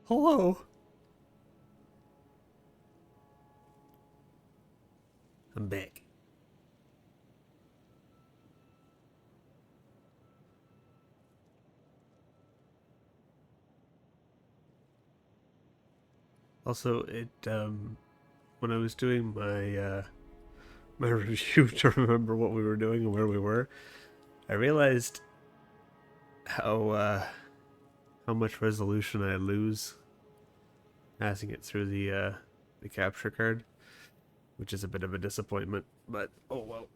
Hello. I'm back. Also, when I was doing my review to remember what we were doing and where we were, I realized how how much resolution I lose passing it through the capture card, which is a bit of a disappointment. But oh well.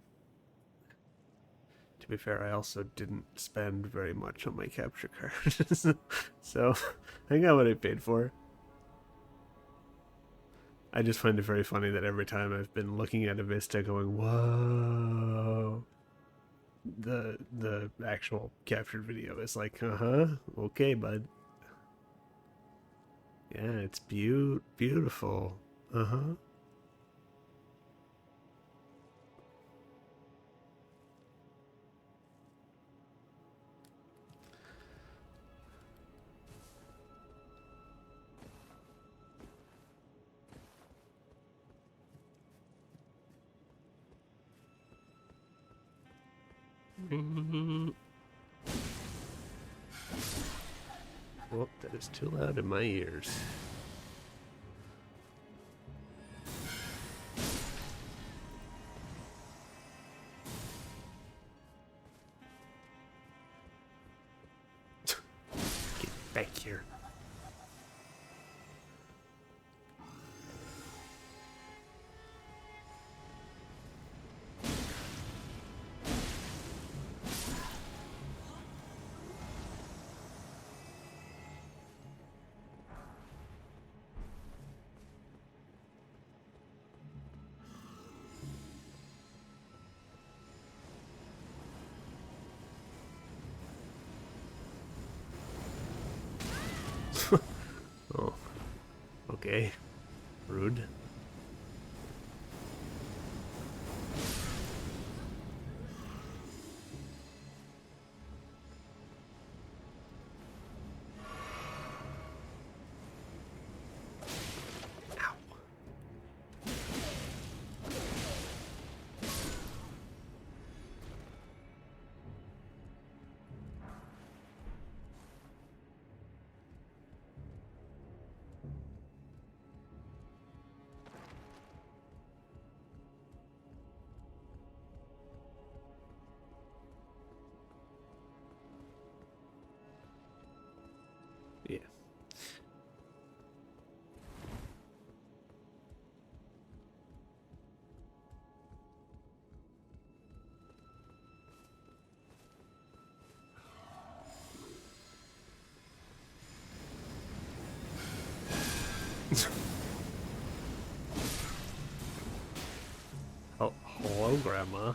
To be fair, I also didn't spend very much on my capture card, so I got what I paid for. I just find it very funny that every time I've been looking at a vista going, whoa, the actual captured video is like, uh-huh, okay, bud. Yeah, it's beautiful. Uh-huh. Oh, that is too loud in my ears. Get back here. Oh, okay. Rude. Ow. Yeah. Oh, hello, Grandma.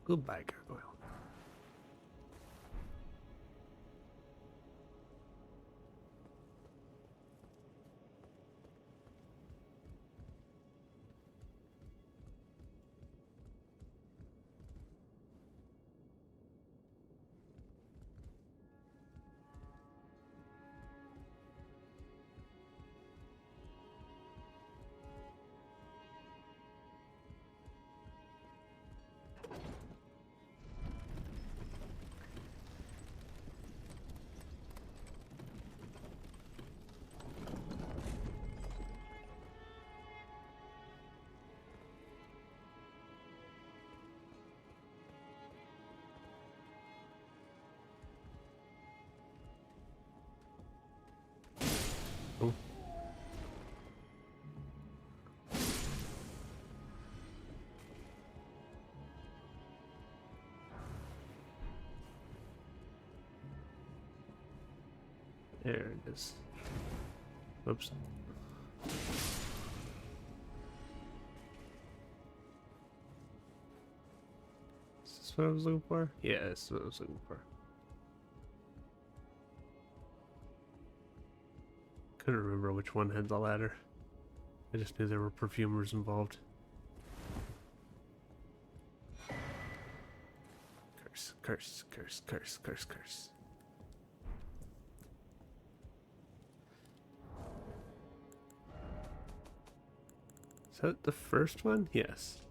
Goodbye, Gargoyle. There it is. Whoops. Is this what I was looking for? Yeah, this is what I was looking for. Couldn't remember which one had the ladder. I just knew there were perfumers involved. Curse, curse, curse, curse, curse, curse. Is that the first one? Yes.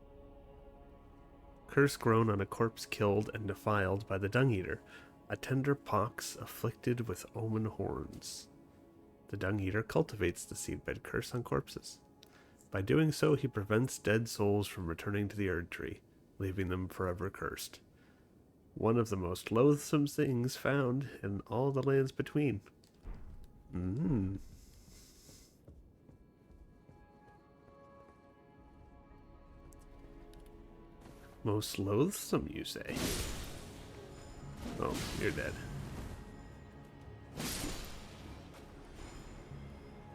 Curse grown on a corpse killed and defiled by the Dung Eater, a tender pox afflicted with omen horns. The Dung Eater cultivates the seedbed curse on corpses. By doing so, he prevents dead souls from returning to the Erd Tree, leaving them forever cursed. One of the most loathsome things found in all the lands between. Most loathsome, you say? Oh, you're dead.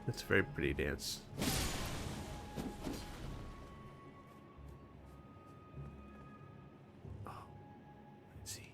That's a very pretty dance. Oh, let's see.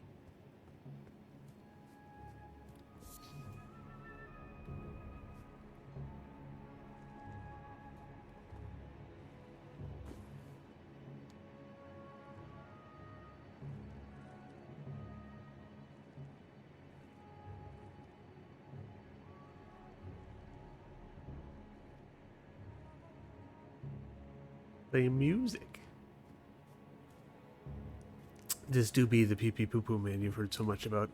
Play music. This do be the pee pee poo poo man you've heard so much about.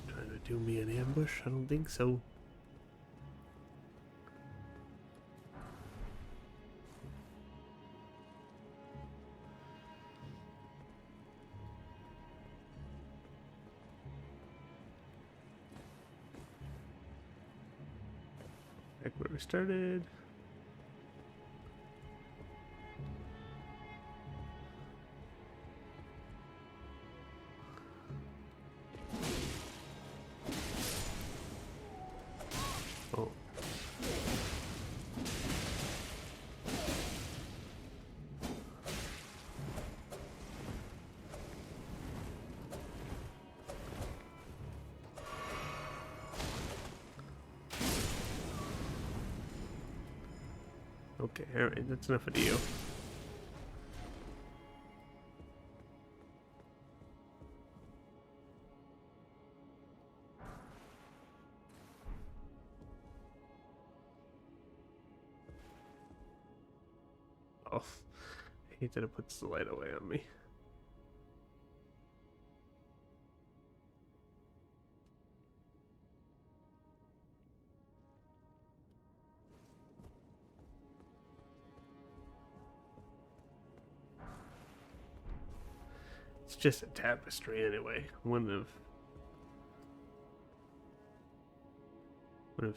Trying to do me an ambush? I don't think so. Back where we started. Oh. Okay, alright, that's enough of you. Oh, I hate that it puts the light away on me. It's just a tapestry anyway. One of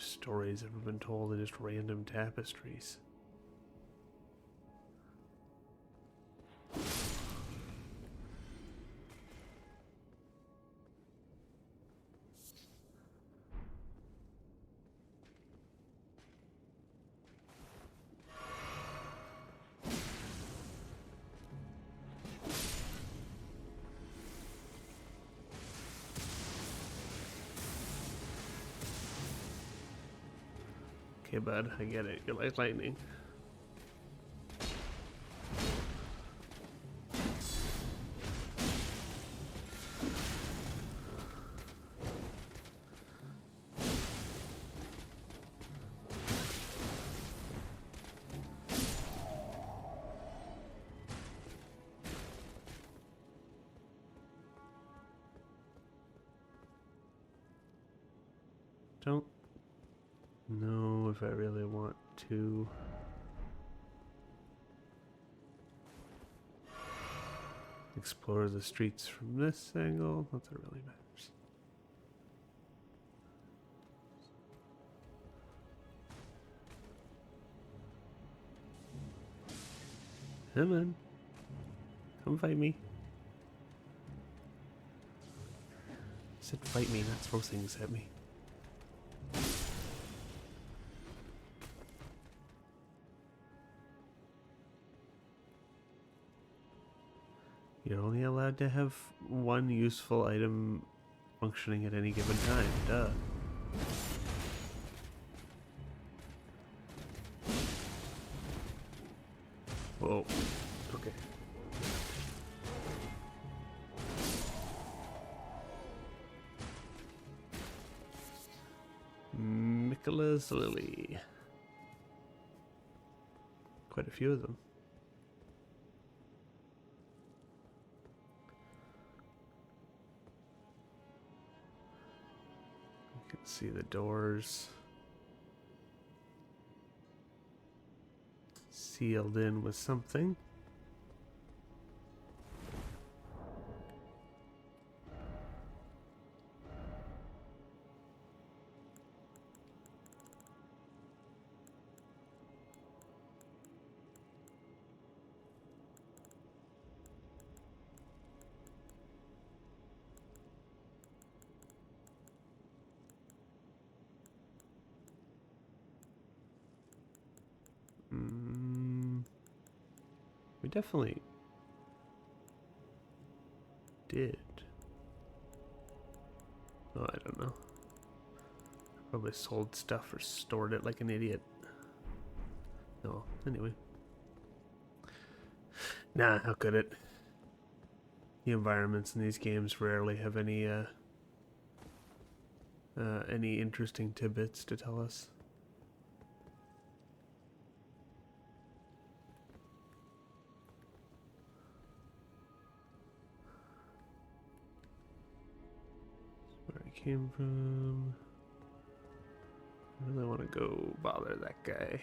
stories ever been told, and just random tapestries. Okay, bud, I get it. You like lightning. Don't know if I really want to explore the streets from this angle. Not that it really matters. Come on. Come fight me. I said fight me, not throw things at me. You're only allowed to have one useful item functioning at any given time. Duh. Whoa. Okay. Mikola's Lily. Quite a few of them. You can see the doors sealed in with something. We definitely did. Oh, I don't know. Probably sold stuff or stored it like an idiot. No, anyway. Nah, how could it? The environments in these games rarely have any interesting tidbits to tell us. Where I came from. I really want to go bother that guy.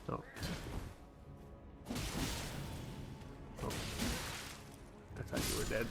Oh. Oh. I thought you were dead.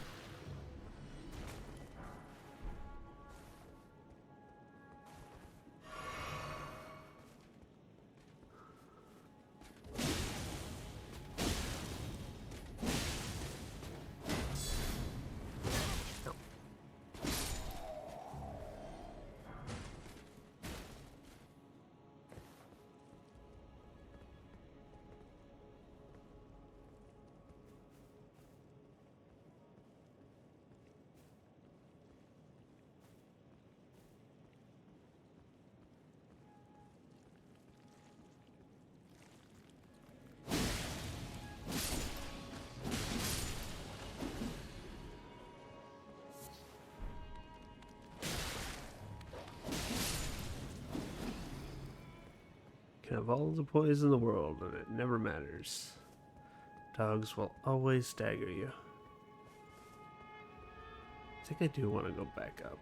Can have all the poise in the world and it never matters. Dogs will always stagger you. I think I do want to go back up.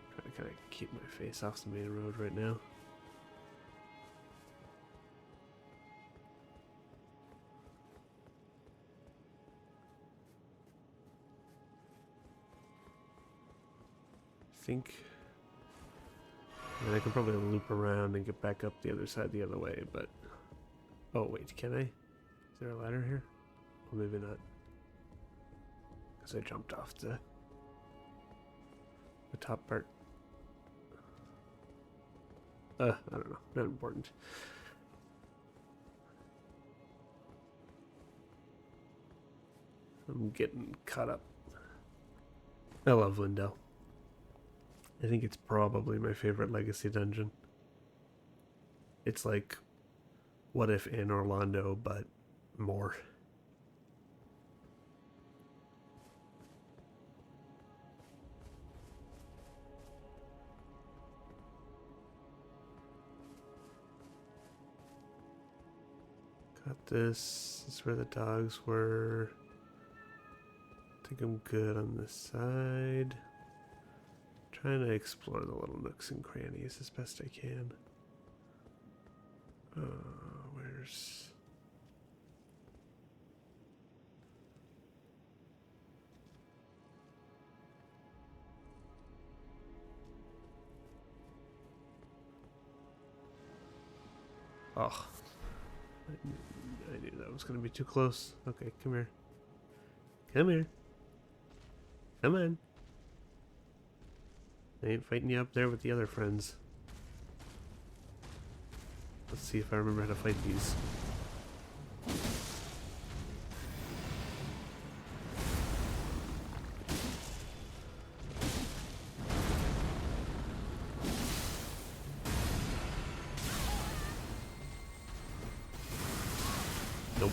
I'm trying to kind of keep my face off the main road right now. I think I can probably loop around and get back up the other side the other way, but... Oh, wait, can I? Is there a ladder here? Well, maybe not. Because I jumped off the top part. I don't know. Not important. I'm getting caught up. I love Lindell. I think it's probably my favorite Legacy dungeon. It's like What If in Orlando, but more. Got this. This is where the dogs were. I think I'm good on this side. Trying to explore the little nooks and crannies as best I can. Where's... Oh, I knew that was gonna be too close. Okay, come here. Come here. Come on. I ain't fighting you up there with the other friends. Let's see if I remember how to fight these. Nope.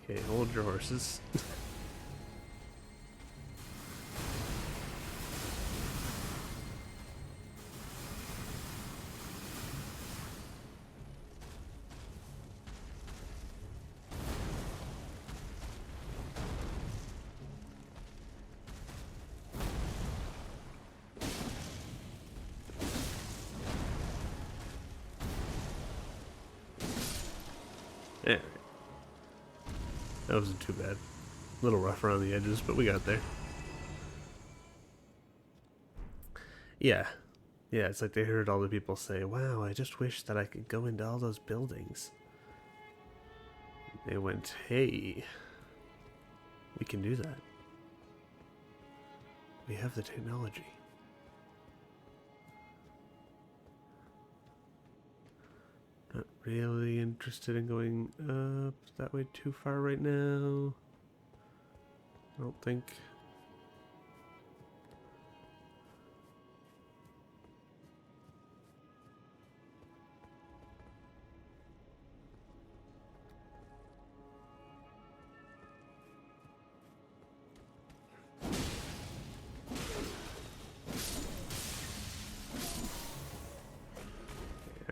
Okay, hold your horses. Yeah, that wasn't too bad. A little rough around the edges, but we got there. Yeah. Yeah, it's like they heard all the people say, wow, I just wish that I could go into all those buildings. They went, hey, we can do that. We have the technology. Not really interested in going up that way too far right now. I don't think.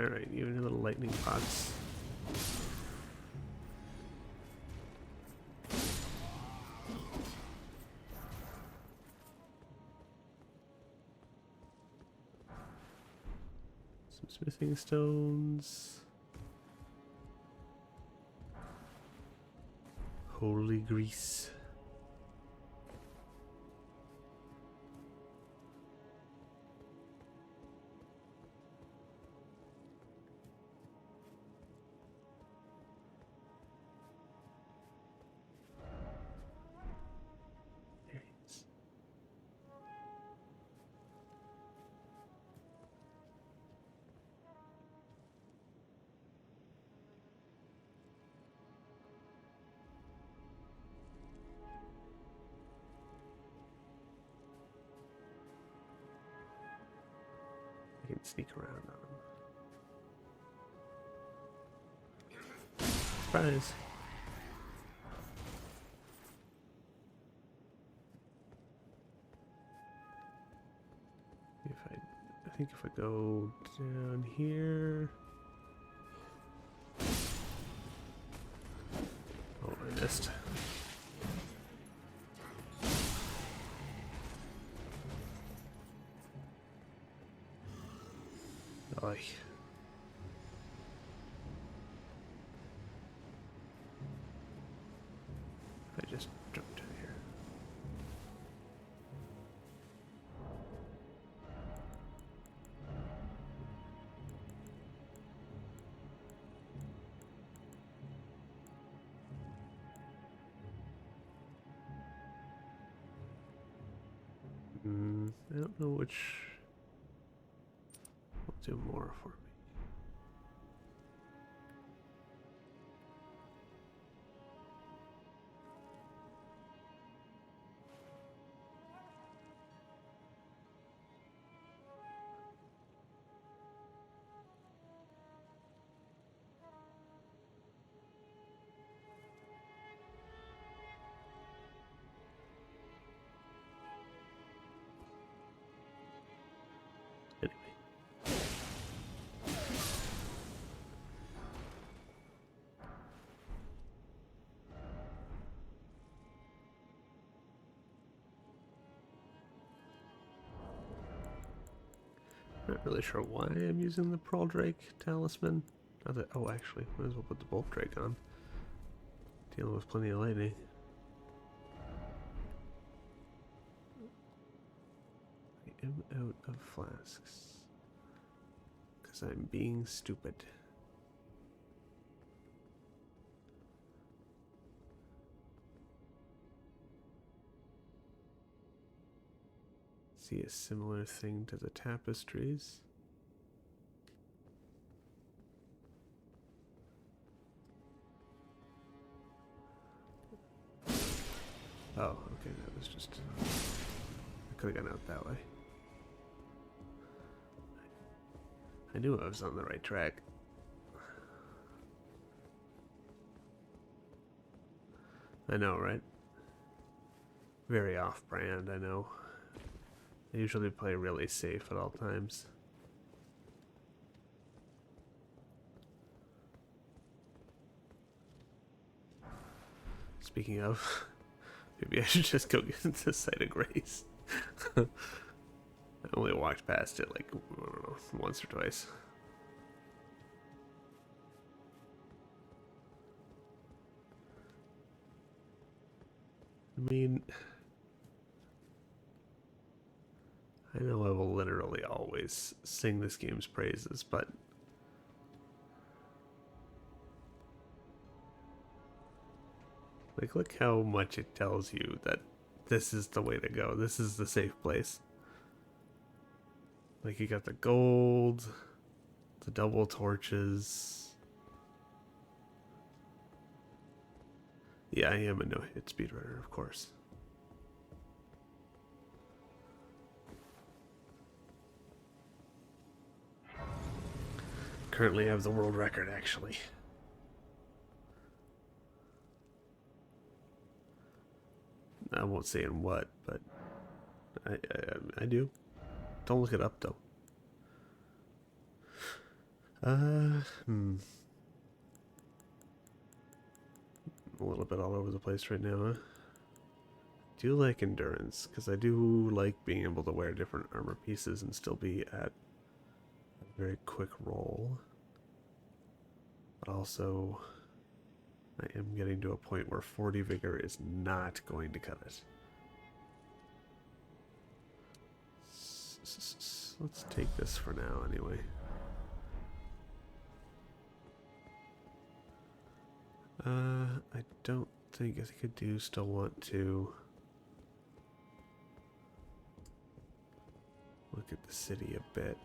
Alright, you and your little lightning pots. Some smithing stones. Holy grease. There he is. I can sneak around on him. Surprise! I think if I go down here. Oh, I missed. Oh, I just jumped in here. I don't know which will do more for me. Anyway. Not really sure why I'm using the Pearl Drake talisman. Not that, oh, actually, might as well put the Bolt Drake on. Dealing with plenty of lightning. am out of flasks. Because I'm being stupid. See a similar thing to the tapestries. Oh, okay, that was just... I could have gone out that way. I knew I was on the right track. I know, right? Very off-brand, I know. I usually play really safe at all times. Speaking of, maybe I should just go get into Site of Grace. I only walked past it like, I don't know, once or twice. I mean, I know I will literally always sing this game's praises, but like, look how much it tells you that this is the way to go. This is the safe place. Like, you got the gold, the double torches. Yeah, I am a no-hit speedrunner, of course. Currently have the world record, actually. I won't say in what, but I do. Don't look it up, though. A little bit all over the place right now, huh? Do like endurance, because I do like being able to wear different armor pieces and still be at a very quick roll. But also, I am getting to a point where 40 vigor is not going to cut it. Let's take this for now, anyway. I don't think I do still want to look at the city a bit.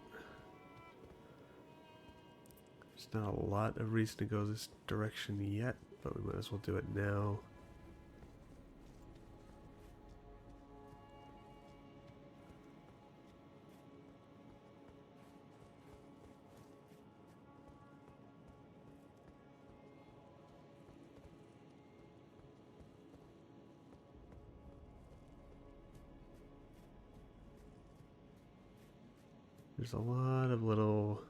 There's not a lot of reason to go this direction yet, but we might as well do it now. There's a lot of little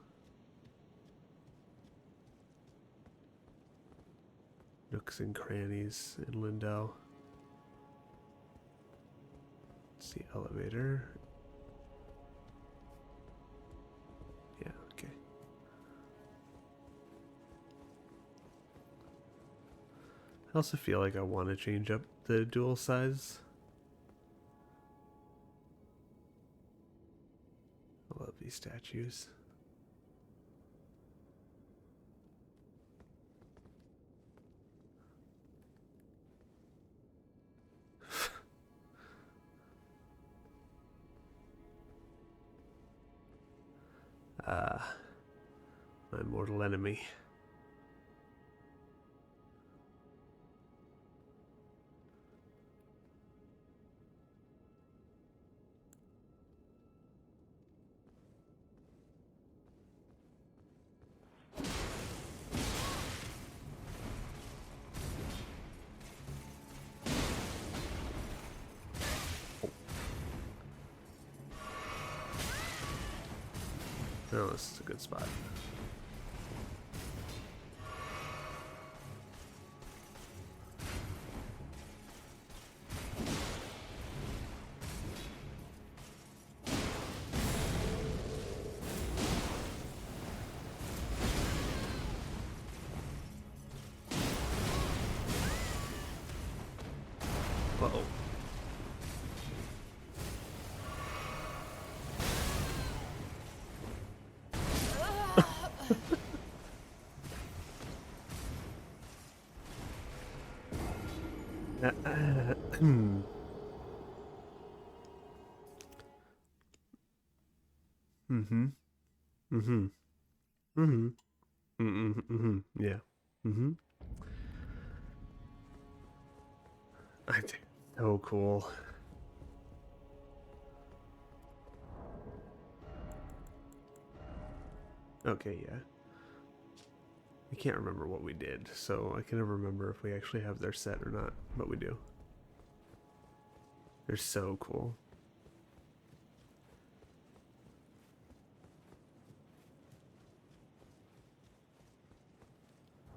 nooks and crannies in Lindell. Let's see, elevator. Yeah, okay. I also feel like I want to change up the dual size. I love these statues. My mortal enemy. Oh, this is a good spot. Uh-oh. Mm-hmm. Mm-hmm. Mm-hmm. Mm-hmm. Mm-hmm. Yeah. Mm-hmm. I think so cool. Okay, yeah. I can't remember what we did, so I can never remember if we actually have their set or not, but we do. They're so cool.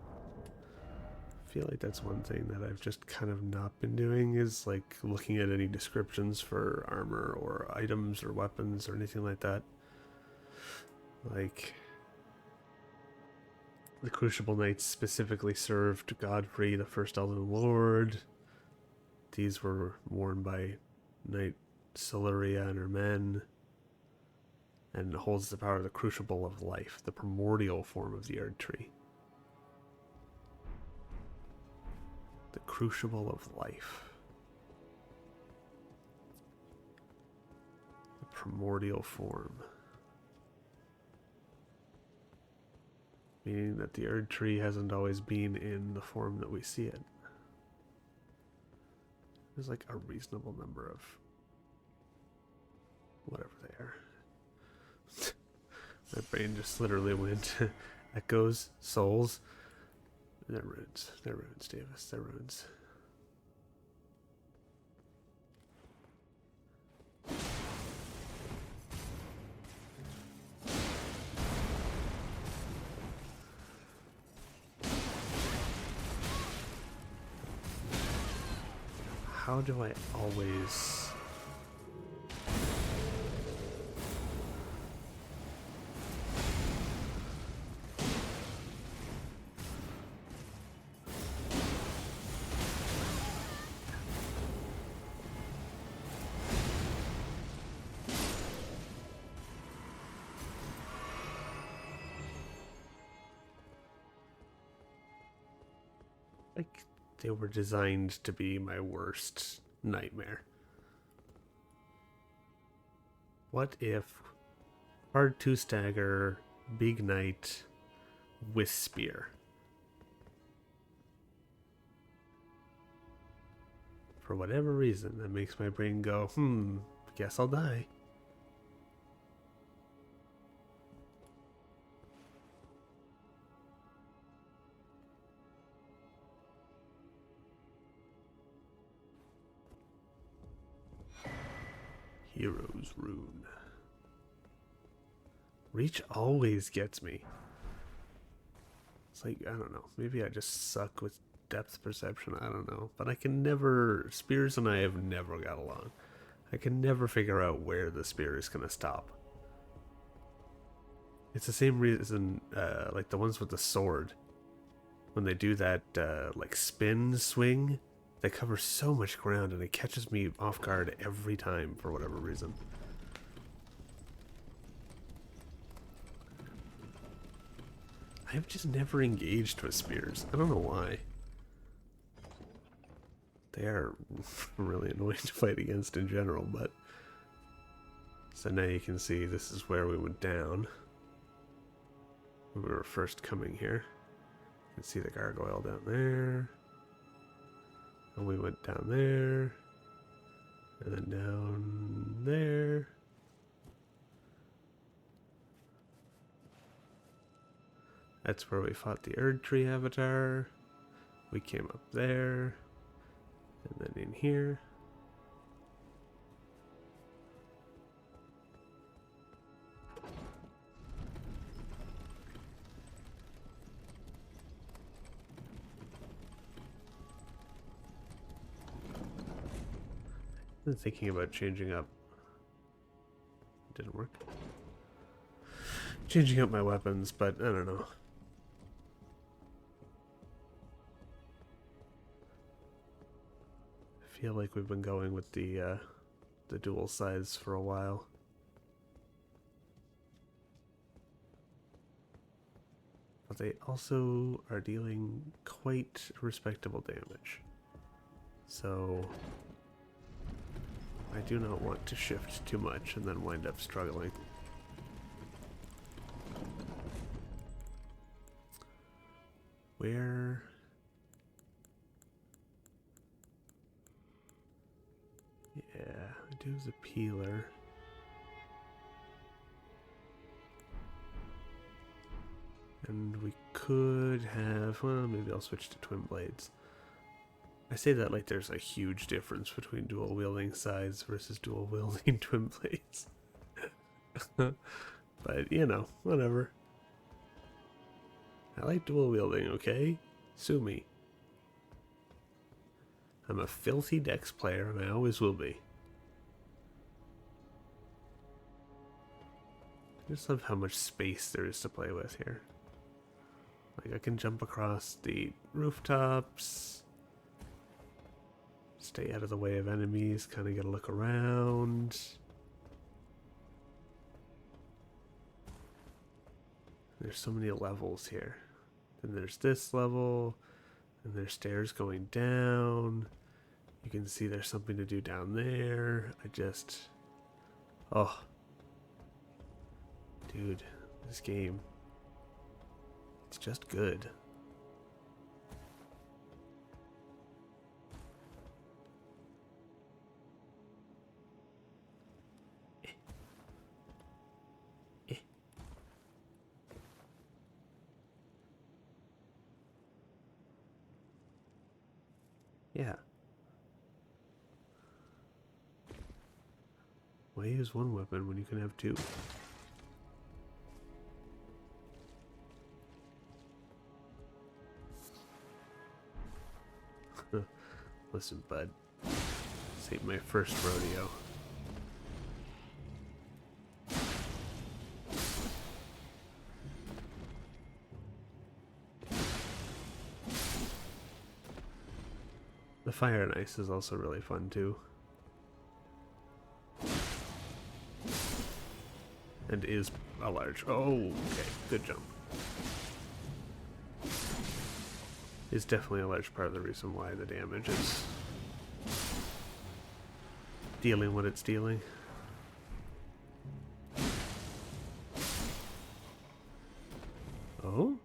I feel like that's one thing that I've just kind of not been doing is like looking at any descriptions for armor or items or weapons or anything like that. Like the Crucible Knights specifically served Godfrey, the first Elden Lord. These were worn by Knight Celeria and her men, and holds the power of the Crucible of Life, the primordial form of the Erd Tree. The Crucible of Life. The primordial form. Meaning that the Erd Tree hasn't always been in the form that we see it. There's like a reasonable number of whatever they are. My brain just literally went echoes, souls. They're runes. They're runes, Davis. They're runes. How do I always... Like, they were designed to be my worst nightmare. What if hard to stagger, big knight with spear? For whatever reason, that makes my brain go, guess I'll die. Hero's Rune. Reach always gets me. It's like, I don't know. Maybe I just suck with depth perception. I don't know. But I can never. Spears and I have never got along. I can never figure out where the spear is going to stop. It's the same reason, like the ones with the sword. When they do that, like spin swing, they cover so much ground and it catches me off guard every time for whatever reason. I've just never engaged with spears. I don't know why. They are really annoying to fight against in general, but... So now you can see this is where we went down. When we were first coming here. You can see the gargoyle down there. And we went down there. And then down there. That's where we fought the Erd Tree avatar. We came up there. And then in here. I've been thinking about changing up. It didn't work. Changing up my weapons, but I don't know. I feel like we've been going with the dual sides for a while. But they also are dealing quite respectable damage. So I do not want to shift too much and then wind up struggling. Where? Yeah, I do have a peeler. And we could have, well, maybe I'll switch to twin blades. I say that like there's a huge difference between dual wielding sides versus dual wielding twin blades. But, you know, whatever. I like dual wielding, okay? Sue me. I'm a filthy Dex player, and I always will be. I just love how much space there is to play with here. Like, I can jump across the rooftops, stay out of the way of enemies, kind of get a look around. There's so many levels here. Then there's this level, and there's stairs going down. You can see there's something to do down there. Oh. Dude, this game, it's just good. Yeah. Why use one weapon when you can have two? Listen, bud. This ain't my first rodeo. The fire and ice is also really fun too. And is a large... Oh, okay. Good jump. Is definitely a large part of the reason why the damage is dealing what it's dealing. Oh?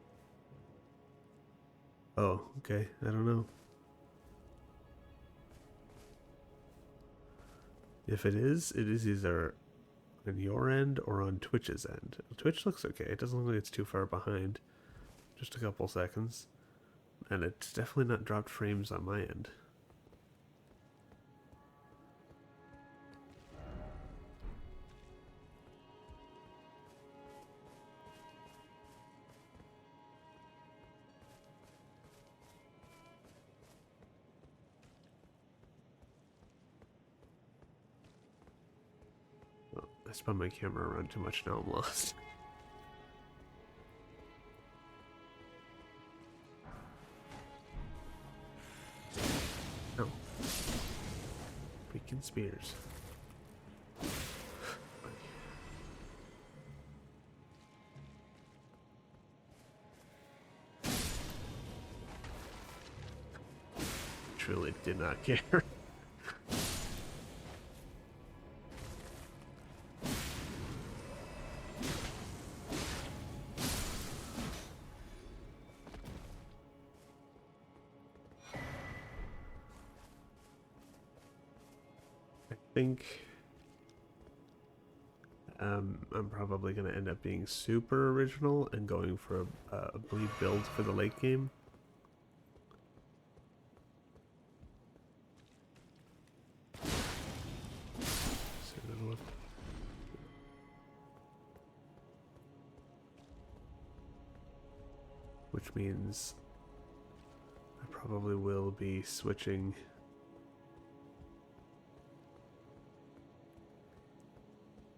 Oh, okay. I don't know. If it is either on your end or on Twitch's end. Twitch looks okay. It doesn't look like it's too far behind. Just a couple seconds. And it's definitely not dropped frames on my end. Well, I spun my camera around too much, now I'm lost. No. Freaking spears. Truly did not care. I think I'm probably going to end up being super original and going for a bleed build for the late game. Which means I probably will be switching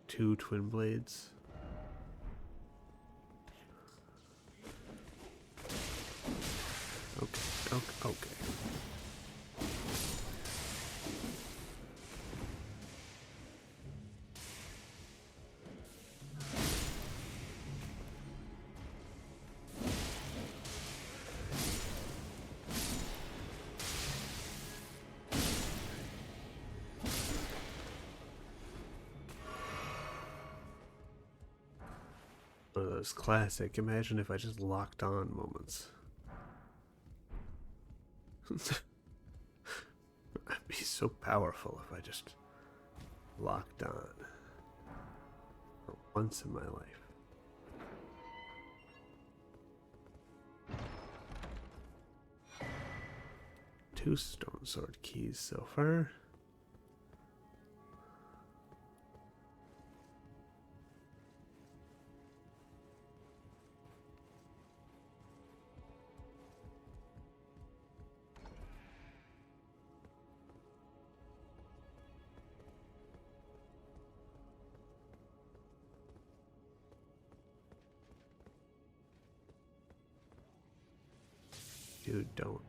to twin blades. Okay, okay. was classic. Imagine if I just locked on moments. I'd be so powerful if I just locked on for once in my life. Two stone sword keys so far. Dude, don't.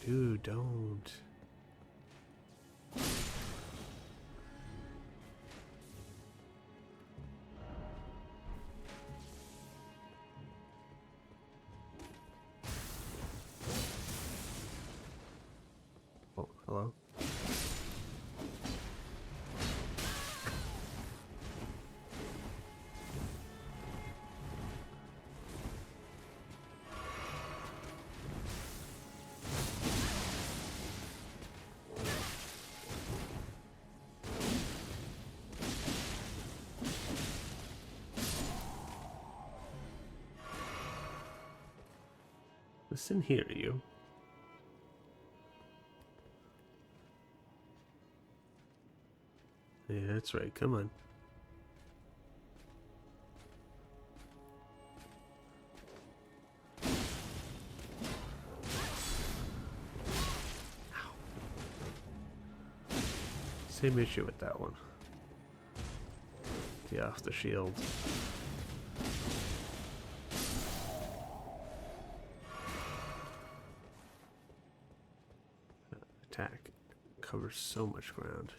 Dude, don't. Oh, hello? Listen here, you. Yeah, that's right. Come on. Ow. Same issue with that one. Get off the shield. Attack covers so much ground.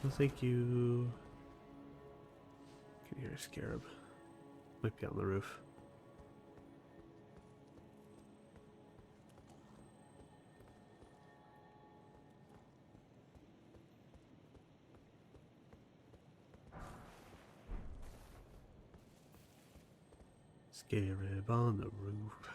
Well, thank you. I can hear a scarab. Might be on the roof. Scarab on the roof.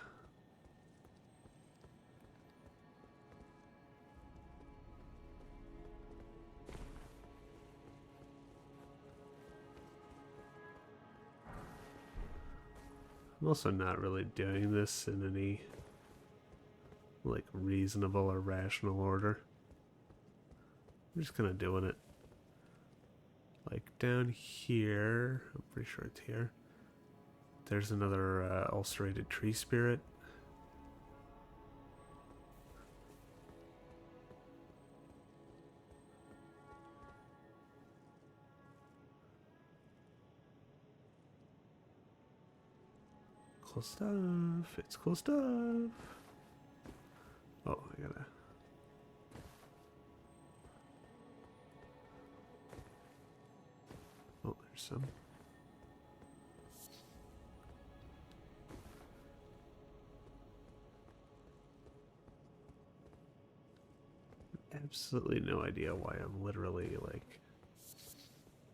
I'm also not really doing this in any like reasonable or rational order. I'm just kind of doing it. Like down here, I'm pretty sure it's here. There's another ulcerated tree spirit. Cool stuff. It's cool stuff. Oh, I gotta. Oh, there's some. Absolutely no idea why I'm literally like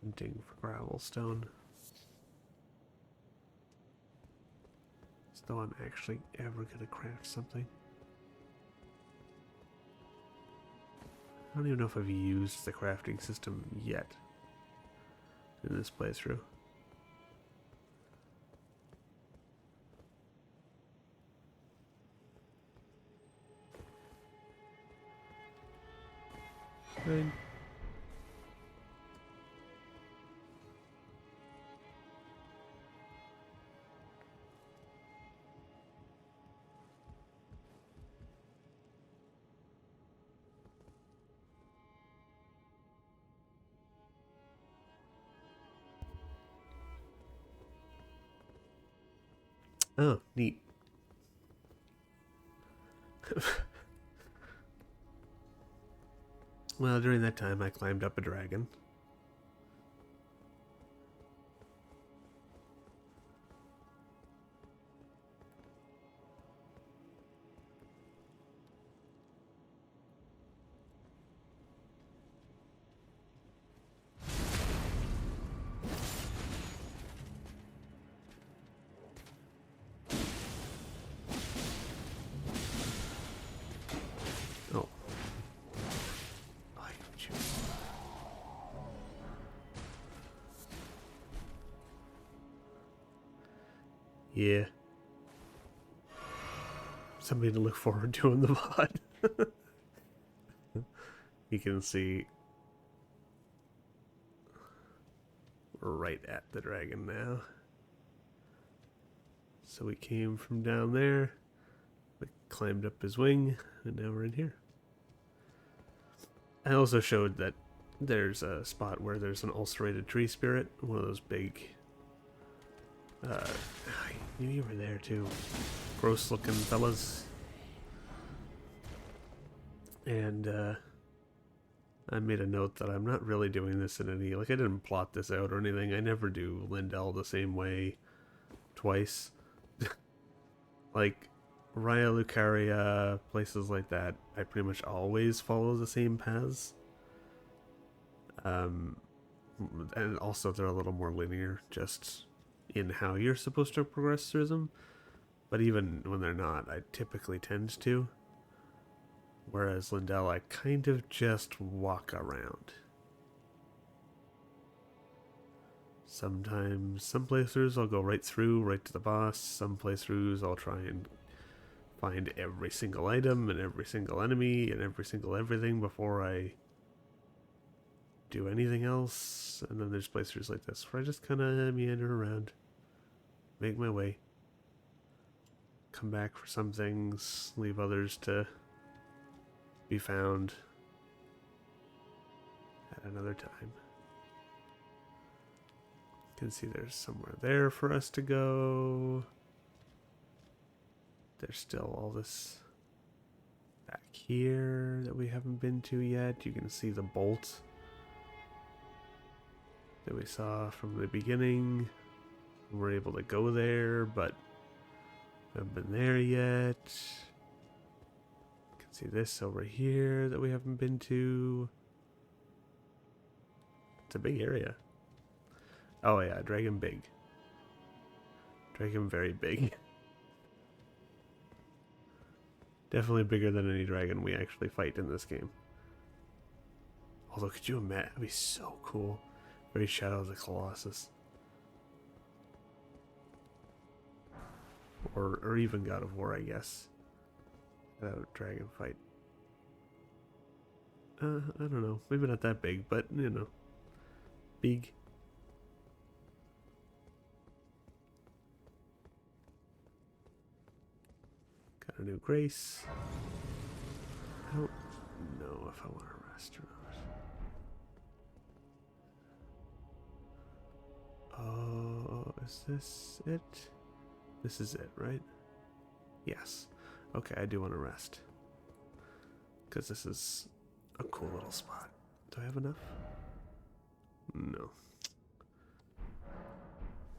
hunting for gravel stone. As though I'm actually ever gonna craft something. I don't even know if I've used the crafting system yet in this playthrough. Fine. Oh, neat. Well, during that time, I climbed up a dragon. Yeah. Something to look forward to in the VOD. You can see we're right at the dragon now. So we came from down there, we climbed up his wing, and now we're in here. I also showed that there's a spot where there's an ulcerated tree spirit, one of those big... I knew you were there too. Gross looking fellas. And I made a note that I'm not really doing this in any... Like, I didn't plot this out or anything. I never do Lindell the same way twice. Like, Raya Lucaria, places like that, I pretty much always follow the same paths. And also they're a little more linear, just in how you're supposed to progress through them. But even when they're not, I typically tend to. Whereas Lindell, I kind of just walk around. Sometimes, some playthroughs I'll go right through, right to the boss. Some playthroughs I'll try and find every single item and every single enemy and every single everything before I do anything else. And then there's playthroughs like this where I just kind of meander around, make my way, come back for some things, leave others to be found at another time. You can see there's somewhere there for us to go. There's still all this back here that we haven't been to yet. You can see the bolt that we saw from the beginning. We're able to go there, but haven't been there yet. You can see this over here that we haven't been to. It's a big area. Oh yeah, dragon big. Dragon very big. Definitely bigger than any dragon we actually fight in this game. Although, could you imagine? That'd be so cool. Very Shadow of the Colossus. Or even God of War, I guess. Dragon fight. I don't know. Maybe not that big, but, you know. Big. Got a new Grace. I don't know if I want to rest or not. Oh, is this it? This is it, right? Yes. Okay, I do want to rest. Because this is a cool little spot. Do I have enough? No.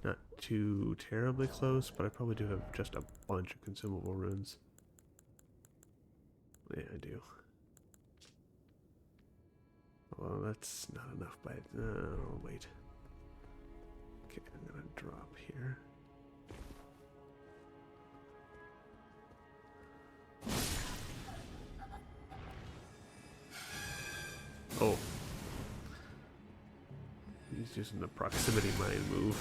Not too terribly close, but I probably do have just a bunch of consumable runes. Yeah, I do. Well, that's not enough by... No, wait. Okay, I'm gonna drop here. Oh. He's using the proximity mine move.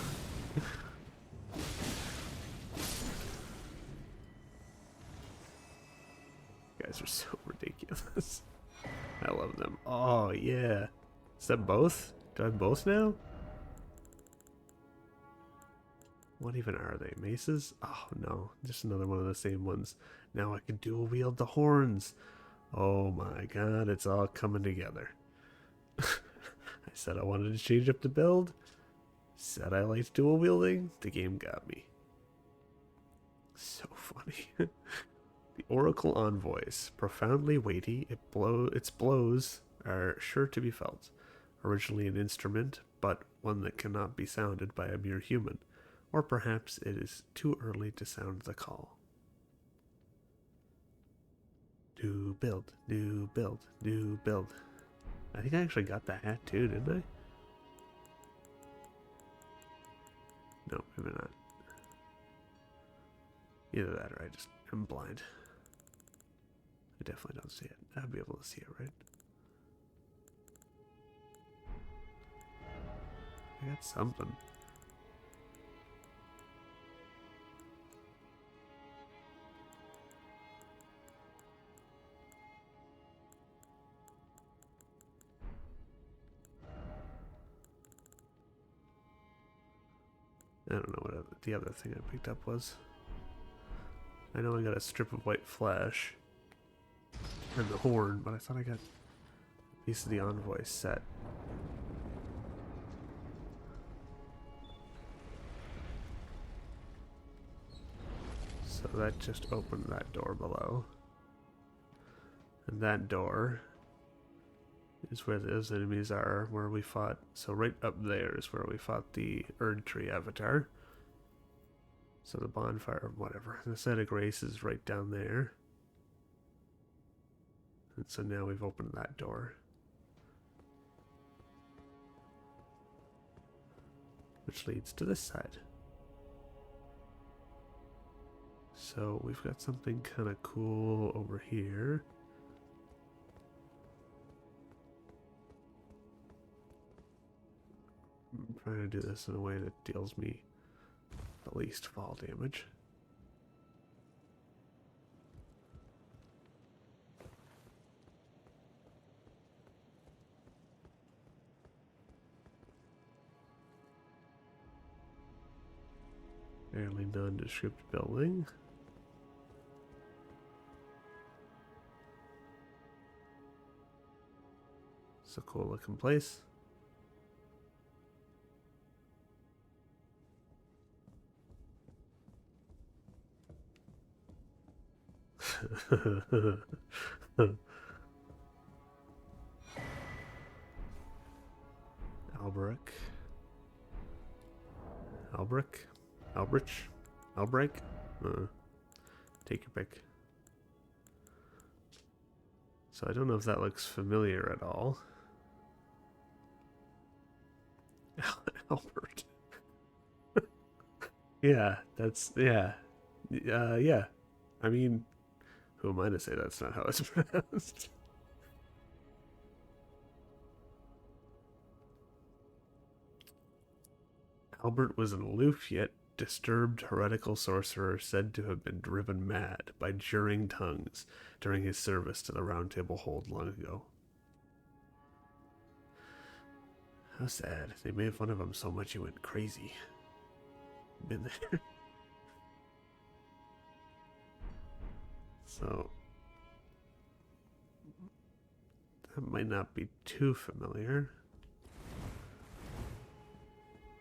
You guys are so ridiculous. I love them. Oh, yeah. Is that both? Do I have both now? What even are they? Maces? Oh, no. Just another one of the same ones. Now I can dual wield the horns. Oh my god, it's all coming together. I said I wanted to change up the build. Said I liked dual wielding. The game got me. So funny. The Oracle Envoys. Profoundly weighty, its blows are sure to be felt. Originally an instrument, but one that cannot be sounded by a mere human. Or perhaps it is too early to sound the call. New build, new build, new build. I think I actually got the hat too, didn't I? No, maybe not. Either that or I just am blind. I definitely don't see it. I'll be able to see it, right? I got something. I don't know what the other thing I picked up was. I know I got a strip of white flesh and the horn, but I thought I got a piece of the envoy set. So that just opened that door below. And that door is where those enemies are, where we fought. So right up there is where we fought the Erd Tree Avatar. So the bonfire, whatever. The set of grace is right down there. And so now we've opened that door. Which leads to this side. So we've got something kind of cool over here. I'm trying to do this in a way that deals me the least fall damage. Fairly nondescript building. It's a cool looking place. Albrecht. Albrecht? Albrecht? Albrecht? Take your pick. So I don't know if that looks familiar at all. Albert. Yeah, that's, yeah. Yeah. I mean, who am I to say that's not how it's pronounced? Albert was an aloof yet disturbed heretical sorcerer said to have been driven mad by jeering tongues during his service to the Round Table Hold long ago. How sad. They made fun of him so much he went crazy. Been there. So that might not be too familiar.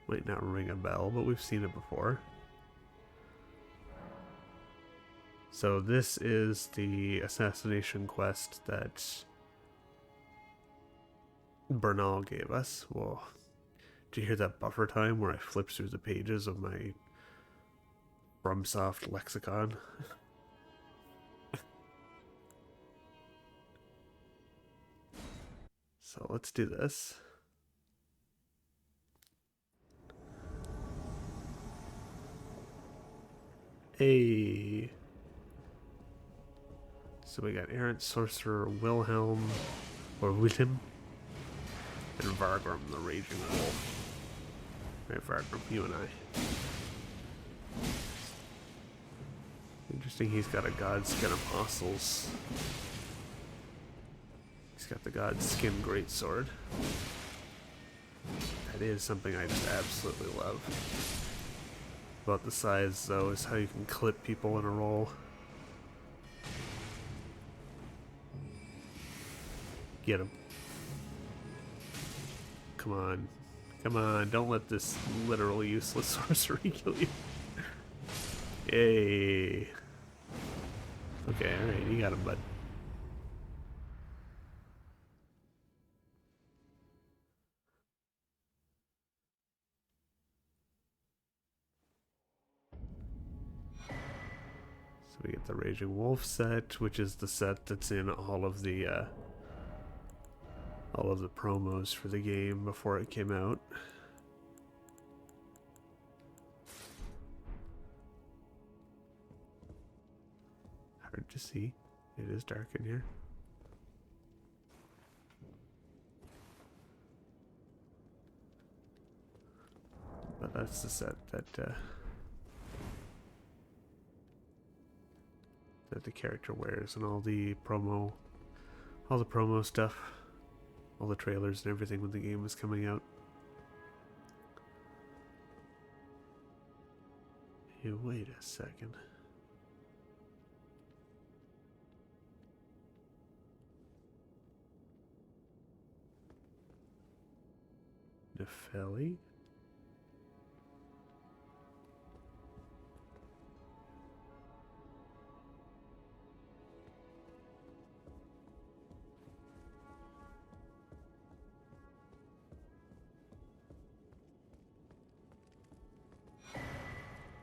Might not ring a bell, but we've seen it before. So this is the assassination quest that Bernal gave us. Whoa. Did you hear that buffer time where I flipped through the pages of my FromSoft lexicon? So let's do this. Hey. So we got errant sorcerer Wilhelm, or Wilhelm, and Vargrim the Raging Wolf. Right, Vargrim, you and I. Interesting, he's got a Godskin Apostles. He's got the Godskin Greatsword. That is something I just absolutely love. About the size, though, is how you can clip people in a roll. Get him. Come on. Come on, don't let this literally useless sorcery kill you. Yay. Okay, alright, you got him, bud. So we get the Raging Wolf set, which is the set that's in all of the promos for the game before it came out. Hard to see. It is dark in here. But that's the set that that the character wears, and all the promo stuff, all the trailers and everything when the game was coming out. Hey, wait a second. Nefeli?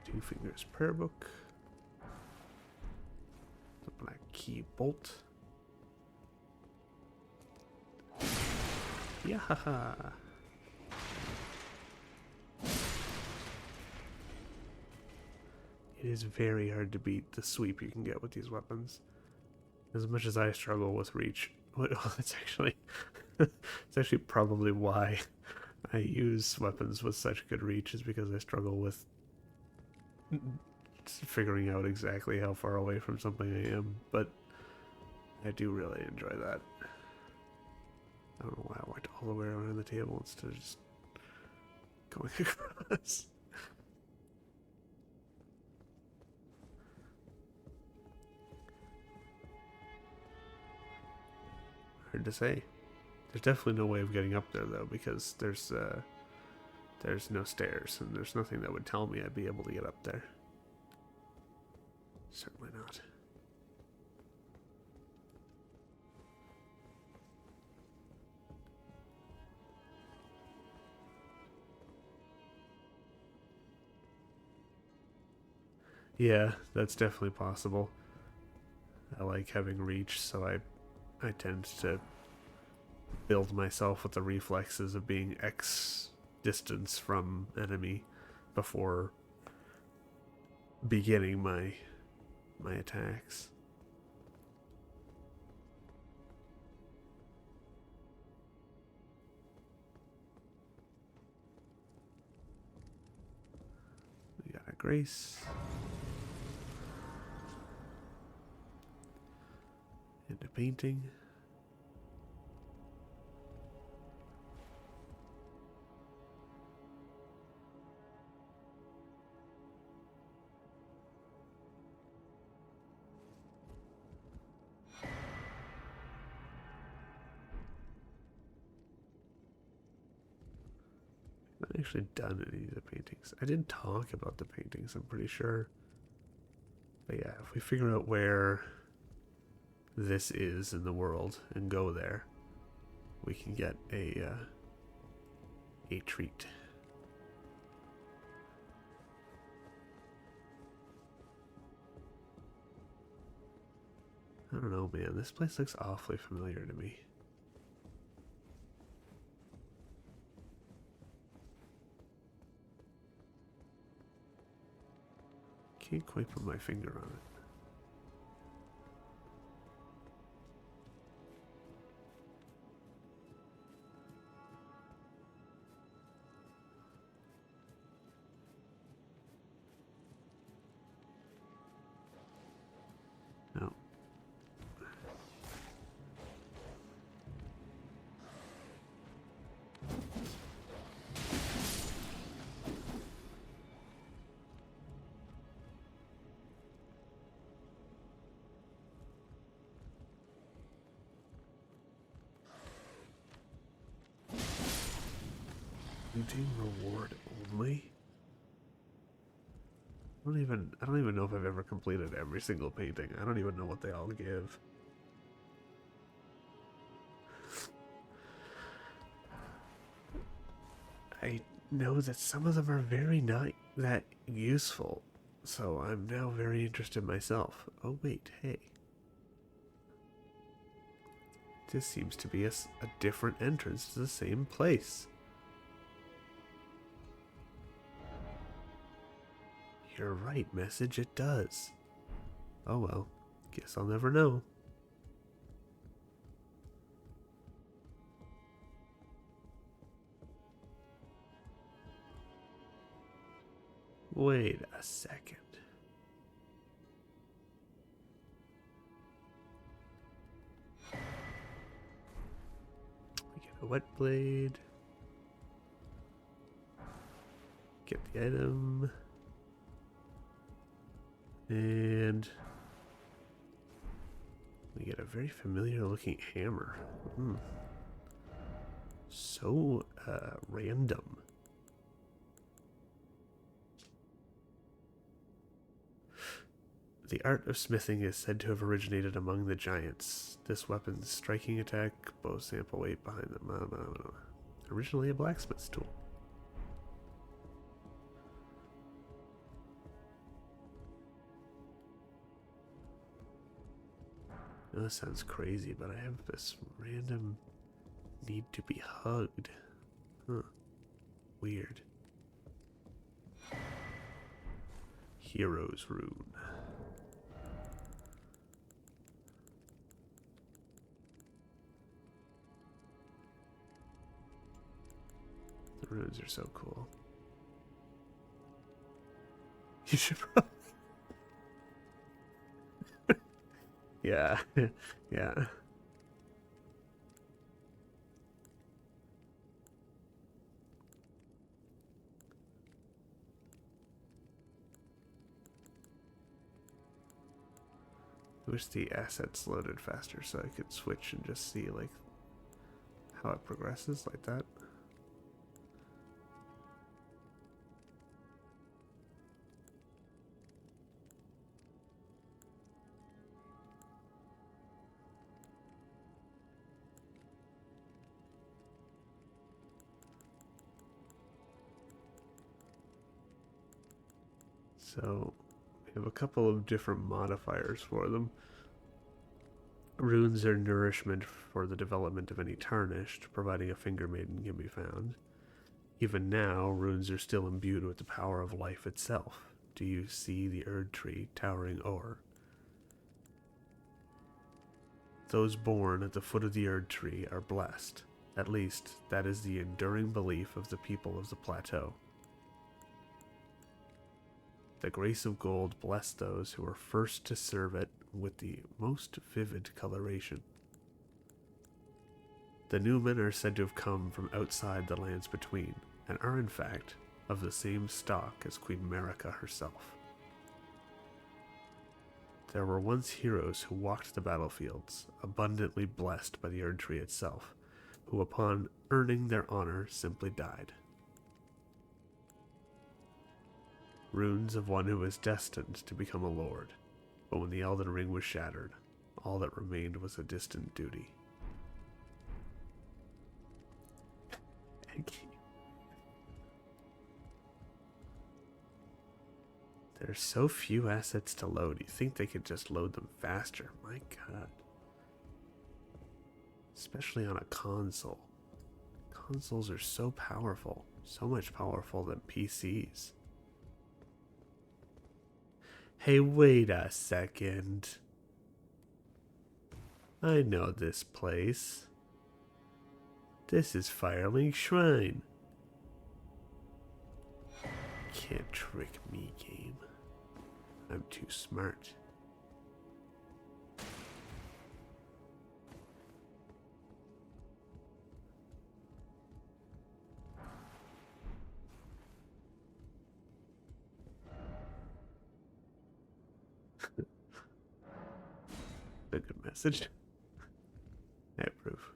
Two Fingers Prayer Book. The Black Key Bolt. Yahaha! It is very hard to beat the sweep you can get with these weapons. As much as I struggle with reach. Well, it's actually it's actually probably why I use weapons with such good reach, is because I struggle with figuring out exactly how far away from something I am, but I do really enjoy that. I don't know why I walked all the way around the table instead of just going across. Hard to say. There's definitely no way of getting up there though, because there's no stairs, and there's nothing that would tell me I'd be able to get up there. Certainly not. Yeah, that's definitely possible. I like having reach, so I tend to build myself with the reflexes of being X distance from enemy before beginning my attacks. We got a Grace. And a painting. I haven't actually done any of the paintings. I did talk about the paintings, I'm pretty sure. But yeah, if we figure out where this is in the world and go there, we can get a treat. I don't know, man. This place looks awfully familiar to me. Can't quite put my finger on it. No. Painting reward only? I don't even know if I've ever completed every single painting. I don't even know what they all give. I know that some of them are very not that useful, so I'm now very interested myself. Oh wait, hey. This seems to be a different entrance to the same place. You're right, message, it does. Oh well, guess I'll never know. Wait a second. We get a wet blade. Get the item. And we get a very familiar looking hammer. So random. The art of smithing is said to have originated among the giants. This weapon's striking attack, bow sample weight behind them. Originally a blacksmith's tool. Now, this sounds crazy, but I have this random need to be hugged. Huh. Weird. Hero's Rune. The runes are so cool. You should probably... Yeah, yeah. I wish the assets loaded faster so I could switch and just see like how it progresses like that. So we have a couple of different modifiers for them. Runes are nourishment for the development of any tarnished, providing a finger maiden can be found. Even now, runes are still imbued with the power of life itself. Do you see the Erd tree towering o'er? Those born at the foot of the Erd tree are blessed. At least, that is the enduring belief of the people of the plateau. The grace of gold blessed those who were first to serve it with the most vivid coloration. The Newmen are said to have come from outside the lands between, and are in fact of the same stock as Queen Marika herself. There were once heroes who walked the battlefields, abundantly blessed by the Erd tree itself, who upon earning their honor simply died. Runes of one who was destined to become a lord, but when the Elden Ring was shattered, all that remained was a distant duty. There's so few assets to load. You think they could just load them faster? My god. Especially on a console. Consoles are so powerful. So much powerful than PCs. Hey, wait a second. I know this place. This is Firelink Shrine. Can't trick me, game. I'm too smart. A good message. I approve.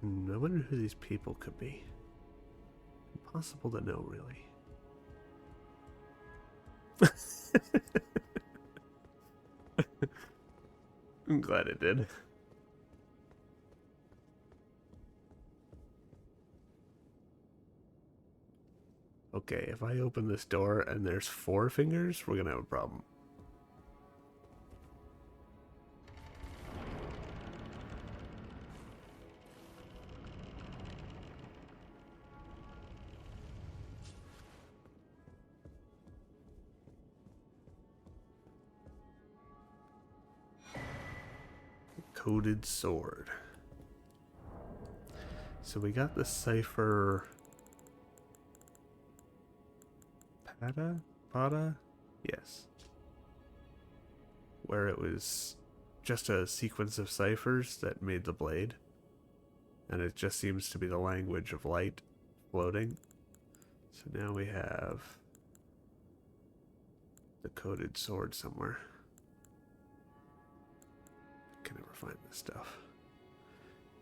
I wonder who these people could be. Impossible to know, really. I'm glad it did. Okay, if I open this door and there's 4 fingers, we're gonna have a problem. Coated sword. So we got the cipher. Pada? Yes. Where it was just a sequence of ciphers that made the blade. And it just seems to be the language of light floating. So now we have the coded sword somewhere. I can never find this stuff.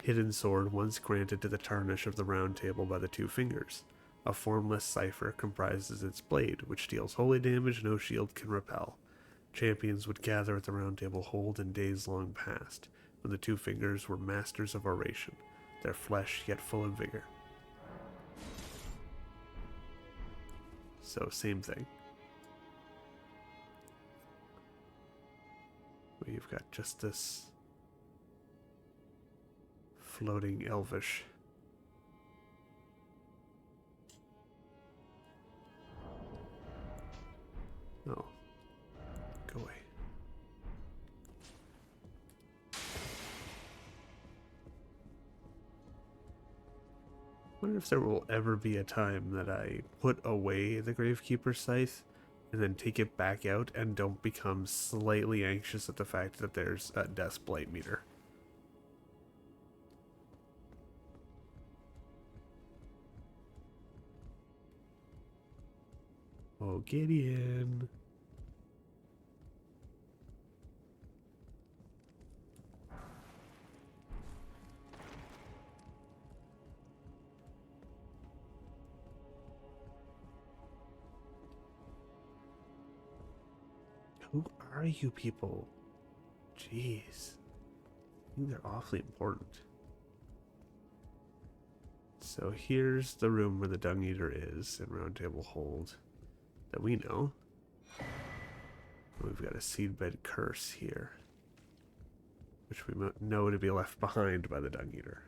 Hidden sword once granted to the tarnish of the Round Table by the Two Fingers. A formless cipher comprises its blade, which deals holy damage no shield can repel. Champions would gather at the Round Table hold in days long past, when the Two Fingers were masters of oration, their flesh yet full of vigor. So, same thing. We've got just this floating elvish. Oh. Go away. I wonder if there will ever be a time that I put away the Gravekeeper's Scythe and then take it back out and don't become slightly anxious at the fact that there's a Death Blight meter. Oh, Gideon. Who are you people? Jeez. I think they're awfully important. So here's the room where the Dung Eater is in Round Table Hold that we know. We've got a Seedbed Curse here, which we know to be left behind by the Dung Eater.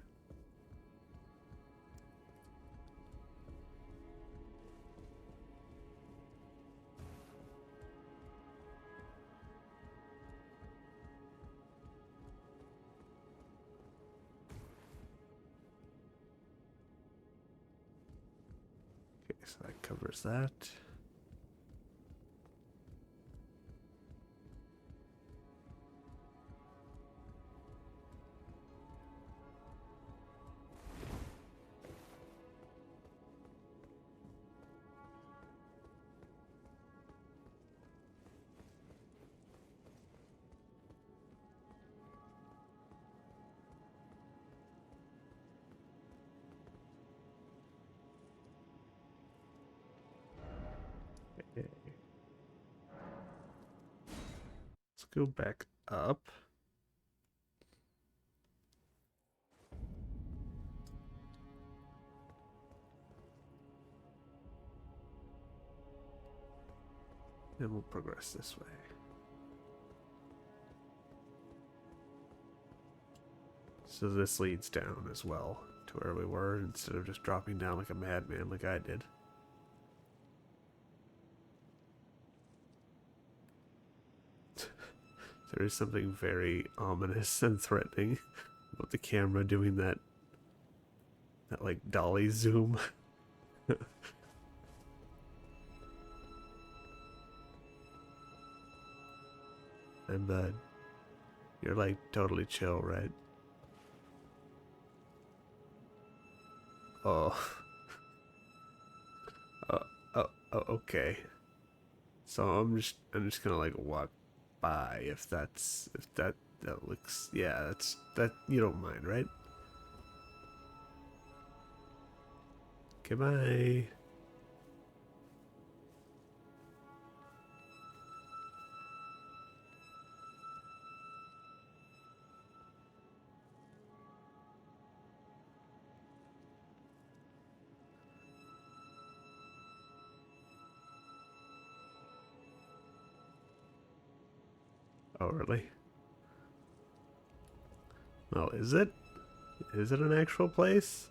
Okay, so that covers that. Okay. Let's go back up. And we'll progress this way. So this leads down as well to where we were instead of just dropping down like a madman like I did. There is something very ominous and threatening about the camera doing that like dolly zoom. And bud, you're like totally chill, right? Oh. Okay. So I'm just gonna like walk by if that looks, yeah, that you don't mind, right? Goodbye. Oh, really? Well, is it? Is it an actual place?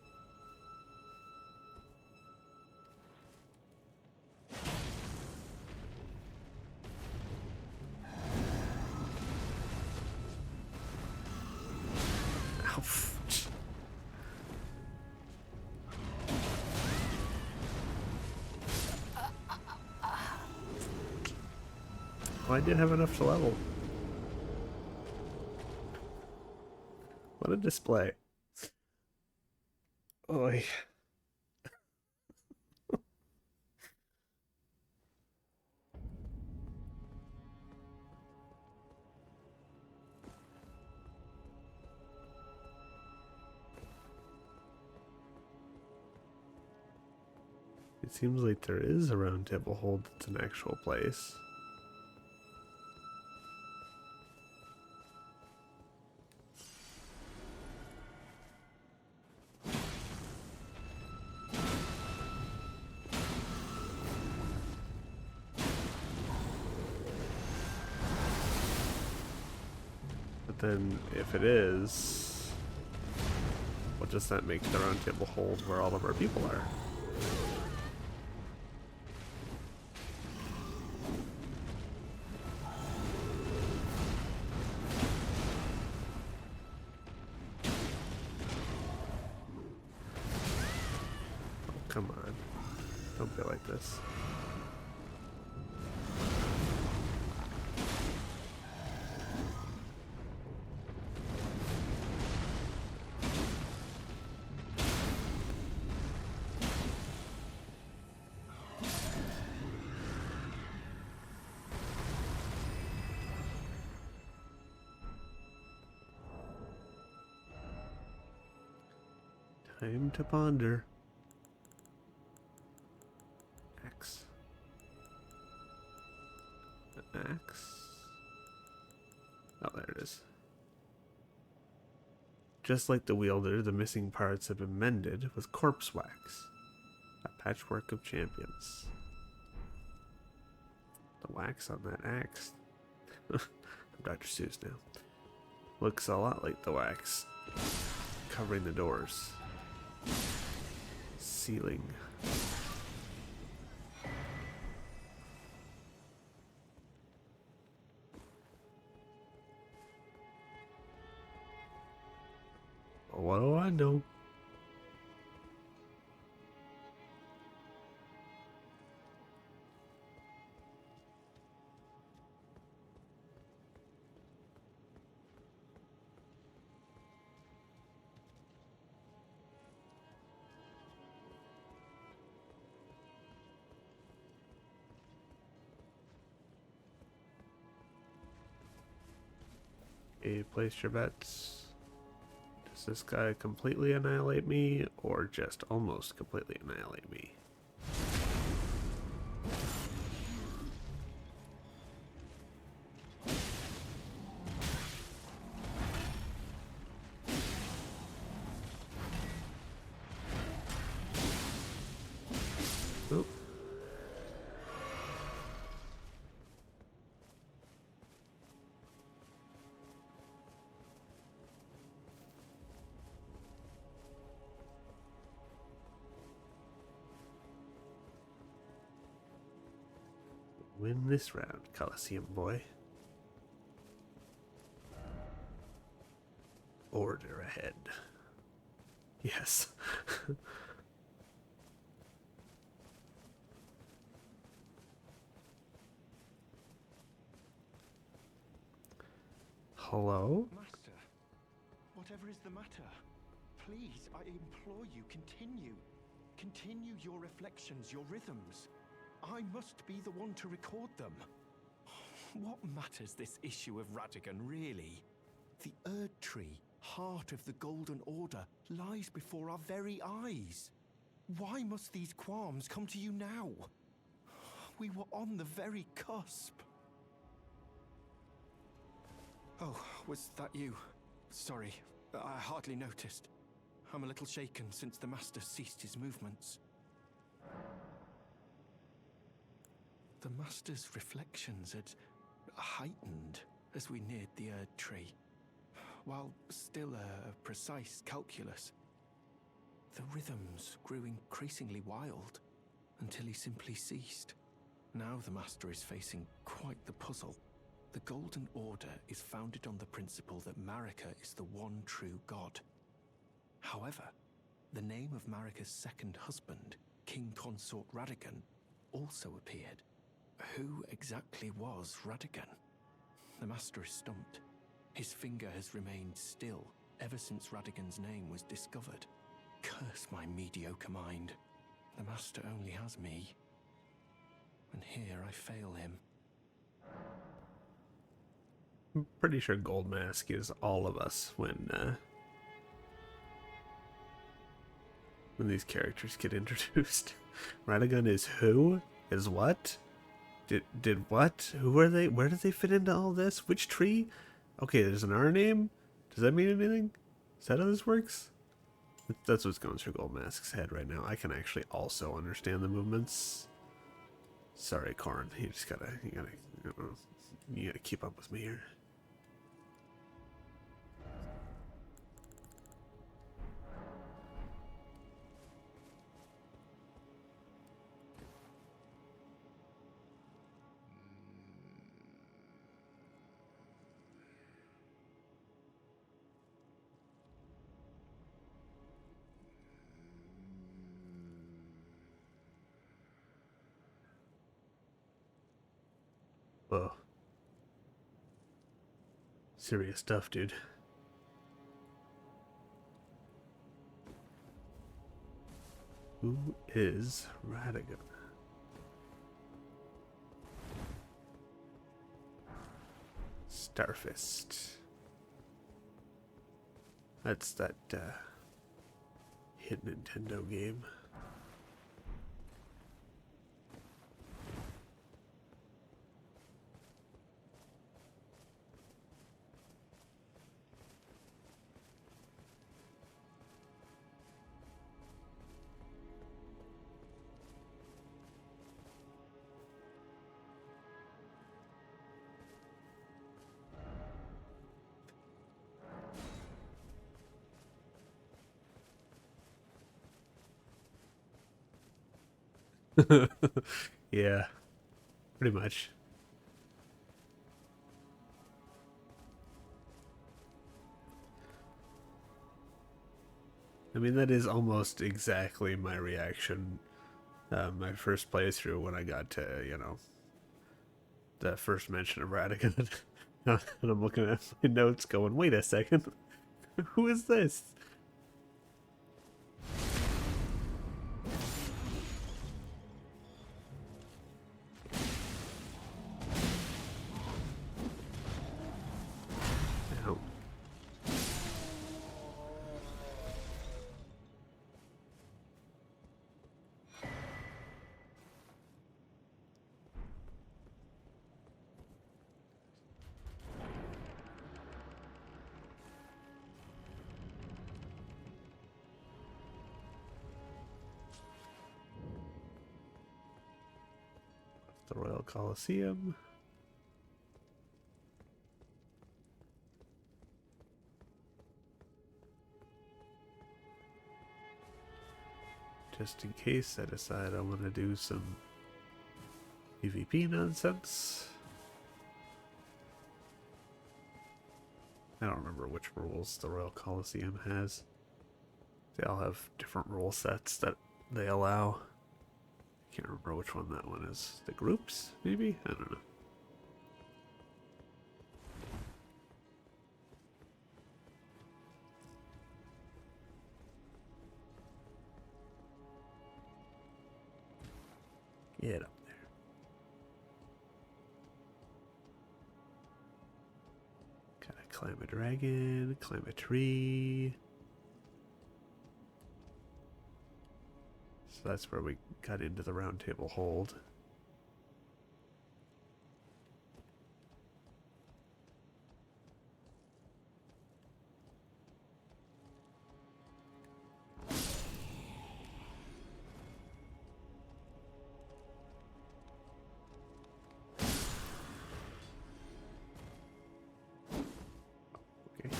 Ouch. Oh, I did have enough to level. What a display. Oy. It seems like there is a round table hold that's an actual place. But then, if it is, what does that make the round table hold where all of our people are? Come on. Don't be like this. Time to ponder. Axe. An axe? Oh, there it is. Just like the wielder, the missing parts have been mended with corpse wax. A patchwork of champions. The wax on that axe. I'm Dr. Seuss now. Looks a lot like the wax covering the doors. Ceiling. What do I know? Okay, place your bets. Does this guy completely annihilate me, or just almost completely annihilate me? Oop. Win this round, Coliseum boy. Order ahead. Yes. Hello? Master, whatever is the matter, please, I implore you, continue. Continue your reflections, your rhythms. I must be the one to record them. What matters this issue of Radigan, really? The Erd Tree, heart of the Golden Order, lies before our very eyes. Why must these qualms come to you now? We were on the very cusp. Oh, was that you? Sorry, I hardly noticed. I'm a little shaken since the Master ceased his movements. The Master's reflections had heightened as we neared the Erd Tree, while still a precise calculus. The rhythms grew increasingly wild until he simply ceased. Now the Master is facing quite the puzzle. The Golden Order is founded on the principle that Marika is the one true god. However, the name of Marika's second husband, King Consort Radigan, also appeared. Who exactly was Radigan? The Master is stumped. His finger has remained still ever since Radigan's name was discovered. Curse my mediocre mind. The Master only has me. And here I fail him. I'm pretty sure Gold Mask is all of us when when these characters get introduced. Radagon is who? Is what? Did what? Who are they? Where do they fit into all this? Which tree? Okay, there's an R name. Does that mean anything? Is that how this works? That's what's going through Goldmask's head right now. I can actually also understand the movements. Sorry, Corrin. You gotta keep up with me here. Whoa. Serious stuff, dude. Who is Radagon? Starfist. That's that hit Nintendo game. Yeah, pretty much. I mean, that is almost exactly my reaction. My first playthrough when I got to, the first mention of Radigan. And I'm looking at my notes going, wait a second. Who is this? Ow. The Royal Colosseum. Just in case I decide I want to do some PvP nonsense. I don't remember which rules the Royal Colosseum has. They all have different rule sets that they allow. I can't remember which one that one is. The groups, maybe? I don't know. Get up there. Gotta climb a dragon, climb a tree. So that's where we got into the round table hold. Okay.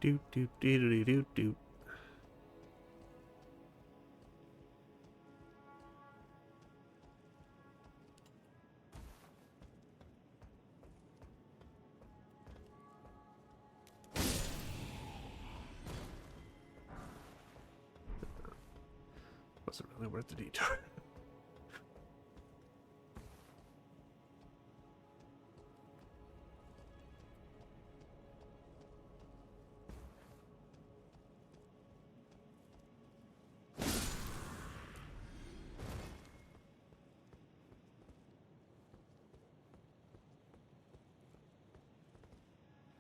Doot doot doot doot doot doot. Wasn't really worth the detour.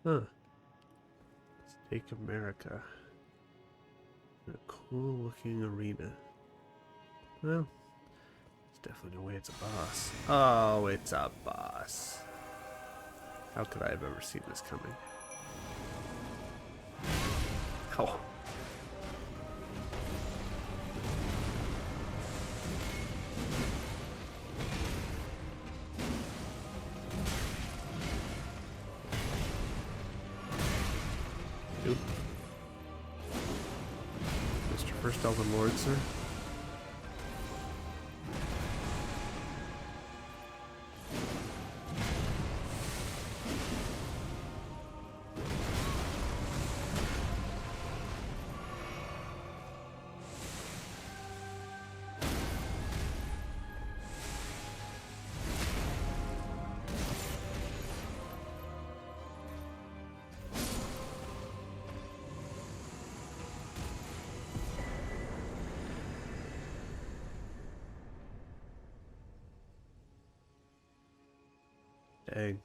Huh. Let's take America. A cool looking arena. Well, there's definitely no way it's a boss. Oh, it's a boss. How could I have ever seen this coming? Oh. Oop. Mr. First Elden Lord, sir. Dang.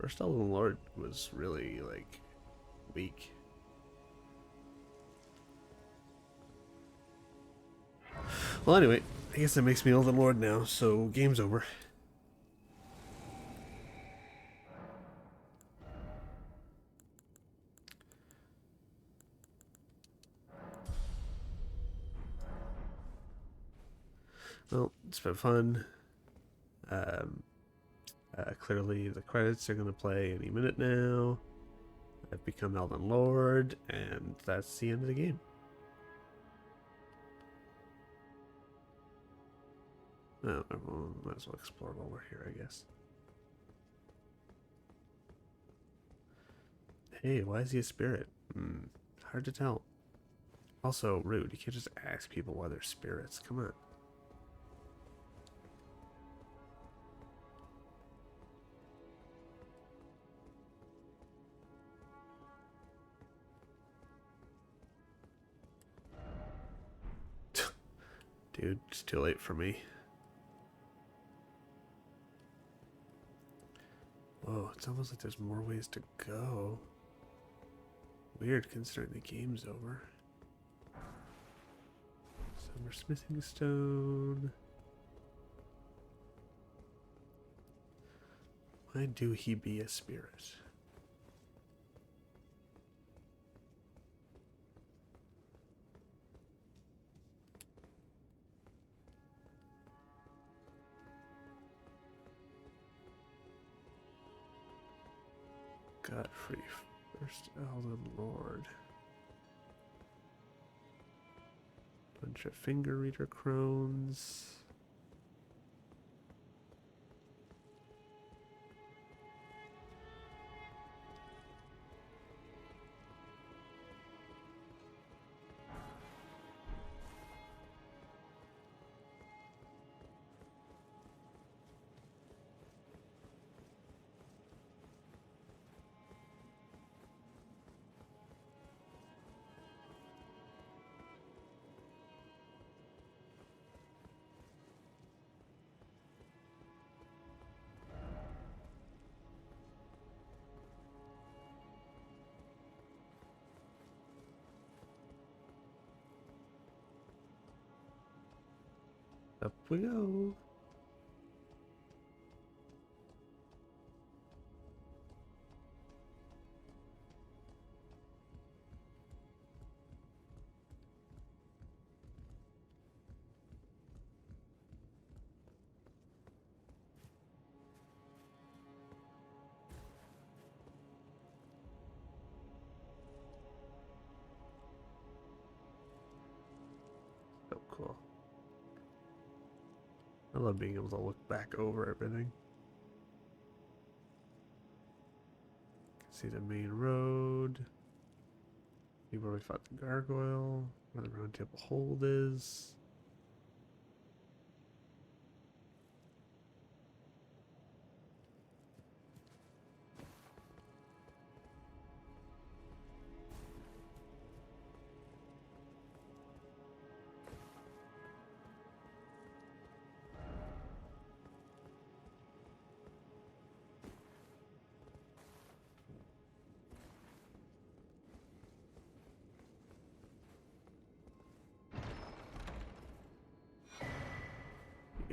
First Elden Lord was really, like, weak. Well, anyway, I guess that makes me Elden Lord now, so game's over. Well, it's been fun. Um, Clearly, the credits are going to play any minute now. I've become Elden Lord, and that's the end of the game. Oh, well, might as well explore while we're here, I guess. Hey, why is he a spirit? Hard to tell. Also, rude. You can't just ask people why they're spirits. Come on. Dude, it's too late for me. Whoa, it's almost like there's more ways to go. Weird considering the game's over. Summer smithing stone. Why do he be a spirit? Godfrey, first Elden Lord. Bunch of finger reader crones. Up we go. Oh, cool. I love being able to look back over everything. See the main road. See where we fought the gargoyle. where the round table hold is.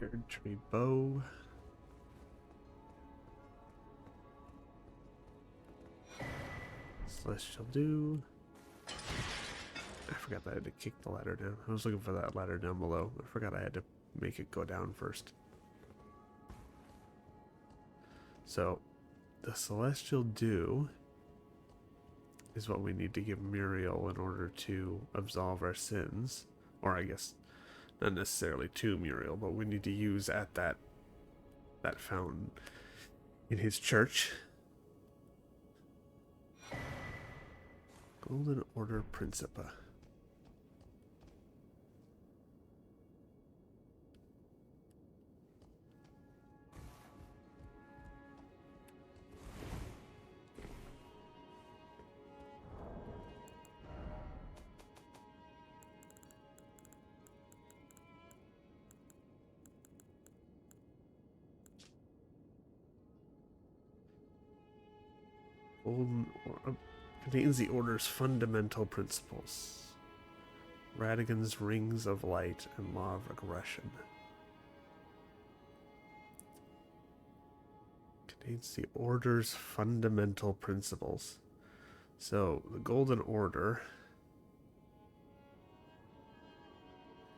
Erd tree bow. Celestial dew. I forgot that I had to kick the ladder down. I was looking for that ladder down below. I forgot I had to make it go down first. So, the Celestial Dew is what we need to give Muriel in order to absolve our sins. Or I guess, not necessarily to Muriel, but we need to use at that fountain in his church. Golden Order Principa. Golden Order contains the Order's fundamental principles. Radigan's Rings of Light and Law of Regression. Contains the Order's fundamental principles. So, the Golden Order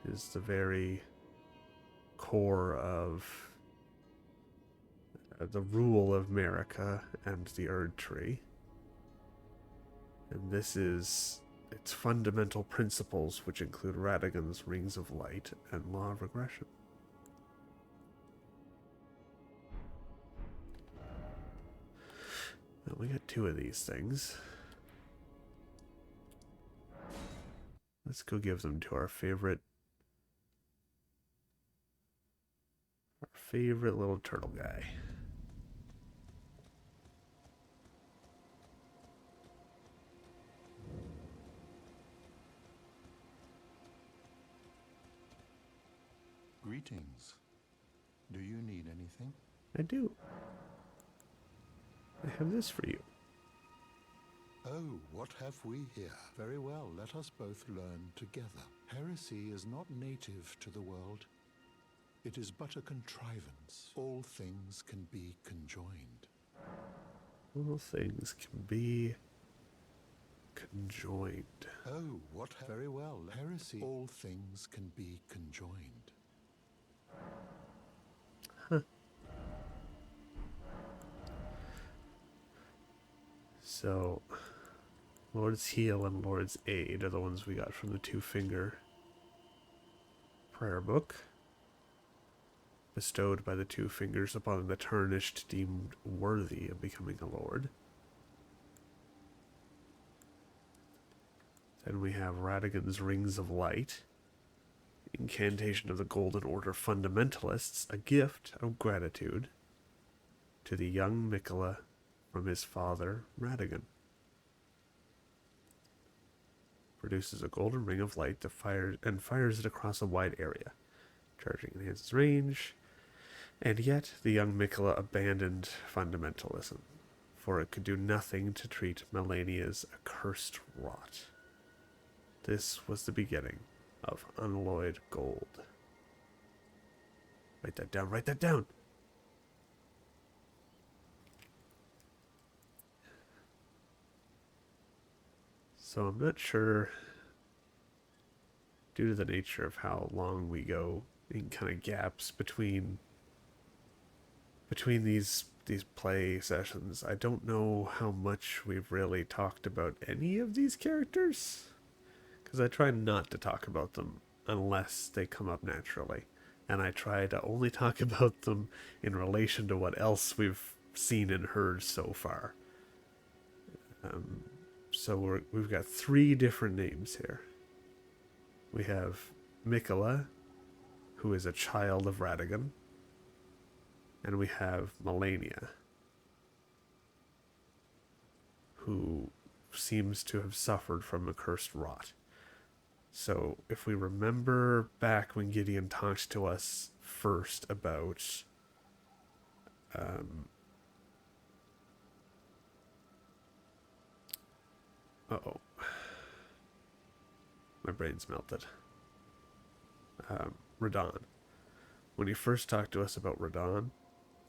is the very core of the rule of America and the Erd Tree. And this is its fundamental principles, which include Radigan's Rings of Light and Law of Regression. Well, we got 2 of these things. Let's go give them to our favorite little turtle guy. Greetings. Do you need anything? I do. I have this for you. Oh, what have we here? Very well, let us both learn together. Heresy is not native to the world. It is but a contrivance. All things can be conjoined. All things can be conjoined. Oh, what very well. Heresy. All things can be conjoined. Huh. So, Lord's Heal and Lord's Aid are the ones we got from the 2-finger prayer book, bestowed by the 2 fingers upon the tarnished deemed worthy of becoming a lord. Then we have Radigan's Rings of Light, incantation of the Golden Order fundamentalists, a gift of gratitude to the young Mikola from his father, Radigan. Produces a golden ring of light that fires it across a wide area. Charging enhances range, and yet the young Mikola abandoned fundamentalism, for it could do nothing to treat Melania's accursed rot. This was the beginning of unalloyed gold. Write that down, write that down! So I'm not sure, due to the nature of how long we go in kind of gaps between these play sessions, I don't know how much we've really talked about any of these characters, because I try not to talk about them unless they come up naturally, and I try to only talk about them in relation to what else we've seen and heard so far. So we've got 3 different names here. We have Mikola, who is a child of Radagon. And we have Melania, who seems to have suffered from a cursed rot. So, if we remember back when Gideon talked to us first about uh-oh. My brain's melted. Radon. When he first talked to us about Radon,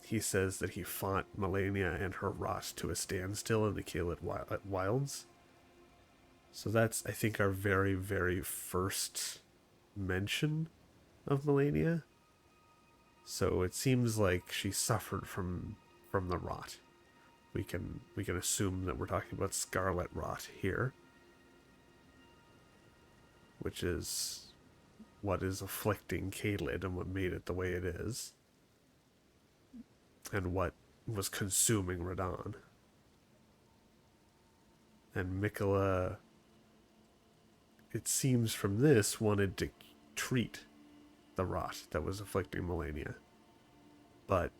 he says that he fought Melania and her rot to a standstill in the Caelid Wilds. So that's, I think, our very, very first mention of Melania. So it seems like she suffered from the rot. We can assume that we're talking about scarlet rot here, which is what is afflicting Caelid and what made it the way it is, and what was consuming Radon. And Mikola, it seems from this, wanted to treat the rot that was afflicting Melania. But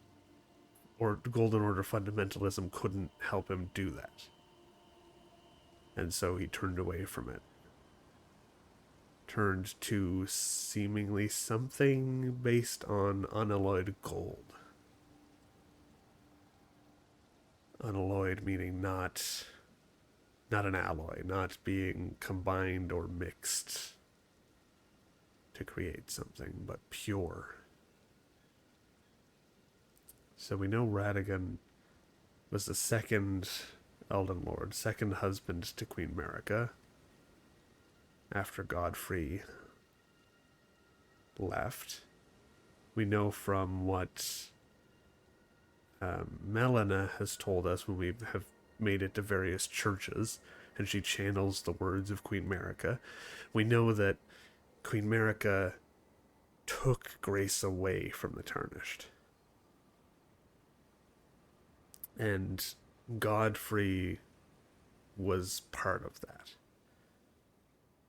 Golden Order fundamentalism couldn't help him do that. And so he turned away from it. Turned to seemingly something based on unalloyed gold. Unalloyed meaning not an alloy, not being combined or mixed to create something, but pure. So we know Radagon was the second Elden Lord, second husband to Queen Marika, after Godfrey left. We know from what Melina has told us when we have made it to various churches, and she channels the words of Queen Marika. We know that Queen Marika took grace away from the Tarnished. And Godfrey was part of that.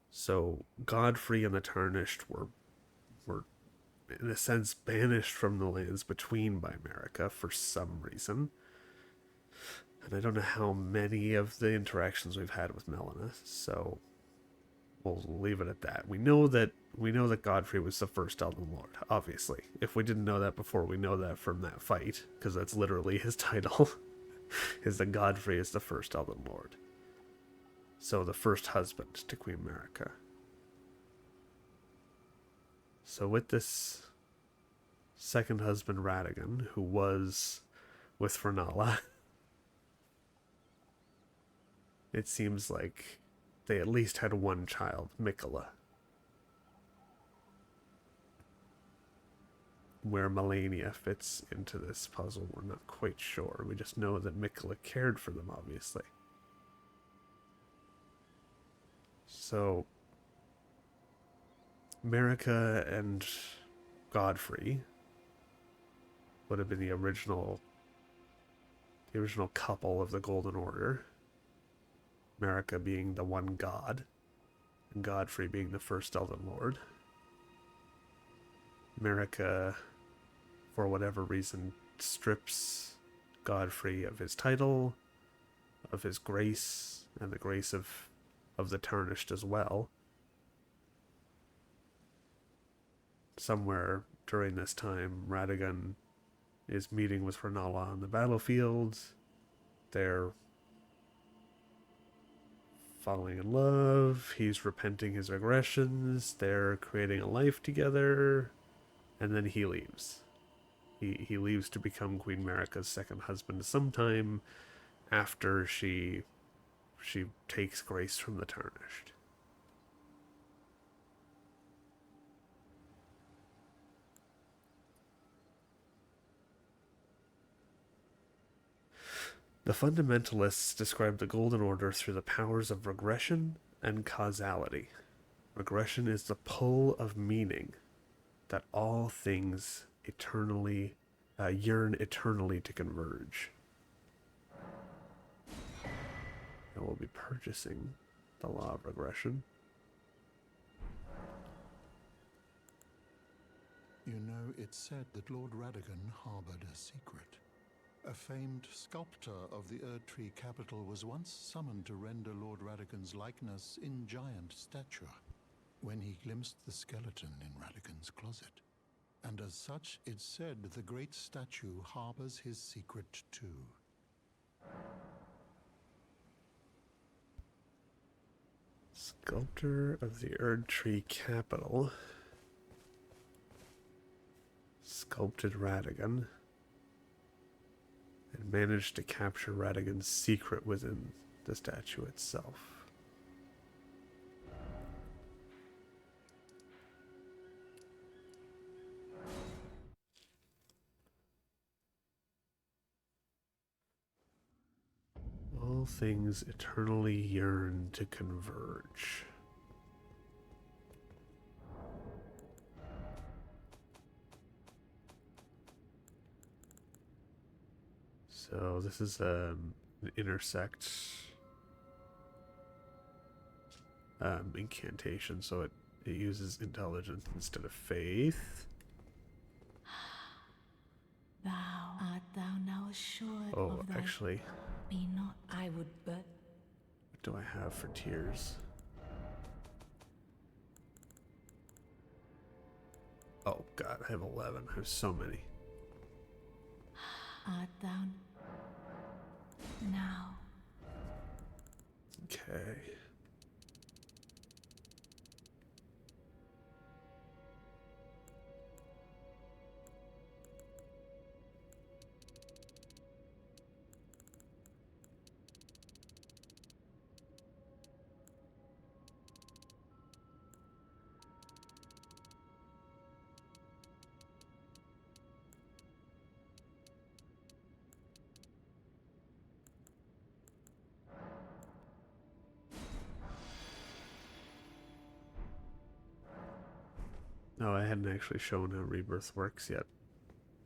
So Godfrey and the Tarnished were in a sense banished from the lands between by Marika for some reason. And I don't know how many of the interactions we've had with Melina, so we'll leave it at that. We know that Godfrey was the first Elden Lord, obviously. If we didn't know that before, we know that from that fight, because that's literally his title, is that Godfrey is the first Elden Lord. So the first husband to Queen Marika. So with this second husband, Radagon, who was with Fernala, it seems like they at least had one child, Mikola. Where Melania fits into this puzzle, we're not quite sure. We just know that Mikola cared for them, obviously. So, Marika and Godfrey would have been the original couple of the Golden Order. Marika being the one god, and Godfrey being the first Elden Lord. Marika, for whatever reason, strips Godfrey of his title, of his grace, and the grace of the Tarnished as well. Somewhere during this time, Radagon is meeting with Fernala on the battlefield. They're falling in love. He's repenting his aggressions. They're creating a life together. And then he leaves. He leaves to become Queen Marika's second husband sometime after she takes grace from the Tarnished. The fundamentalists describe the Golden Order through the powers of regression and causality. Regression is the pull of meaning that all things eternally yearn eternally to converge. And we'll be purchasing the law of regression. You know, it's said that Lord Radigan harbored a secret. A famed sculptor of the Erdtree capital was once summoned to render Lord Radigan's likeness in giant stature when he glimpsed the skeleton in Radigan's closet. And as such, it's said the great statue harbors his secret too. Sculptor of the Erdtree capital sculpted Radigan and managed to capture Radigan's secret within the statue itself. All things eternally yearn to converge. So this is an intersect incantation, so it uses intelligence instead of faith. Art thou now assured Oh, of thy... actually, Be not, I would but... what do I have for tears? Oh god, I have 11. I have so many. Art thou... Now... Okay. No, I hadn't actually shown how Rebirth works yet.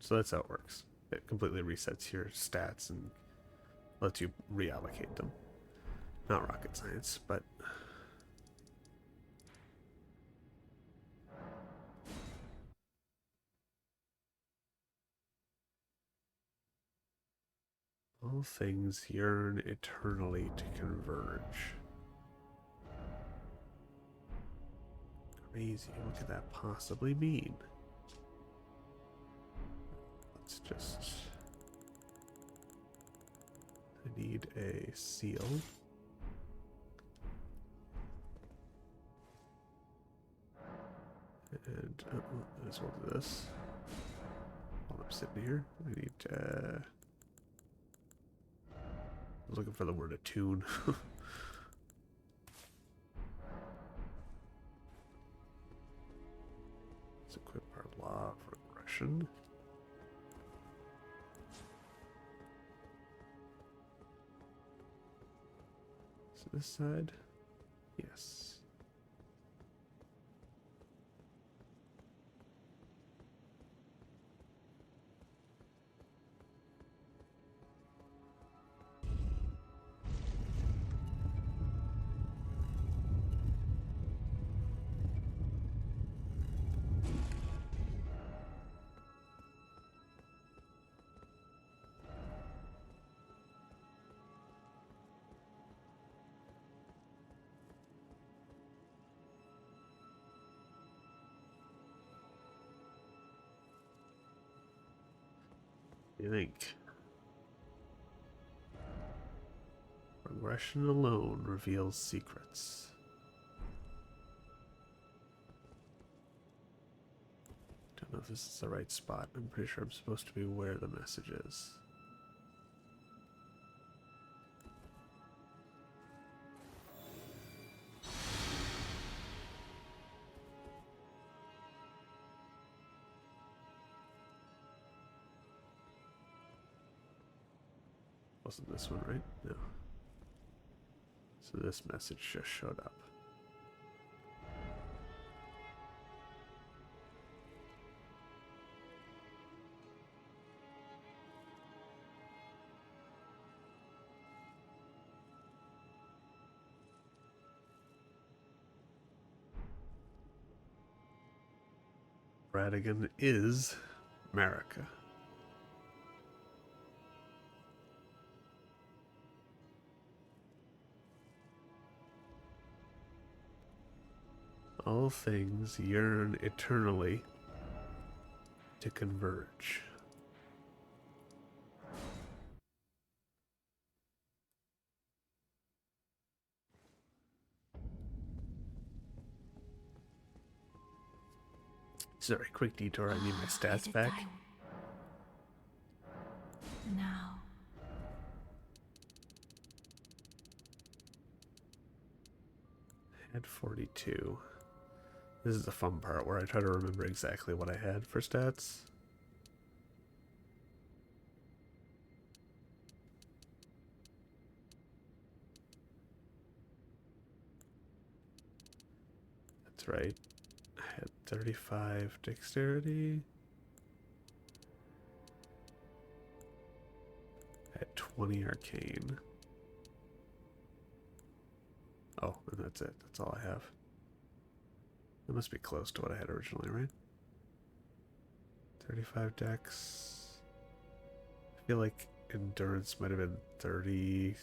So that's how it works. It completely resets your stats and lets you reallocate them. Not rocket science, but... all things yearn eternally to converge. Crazy, what could that possibly mean? Let's just... I need a seal. And might as well do this. While I'm sitting here, I need I was looking for the word attune. Let's equip our law of regression. So this side? Yes. You think? Regression alone reveals secrets. Don't know if this is the right spot. I'm pretty sure I'm supposed to be where the message is. Wasn't this one right? No. So this message just showed up. Radigan is America. All things yearn eternally to converge. Sorry, quick detour. I need my stats back. Now. Had 42. This is the fun part where I try to remember exactly what I had for stats. That's right. I had 35 dexterity. I had 20 arcane. Oh, and that's it. That's all I have. That must be close to what I had originally, right? 35 dex. I feel like endurance might have been 30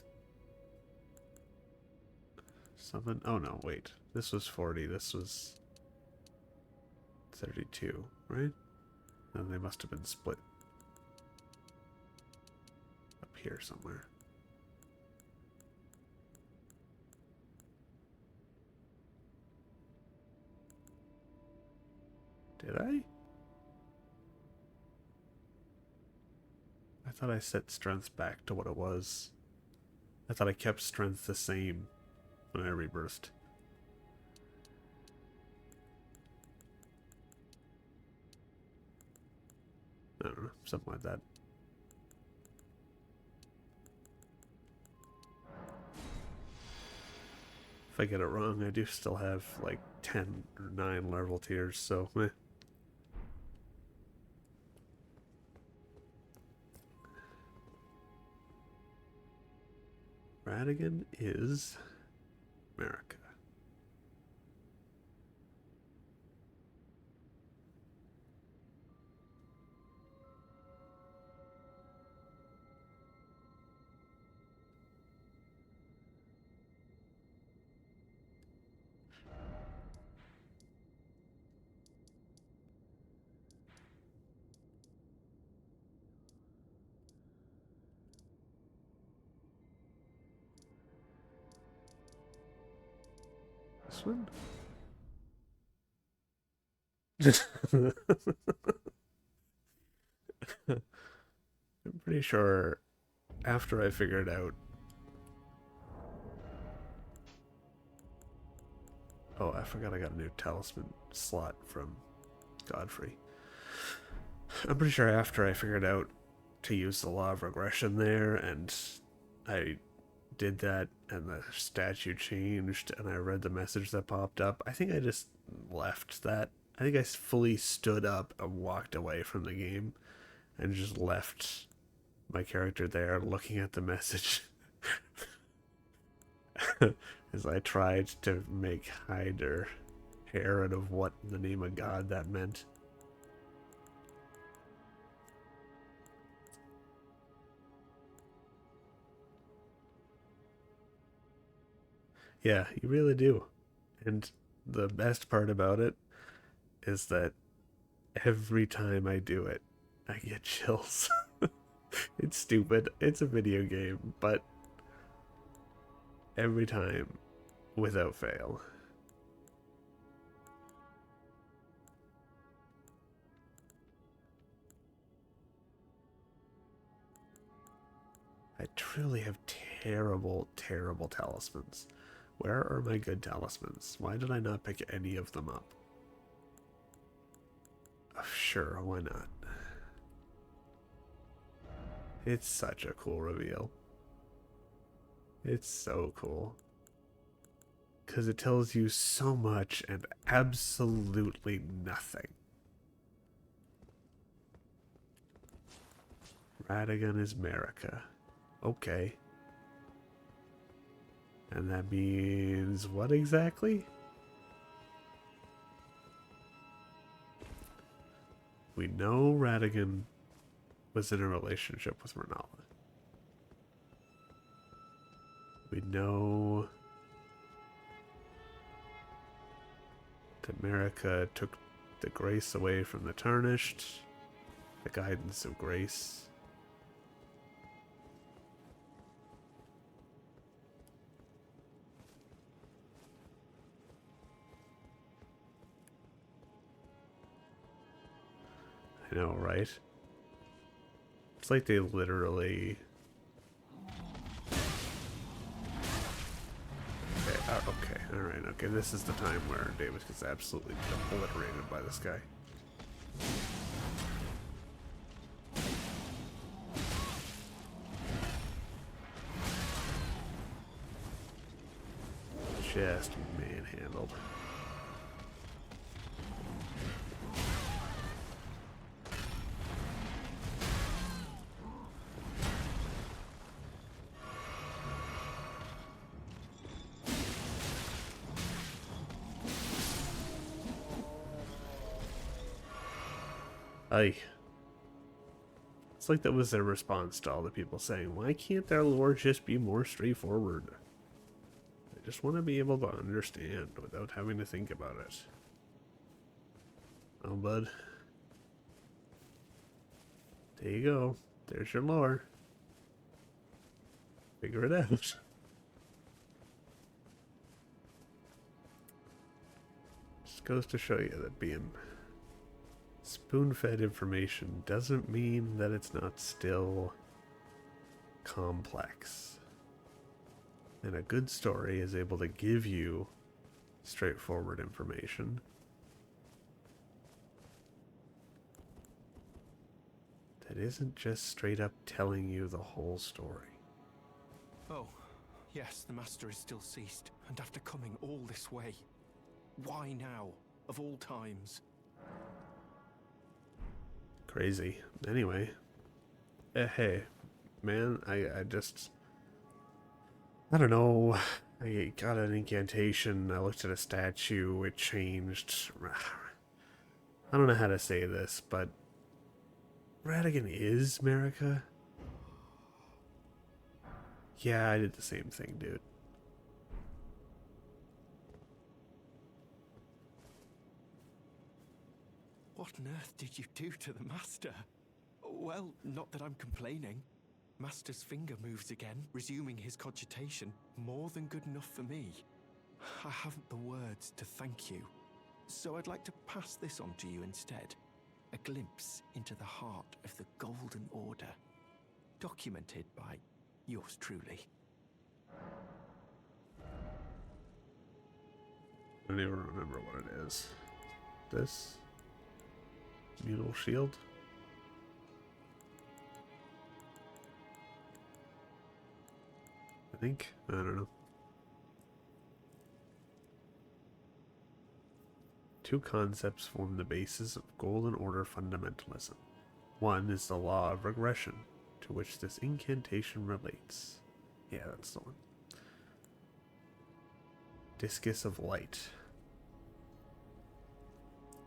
something. Oh no, wait. This was 40. This was 32, right? And they must have been split up here somewhere. Did I? I thought I set strength back to what it was. I thought I kept strength the same when I rebirthed. I don't know, something like that. If I get it wrong, I do still have like 10 or 9 larval tiers, so meh. Radigan is America. This one? I'm pretty sure after I figured out. Oh, I forgot I got a new talisman slot from Godfrey. I'm pretty sure after I figured out to use the law of regression there, and I did that, and the statue changed, and I read the message that popped up, I think I just left that. I think I fully stood up and walked away from the game and just left my character there looking at the message as I tried to make hide or hair out of what in the name of God that meant. Yeah, you really do. And the best part about it is that every time I do it, I get chills. It's stupid. It's a video game, but every time, without fail. I truly have terrible, terrible talismans. Where are my good talismans? Why did I not pick any of them up? Sure, why not? It's such a cool reveal. It's so cool. Because it tells you so much and absolutely nothing. Radigan is America. Okay. And that means what exactly? We know Radigan was in a relationship with Renala. We know that Marika took the grace away from the tarnished, the guidance of grace. I know, right? It's like they literally... Okay, alright, okay, this is the time where David gets absolutely obliterated by this guy. Just manhandled. Aye. It's like that was their response to all the people saying, why can't their lore just be more straightforward? I just want to be able to understand without having to think about it. Oh, bud. There you go. There's your lore. Figure it out. Just goes to show you that being spoon-fed information doesn't mean that it's not still complex. And a good story is able to give you straightforward information that isn't just straight up telling you the whole story. Oh, yes, the Master is still ceased, and after coming all this way. Why now, of all times? Crazy. Anyway. Hey, man, I just... I don't know. I got an incantation, I looked at a statue, it changed. I don't know how to say this, but Radigan is Marika? Yeah, I did the same thing, dude. What on earth did you do to the Master? Well, not that I'm complaining. Master's finger moves again, resuming his cogitation. More than good enough for me. I haven't the words to thank you. So I'd like to pass this on to you instead. A glimpse into the heart of the Golden Order. Documented by yours truly. I don't even remember what it is. This? Mutable shield? I think? I don't know. Two concepts form the basis of Golden Order fundamentalism. One is the law of regression, to which this incantation relates. Yeah, that's the one. Discus of Light.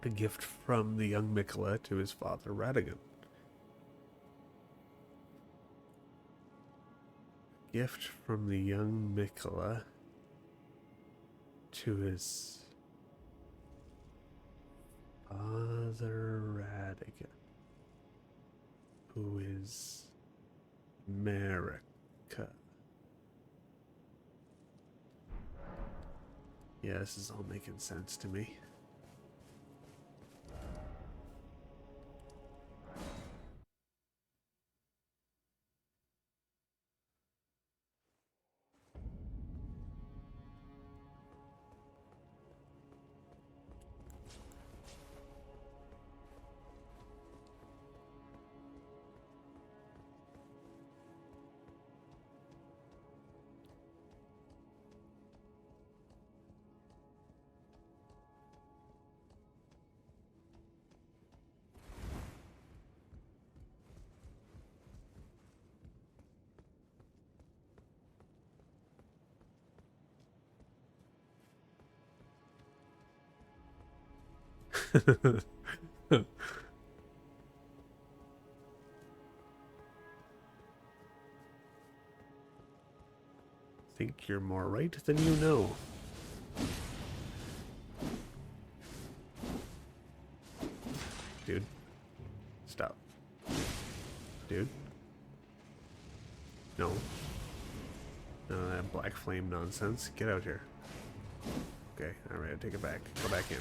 A gift from the young Mikola to his father Radigan. Gift from the young Mikola to his father Radigan, who is Marika. Yeah, this is all making sense to me. think you're more right than you know. Dude. Stop. Dude. No. No, that black flame nonsense. Get out here. Okay, alright, take it back. Go back in.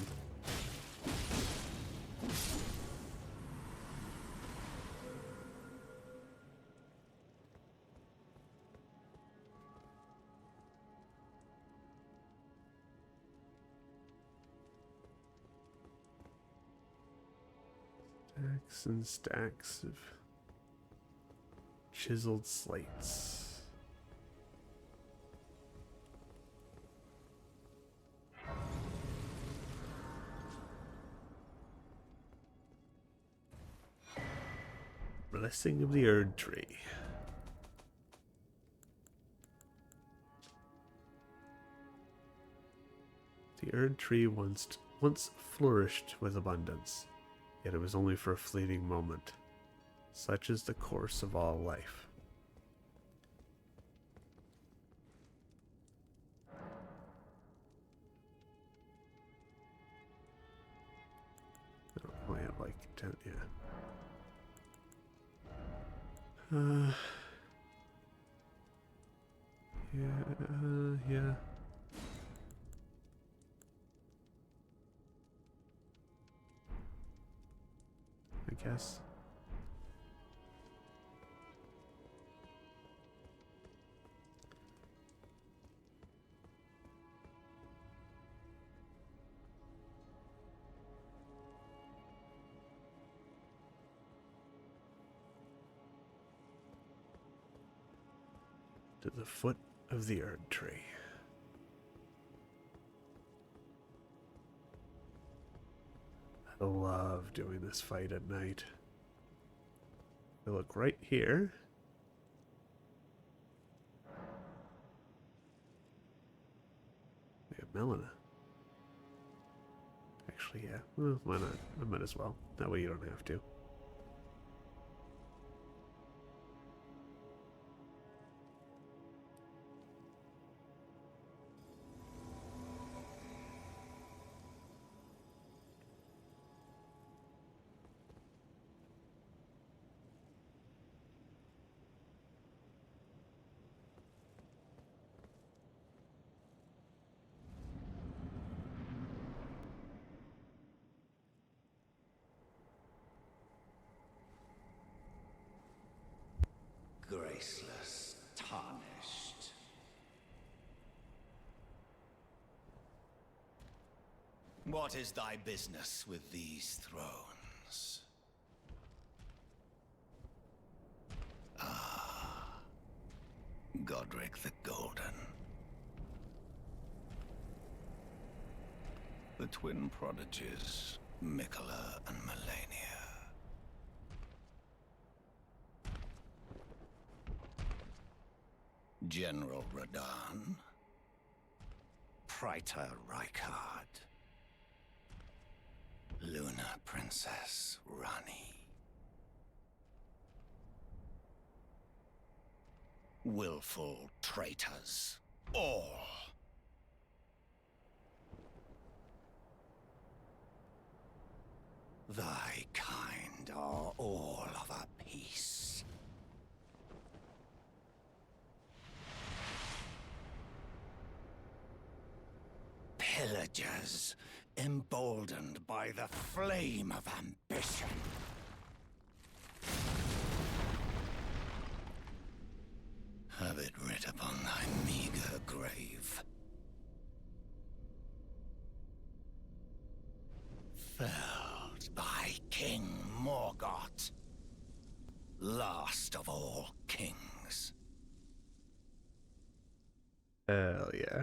Stacks and stacks of chiseled slates. Blessing of the Erd Tree. The Erd Tree once flourished with abundance, yet it was only for a fleeting moment. Such is the course of all life. Oh, yeah, like 10, yeah. Yeah. I guess. To the foot of the Erd Tree. I love doing this fight at night. I look right here. We have Melina. Actually, yeah. Well, why not? I might as well. That way you don't have to. Graceless, tarnished. What is thy business with these thrones? Ah, Godric the Golden. The twin prodigies, Mikola and Melania. General Radahn, Praetor Rykard, Luna Princess Rani. Willful traitors, all. Thy kind are all of a piece. Pillagers, emboldened by the flame of ambition. Have it writ upon thy meager grave. Felled by King Morgoth, last of all kings. Hell yeah.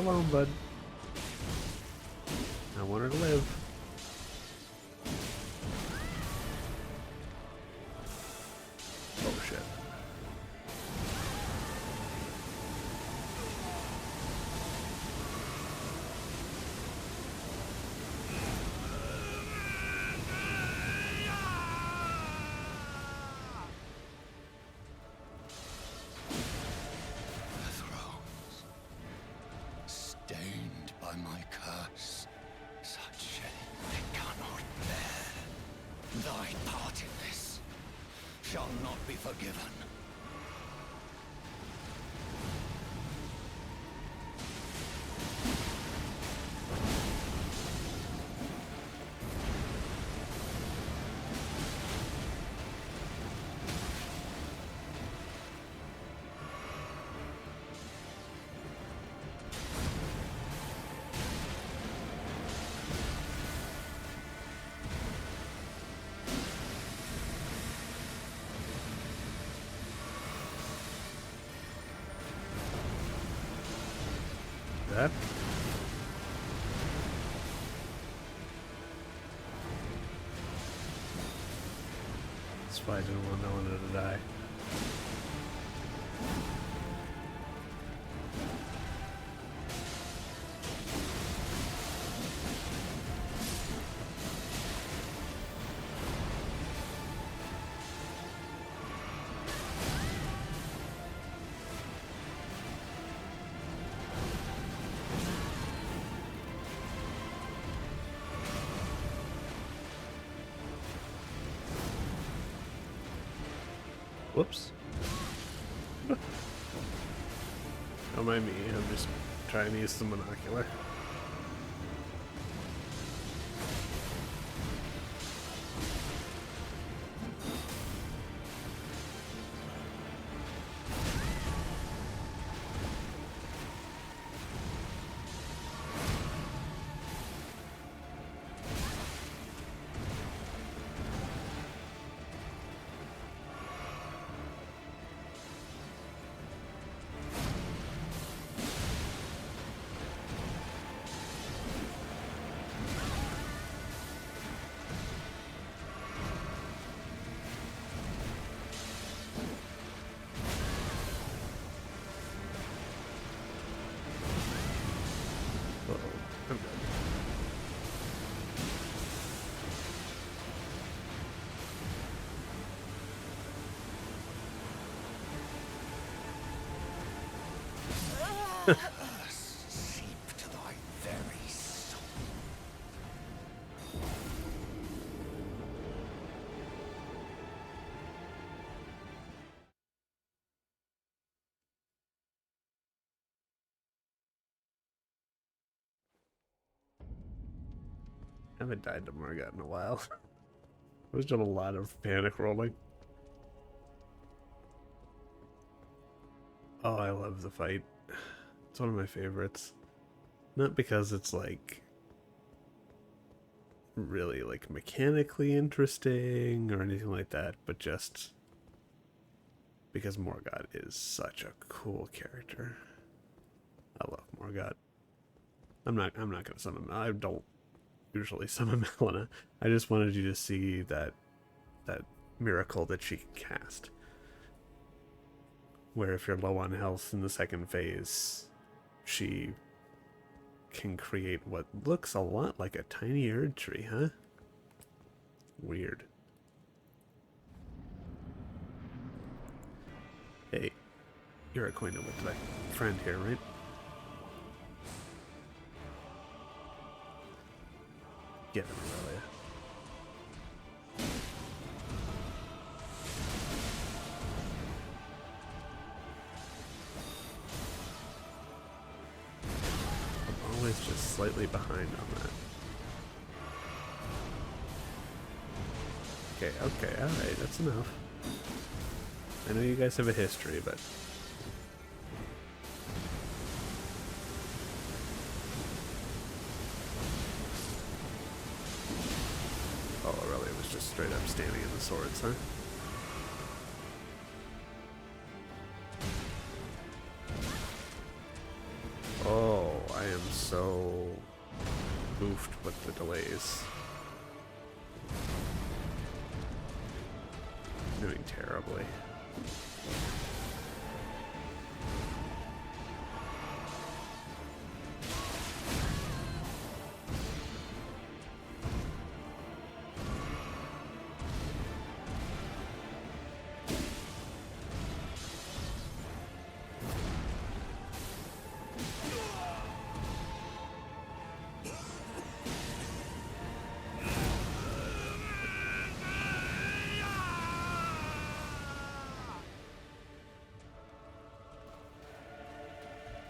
alone, bud. I want her to live. Oh shit. The thrones, stained by my curse, such shame they cannot bear. Thy part in this shall not be forgiven. That? That's why I didn't want no one to die. Whoops. Don't mind me, I'm just trying to use the monocular. Uh-oh, I'm dead. Curse seep to thy very soul. I haven't died to Morgat in a while. I've done a lot of panic rolling. Oh, I love the fight. It's one of my favorites. Not because it's like really like mechanically interesting or anything like that, but just because Morgat is such a cool character. I love Morgat. I'm not gonna summon. I don't usually summon Melina. I just wanted you to see that miracle that she can cast. Where if you're low on health in the second phase, she can create what looks a lot like a tiny Erd tree, huh? Weird. Hey, you're acquainted with my friend here, right? Get him, Aurelia. I'm always just slightly behind on that. Okay, alright, that's enough. I know you guys have a history, but... Oh, Aurelia was just straight up standing in the swords, huh? Oh, I so goofed with the delays. Doing terribly.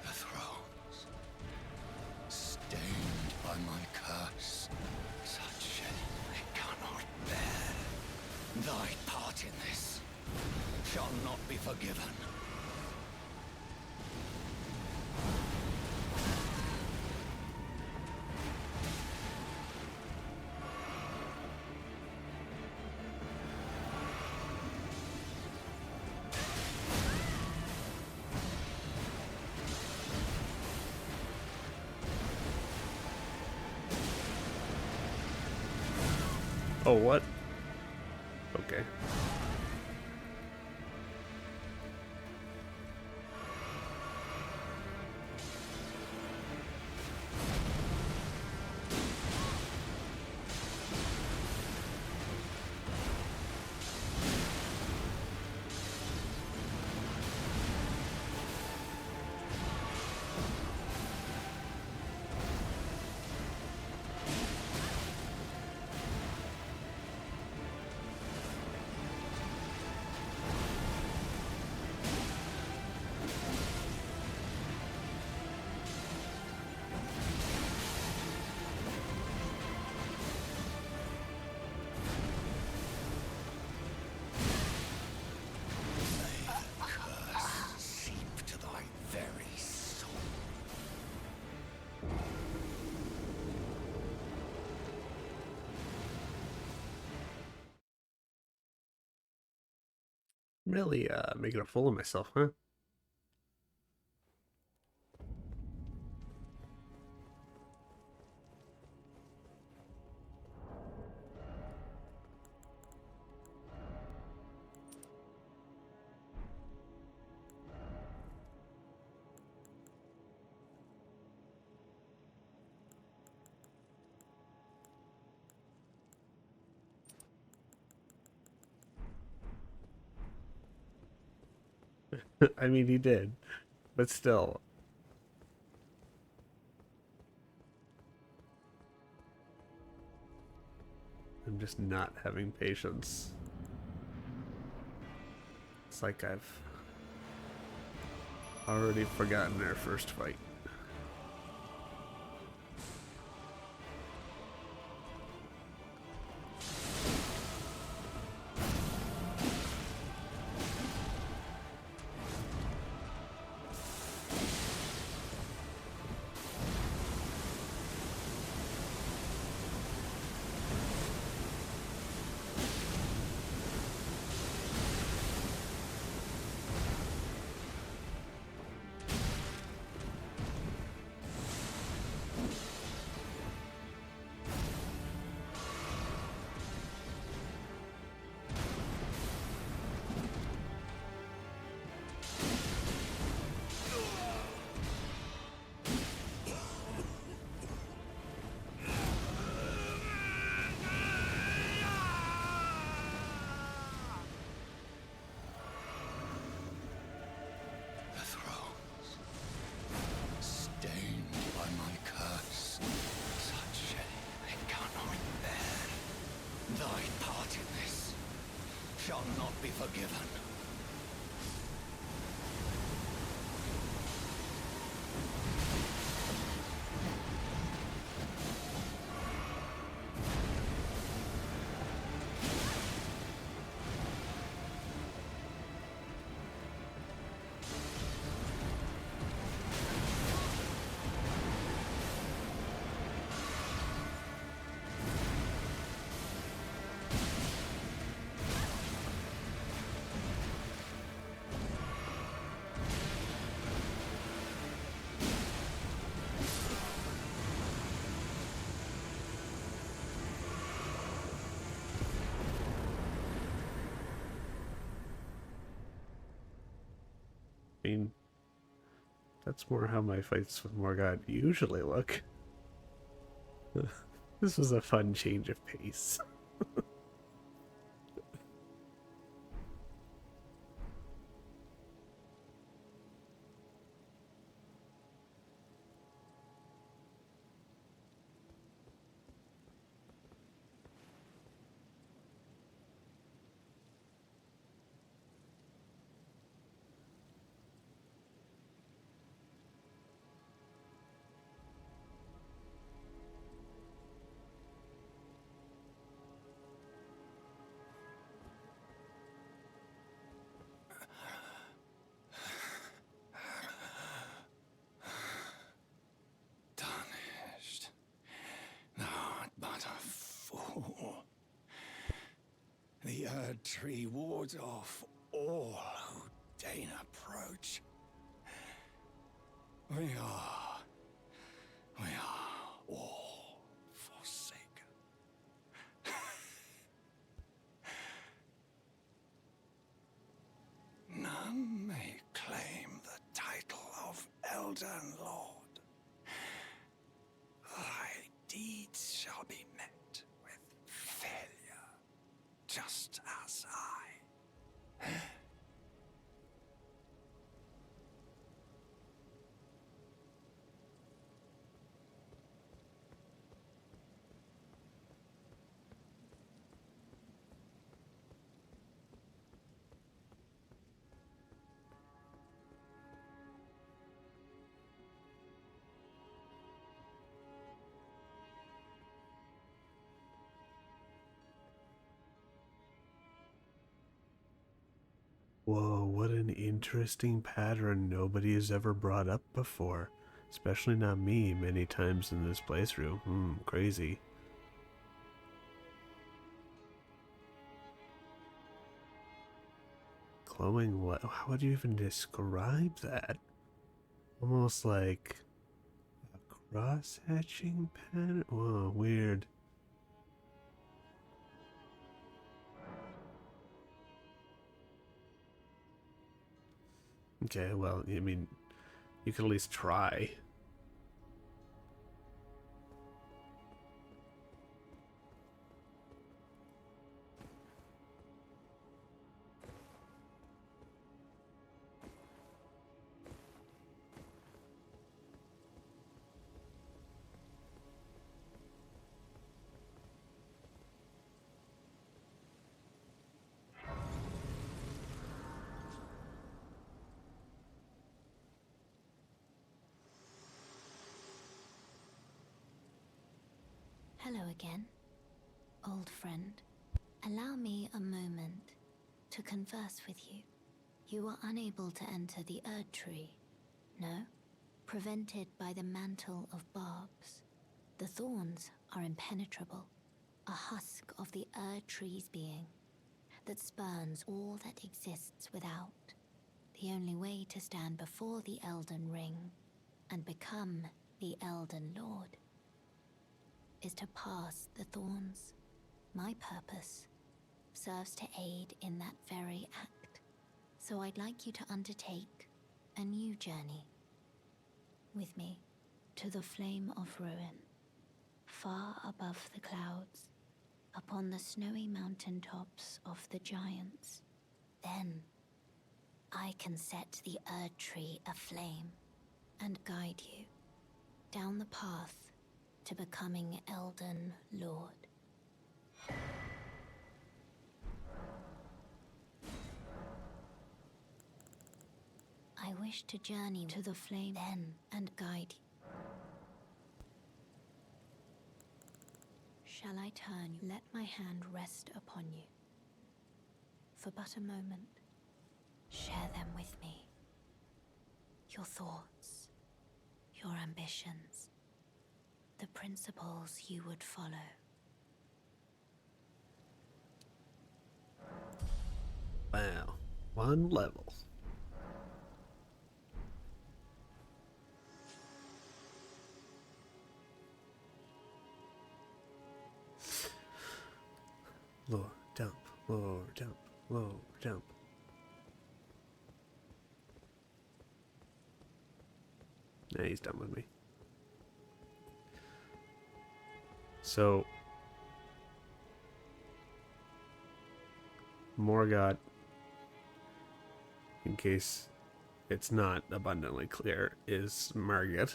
The thrones, stained by my curse, such shame they cannot bear. Thy part in this shall not be forgiven. Oh, what? Okay. Seep to thy very soul. Really, making a fool of myself, huh? I mean, he did, but still. I'm just not having patience. It's like I've already forgotten our first fight. The thrones, stained by my curse, such shame they cannot bear. Thy part in this shall not be forgiven. I mean, that's more how my fights with Morgott usually look. This was a fun change of pace. Tarnished. Thou art but a fool. The Erd Tree wards off all who deign approach. We are all forsaken. None may claim the title of Elden Lord. Thy deeds shall be met with failure, just as I. Whoa, what an interesting pattern nobody has ever brought up before. Especially not me many times in this playthrough. Crazy. Glowing what? How would you even describe that? Almost like a cross-hatching pattern? Whoa, weird. Okay, well, I mean, you could at least try. Hello again, old friend. Allow me a moment to converse with you. You are unable to enter the Erd Tree, no? Prevented by the mantle of barbs. The thorns are impenetrable, a husk of the Erd Tree's being that spurns all that exists without. The only way to stand before the Elden Ring and become the Elden Lord is to pass the thorns. My purpose serves to aid in that very act. So I'd like you to undertake a new journey with me to the Flame of Ruin, far above the clouds, upon the snowy mountain tops of the giants. Then I can set the Erd Tree aflame and guide you down the path to becoming Elden Lord. I wish to journey to the flame then and guide you. Shall I turn you? Let my hand rest upon you. For but a moment, share them with me. Your thoughts, your ambitions, the principles you would follow. Wow. One level. Lower, jump, lower, jump, lower, jump. Yeah, he's done with me. So, Morgoth, in case it's not abundantly clear, is Margit.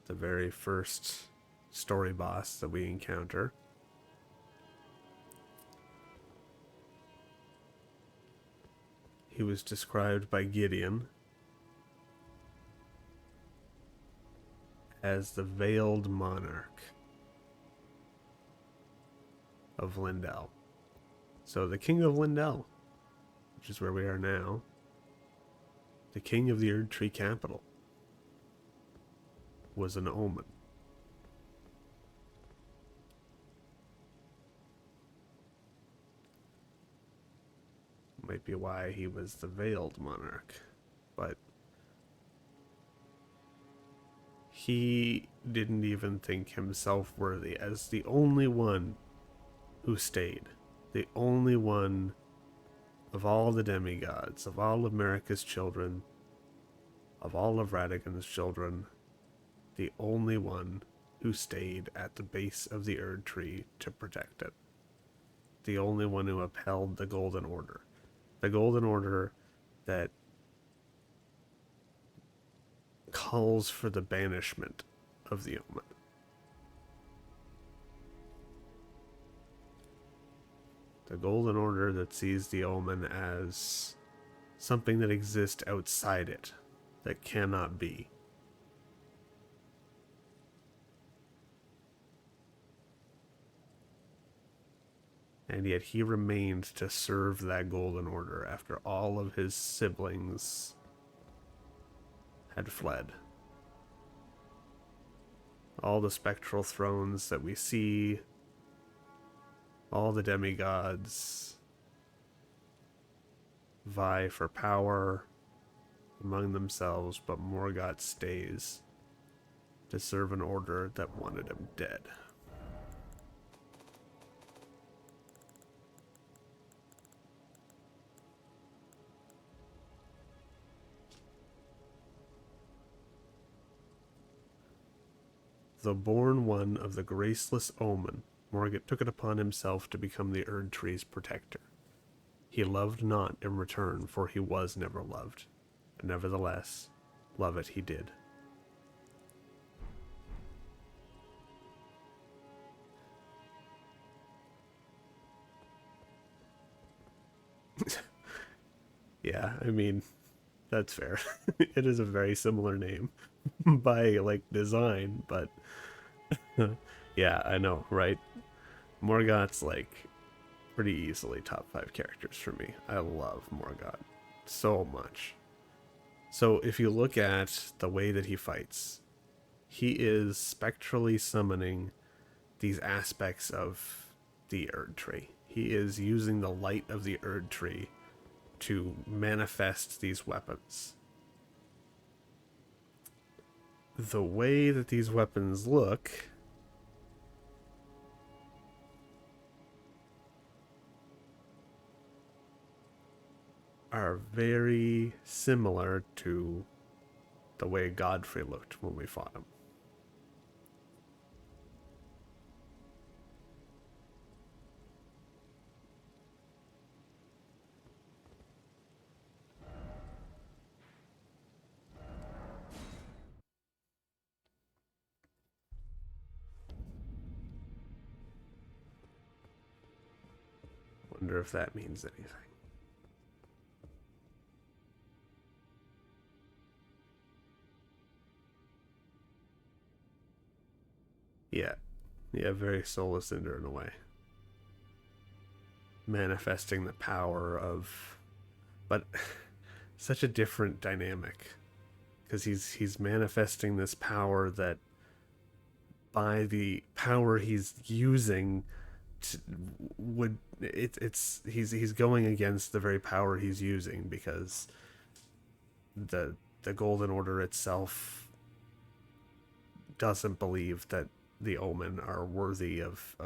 The very first story boss that we encounter. He was described by Gideon as the veiled monarch of Lindell. So the king of Lindell, which is where we are now, the king of the Erd Tree capital, was an omen. Might be why he was the veiled monarch, but he didn't even think himself worthy as the only one who stayed, the only one of all the demigods, of all of Marika's children, of all of Radagon's children, the only one who stayed at the base of the Erd Tree to protect it. The only one who upheld the Golden Order. The Golden Order that calls for the banishment of the Omen. The Golden Order that sees the Omen as something that exists outside it, that cannot be. And yet he remained to serve that Golden Order after all of his siblings had fled. All the spectral thrones that we see, all the demigods vie for power among themselves, but Morgoth stays to serve an order that wanted him dead. Though born one of the graceless Omen, Morgoth took it upon himself to become the Erd Tree's protector. He loved not in return, for he was never loved. But nevertheless, love it he did. Yeah, I mean, that's fair. It is a very similar name by, like, design, but yeah, I know, right? Morgoth's, like, pretty easily top 5 characters for me. I love Morgoth so much. So if you look at the way that he fights, he is spectrally summoning these aspects of the Erd Tree. He is using the light of the Erd Tree to manifest these weapons. The way that these weapons look are very similar to the way Godfrey looked when we fought him. Wonder if that means anything. Yeah. Yeah, very Soul Cinder in a way. Manifesting the power of... But such a different dynamic. Because he's manifesting this power that by the power he's using he's going against the very power he's using, because the Golden Order itself doesn't believe that the Omen are worthy of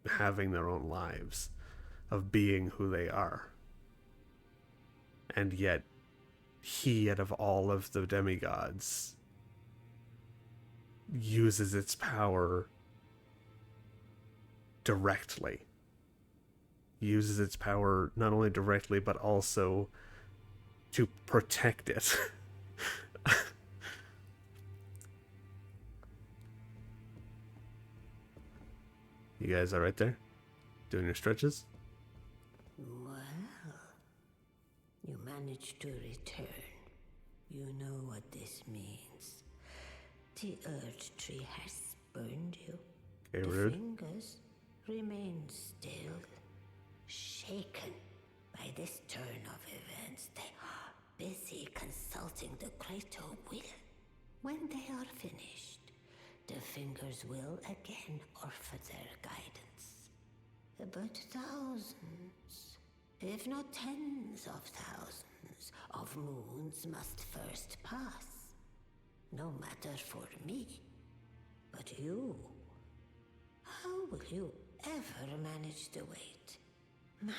having their own lives, of being who they are. And yet he, out of all of the demigods, uses its power directly. Uses its power not only directly, but also to protect it. You guys are right there? Doing your stretches? Well, you managed to return. You know what this means. The Earth Tree has spurned you. Okay, The rude. fingers remain still, shaken by this turn of events. They are busy consulting the greater will. When they are finished, the fingers will again offer their guidance. But thousands, if not tens of thousands, of moons must first pass. No matter for me, but you. How will you ever manage the weight? My,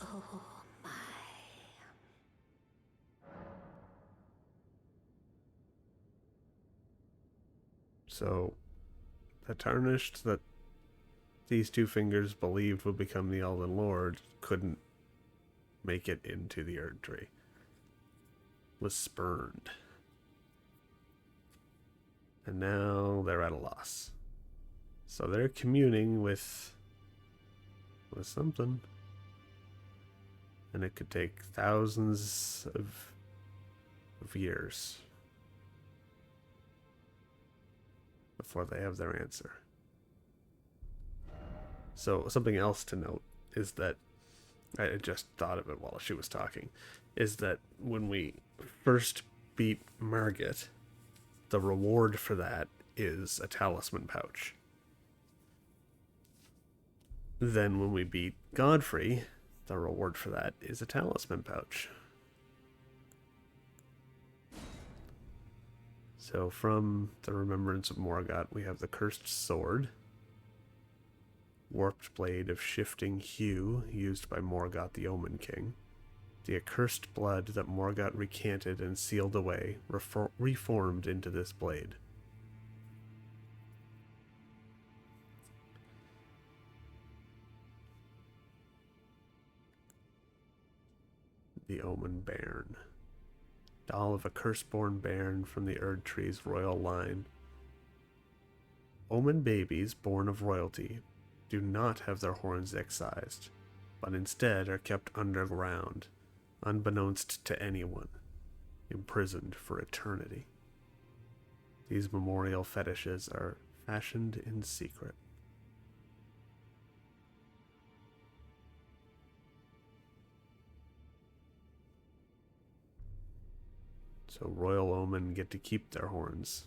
oh my. So, the tarnished that these two fingers believed would become the Elden Lord couldn't make it into the Erd Tree. Was spurned. And now they're at a loss. So they're communing with something. And it could take thousands of years before they have their answer. So something else to note is that I just thought of it while she was talking, is that when we first beat Margit, the reward for that is a talisman pouch. Then when we beat Godfrey, the reward for that is a talisman pouch. So from the Remembrance of Morgott, we have the Cursed Sword, Warped Blade of Shifting Hue, used by Morgott the Omen King, the accursed blood that Morgott recanted and sealed away, reformed into this blade. The Omen Bairn, doll of a curse-born bairn from the Erd Tree's royal line. Omen babies born of royalty do not have their horns excised, but instead are kept underground, unbeknownst to anyone, imprisoned for eternity. These memorial fetishes are fashioned in secret. So Royal Omen get to keep their horns,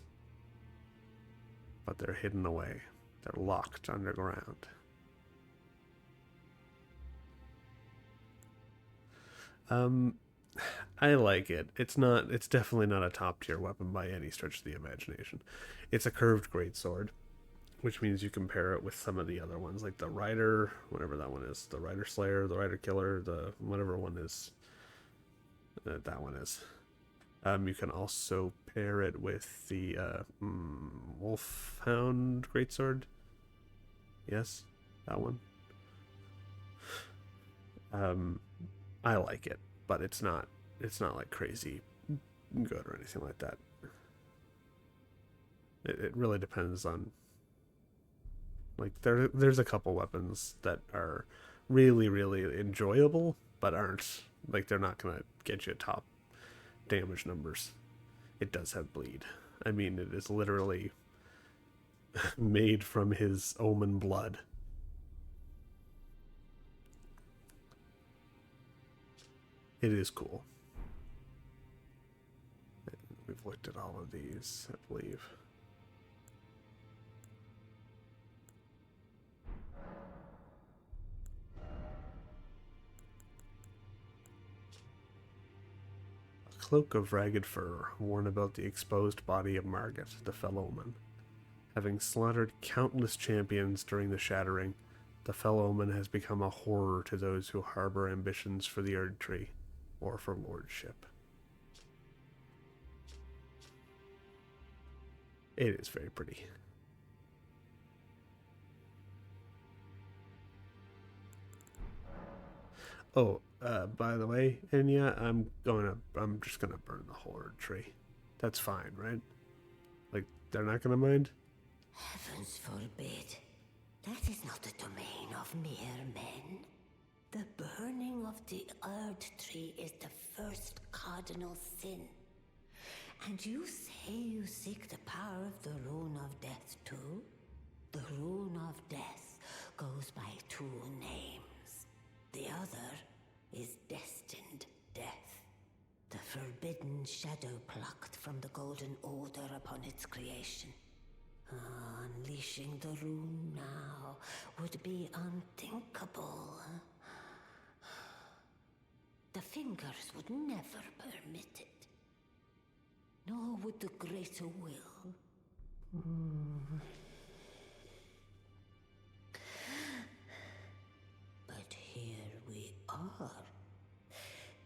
but they're hidden away. They're locked underground. I like it. It's definitely not a top tier weapon by any stretch of the imagination. It's a curved greatsword, which means you compare it with some of the other ones, like the Rider, whatever that one is, the Rider Slayer, the Rider Killer, the whatever one is, that one is. You can also pair it with the Wolfhound greatsword. Yes, that one. I like it, but it's not like crazy good or anything like that. It really depends on, like, there's a couple weapons that are really, really enjoyable, but aren't, like, they're not gonna get you top damage numbers. It does have bleed. I mean, it is literally made from his Omen blood. It is cool. We've looked at all of these, I believe. A cloak of ragged fur worn about the exposed body of Margit, the Fell Omen. Having slaughtered countless champions during the Shattering, the Fell Omen has become a horror to those who harbor ambitions for the Erd Tree or for lordship. It is very pretty. Oh, by the way, Enya, I'm just gonna burn the whole Erd tree. That's fine, right? Like, they're not gonna mind? Heavens forbid. That is not the domain of mere men. The burning of the Erd tree is the first cardinal sin. And you say you seek the power of the Rune of Death too? The Rune of Death goes by two names. The other is Destined Death. The forbidden shadow plucked from the Golden Order upon its creation. Unleashing the rune now would be unthinkable. The fingers would never permit it. Nor would the greater will. But here we are.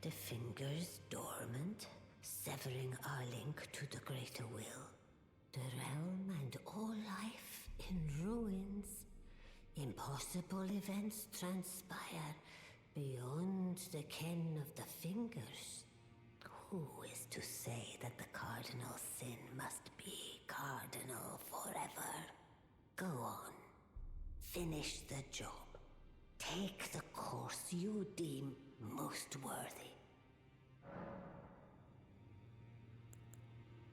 The fingers dormant, severing our link to the greater will. The realm and all life in ruins. Impossible events transpire beyond the ken of the fingers. Who is to say that the cardinal sin must be cardinal forever? Go on. Finish the job. Take the course you deem most worthy.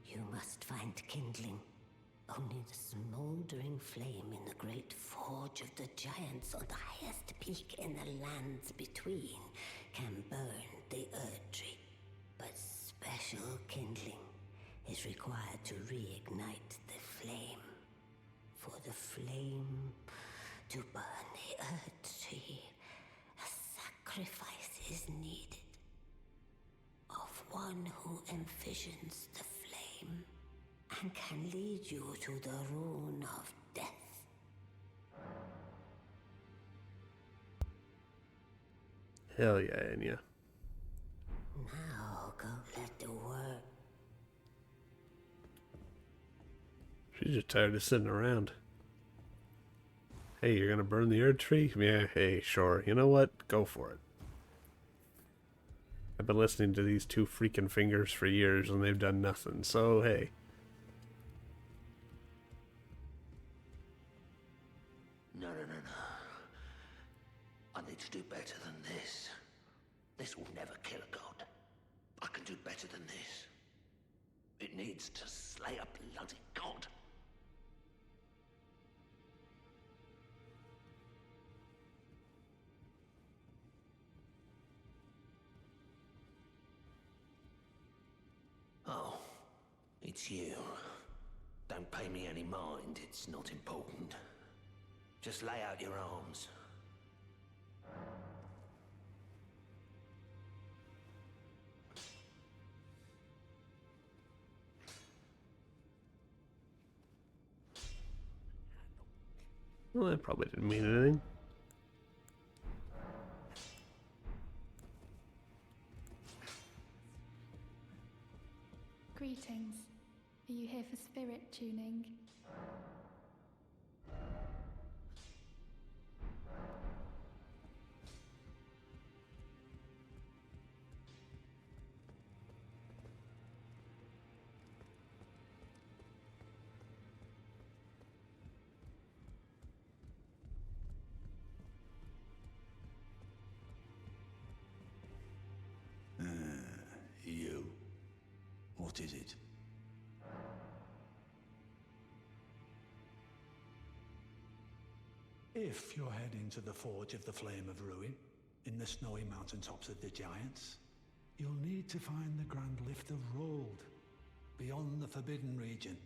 You must find kindling. Only the smoldering flame in the great forge of the giants on the highest peak in the lands between can burn the Erd tree. But special kindling is required to reignite the flame. For the flame to burn the Erd tree, a sacrifice is needed. Of one who envisions the flame and can lead you to the Rune of Death. Hell yeah, Enya. Now go let the work. She's just tired of sitting around. Hey, you're gonna burn the Erd tree? Yeah, hey, sure. You know what? Go for it. I've been listening to these two freaking fingers for years and they've done nothing, so hey. No. I need to do better than this. This will never kill a god. I can do better than this. It needs to slay a bloody god. Oh, it's you. Don't pay me any mind, it's not important. Just lay out your arms. Well, that probably didn't mean anything. Greetings. Are you here for spirit tuning? You? What is it? If you're heading to the Forge of the Flame of Ruin, in the snowy mountaintops of the Giants, you'll need to find the Grand Lift of Rold, beyond the Forbidden Region.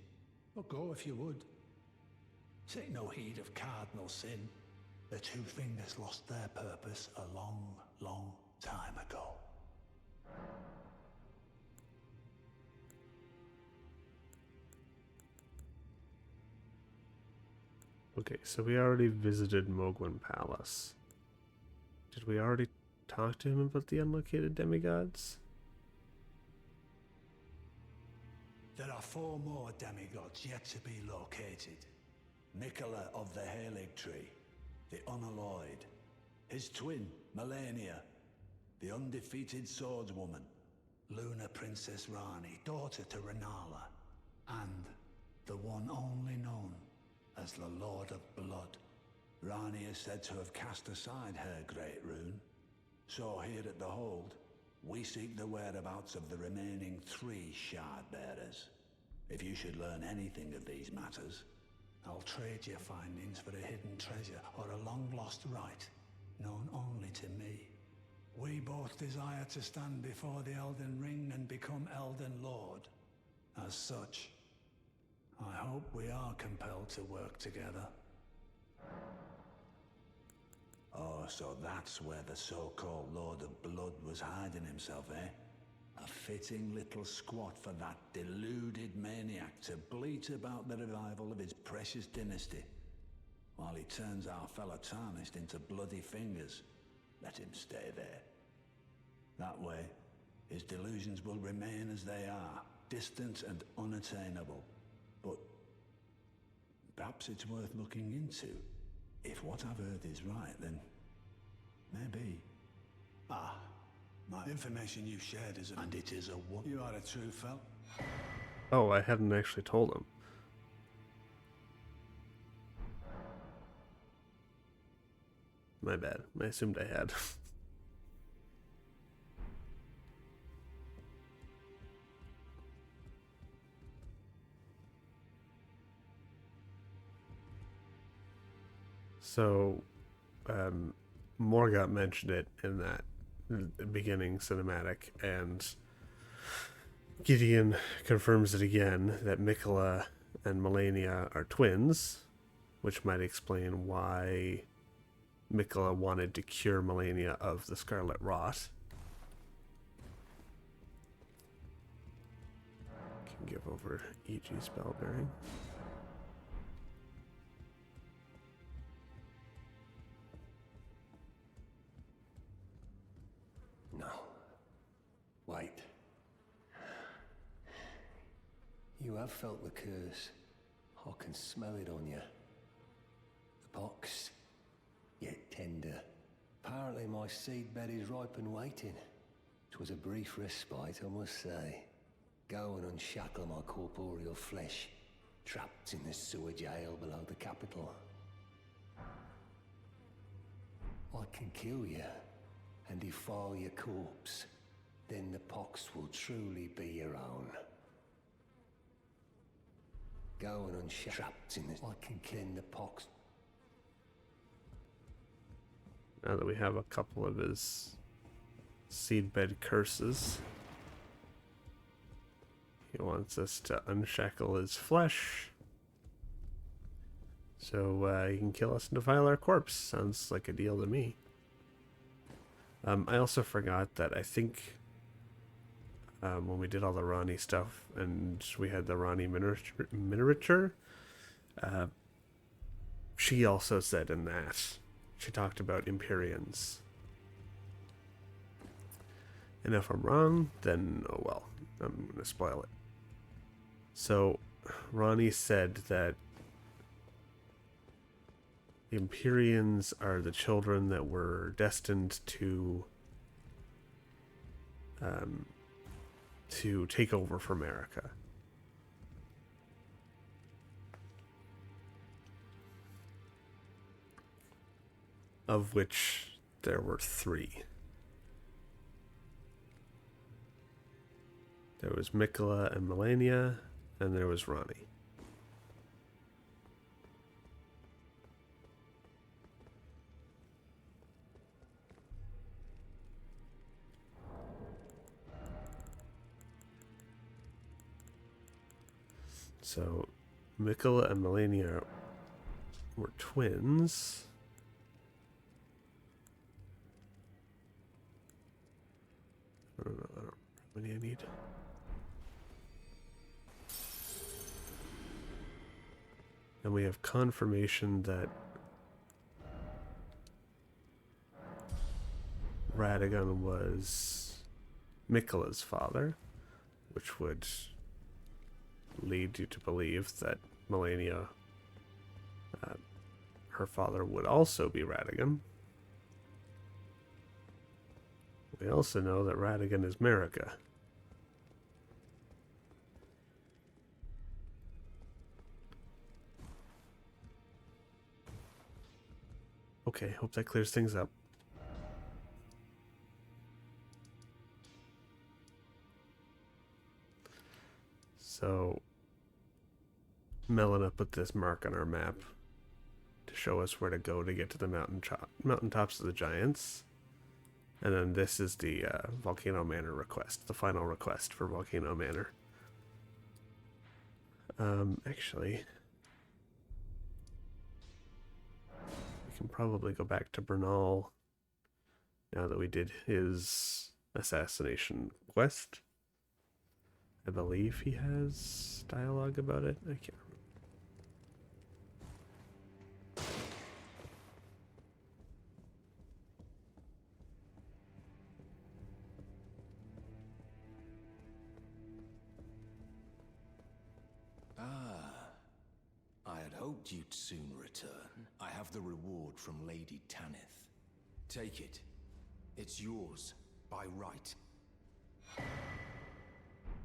Or go if you would. Take no heed of cardinal sin. The Two Fingers lost their purpose a long time ago. Okay, so we already visited Mogwin Palace. Did we already talk to him about the unlocated demigods? There are 4 more demigods yet to be located. Mikola of the Halig Tree, the Unalloyed. His twin, Melania, the undefeated swordswoman. Luna Princess Rani, daughter to Renala. And the one only known as the Lord of Blood. Rani is said to have cast aside her great rune. So here at the Hold, we seek the whereabouts of the remaining 3 shard bearers. If you should learn anything of these matters, I'll trade your findings for a hidden treasure or a long-lost right, known only to me. We both desire to stand before the Elden Ring and become Elden Lord. As such, I hope we are compelled to work together. Oh, so that's where the so-called Lord of Blood was hiding himself, eh? A fitting little squat for that deluded maniac to bleat about the revival of his precious dynasty, while he turns our fellow Tarnished into bloody fingers. Let him stay there. That way, his delusions will remain as they are, distant and unattainable. But perhaps it's worth looking into. If what I've heard is right, then maybe. Ah, my information you shared is and it is a what? You are a true fel. Oh, I hadn't actually told him. My bad. I assumed I had. So, Morgoth mentioned it in that beginning cinematic, and Gideon confirms it again that Mikola and Melania are twins, which might explain why Mikola wanted to cure Melania of the Scarlet Rot. Can give over EG spell bearing. No. Wait. You have felt the curse. I can smell it on you. The pox, yet tender. Apparently my seedbed is ripe and waiting. 'Twas a brief respite, I must say. Go and unshackle my corporeal flesh, trapped in the sewer jail below the capital. I can kill you and defile your corpse. Then the pox will truly be your own. Go and unshackle. Trapped in the... I can kill the pox. Now that we have a couple of his seedbed curses, he wants us to unshackle his flesh so he can kill us and defile our corpse. Sounds like a deal to me. I also forgot that I think when we did all the Ronnie stuff and we had the Ronnie miniature, she also said in that, she talked about Empyreans. And if I'm wrong, then oh well, I'm going to spoil it. So, Ronnie said that the Empyreans are the children that were destined to take over for America. Of which there were 3. There was Mikola and Melania, and there was Ronnie. So, Mikola and Melania were twins. I don't know how many I need. And we have confirmation that Radagon was Mikola's father, which would lead you to believe that Melania, her father, would also be Radigan. We also know that Radigan is Marika. Okay, hope that clears things up. So, Melina put this mark on our map to show us where to go to get to the mountaintops of the giants. And then this is the Volcano Manor request, the final request for Volcano Manor. Actually, we can probably go back to Bernal now that we did his assassination quest. I believe he has dialogue about it. I can't remember. I had hoped you'd soon return. I have the reward from Lady Tanith. Take it. It's yours, by right.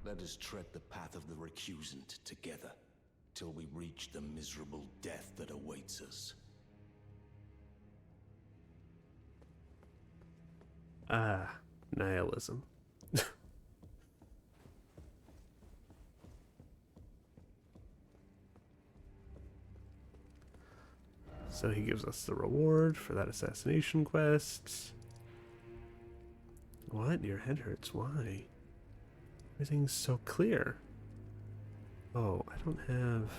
Let us tread the path of the recusant together, till we reach the miserable death that awaits us. Nihilism. So he gives us the reward for that assassination quest. What? Your head hurts. Why? Everything's so clear. Oh, I don't have...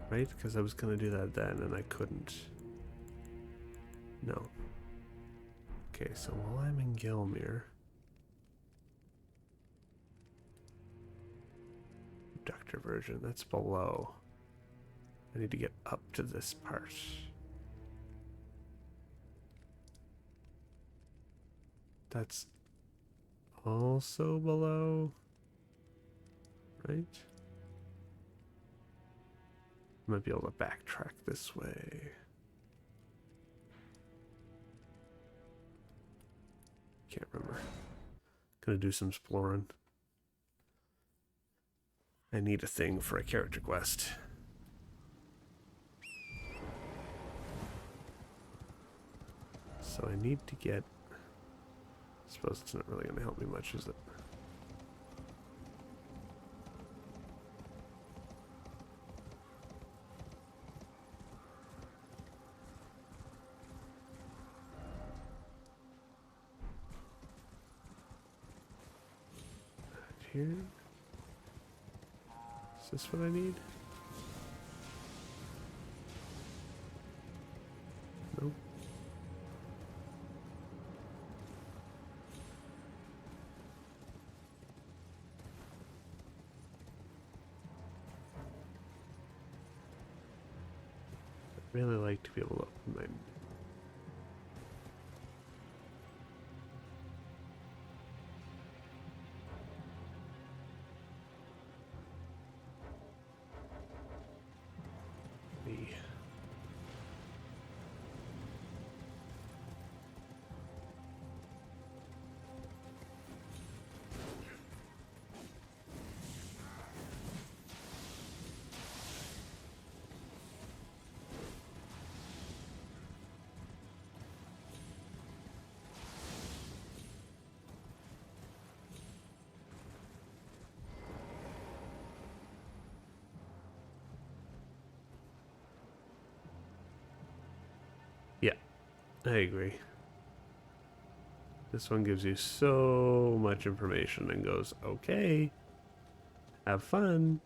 Right? Because I was going to do that then and I couldn't. No. Okay, so while I'm in Gilmere... Abductor version, that's below. I need to get up to this part. That's also below, right? Might be able to backtrack this way. Can't remember. Gonna do some exploring. I need a thing for a character quest. So I need to get... I suppose it's not really going to help me much, is it? Here? Is this what I need? Nope. I'd really like to be able to open my... Yeah, I agree. This one gives you so much information and goes, okay, have fun.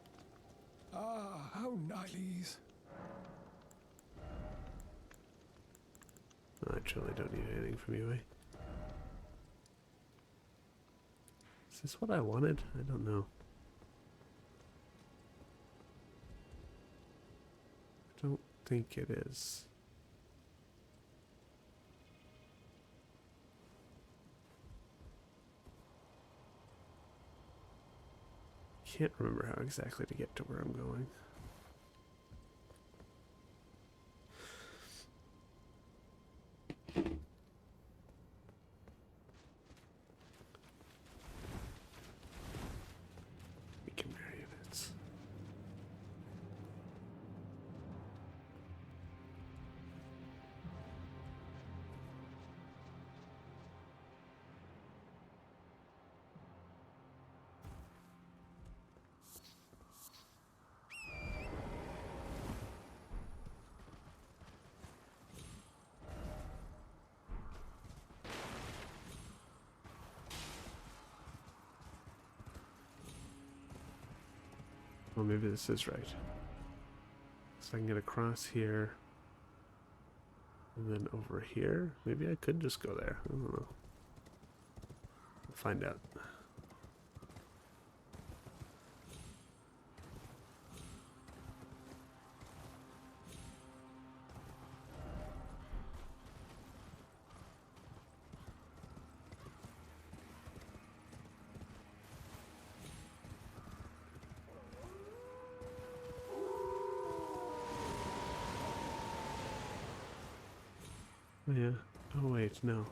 Ah, how nice. I truly don't need anything from you, eh? Is this what I wanted? I don't know. I don't think it is. can't remember how exactly to get to where I'm going. Beacon marionettes. Well, maybe this is right. So I can get across here. And then over here. Maybe I could just go there. I don't know. We'll find out. Oh yeah. Oh wait, no.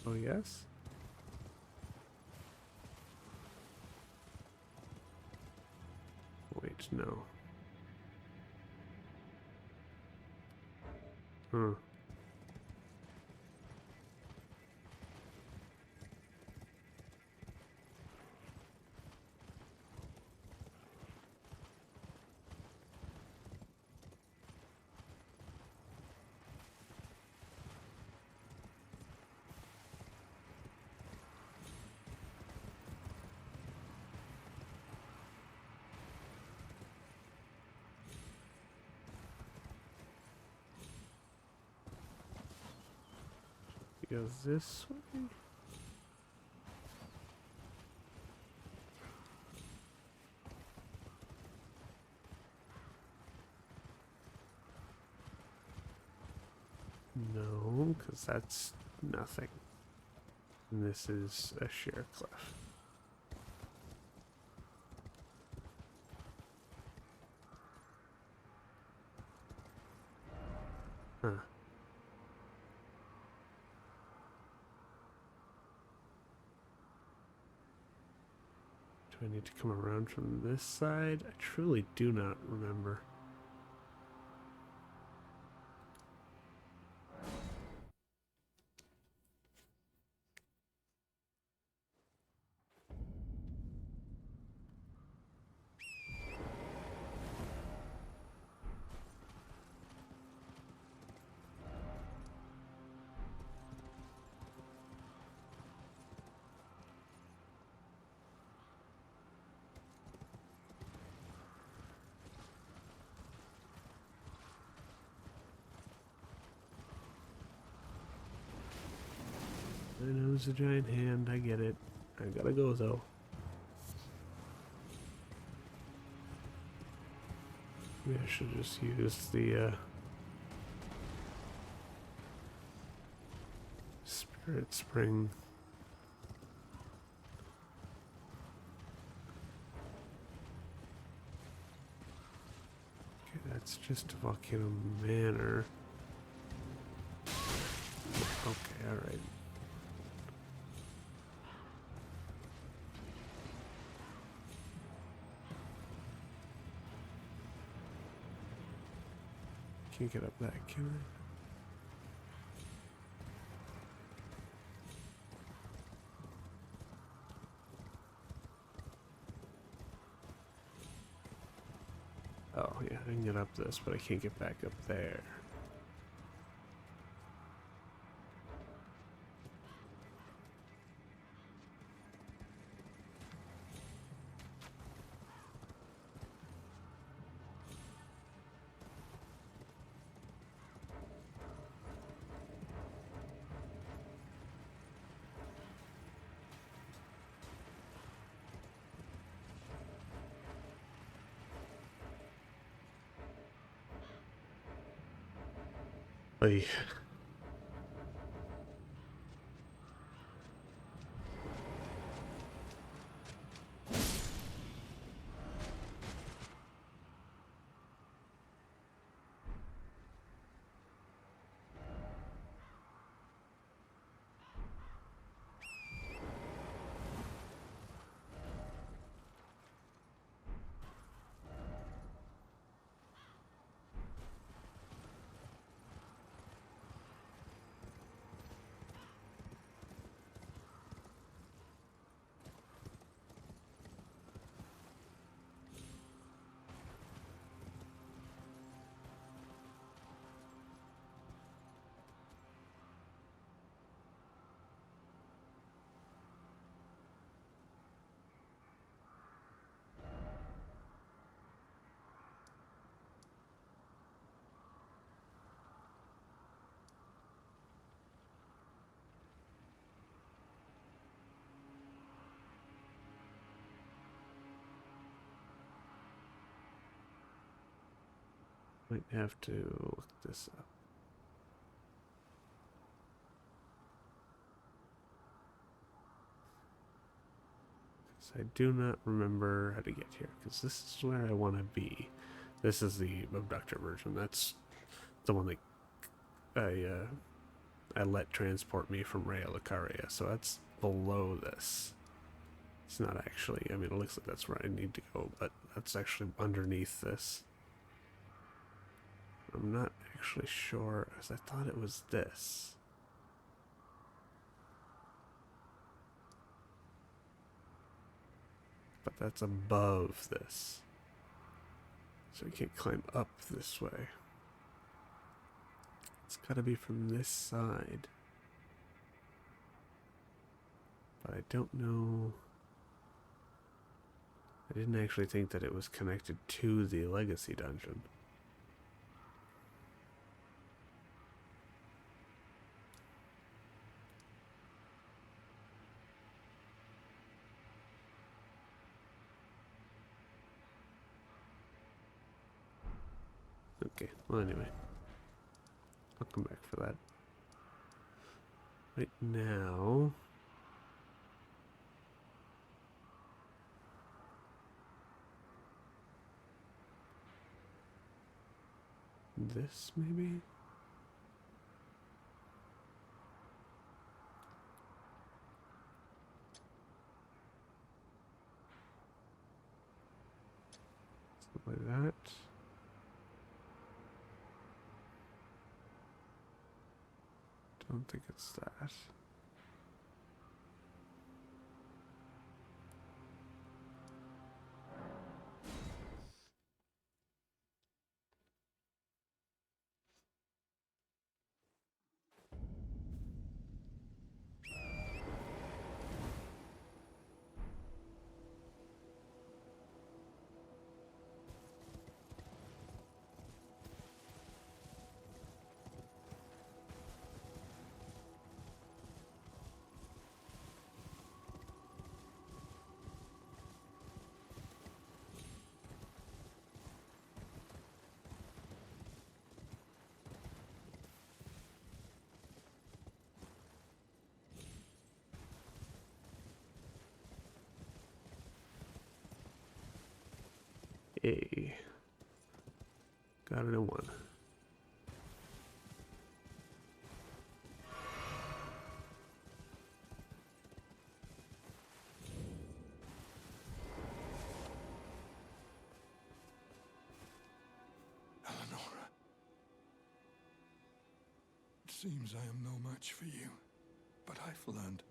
Oh yes? Wait, no. Huh. It goes this way? No, because that's nothing. And this is a sheer cliff. Huh. Do I need to come around from this side? I truly do not remember. I know it's a giant hand, I get it. I gotta go though. Maybe I should just use the Spirit Spring. Okay, that's just Volcano Manor. Okay, alright. Can't get up that, can I? Oh, yeah, I can get up this, but I can't get back up there. Like, Might have to look this up. I do not remember how to get here, because this is where I want to be. This is the abductor version. That's the one that I let transport me from Rhea Lucaria, so that's below this. It's not actually, I mean, it looks like that's where I need to go, but that's actually underneath this. I'm not actually sure, as I thought it was this. But that's above this. So you can't climb up this way. It's gotta be from this side. But I don't know. I didn't actually think that it was connected to the Legacy dungeon. Okay, well anyway. I'll come back for that. Right now... this, maybe? Something like that. Don't think it's that. A. Got it in one. Eleonora. It seems I am no match for you, but I've learned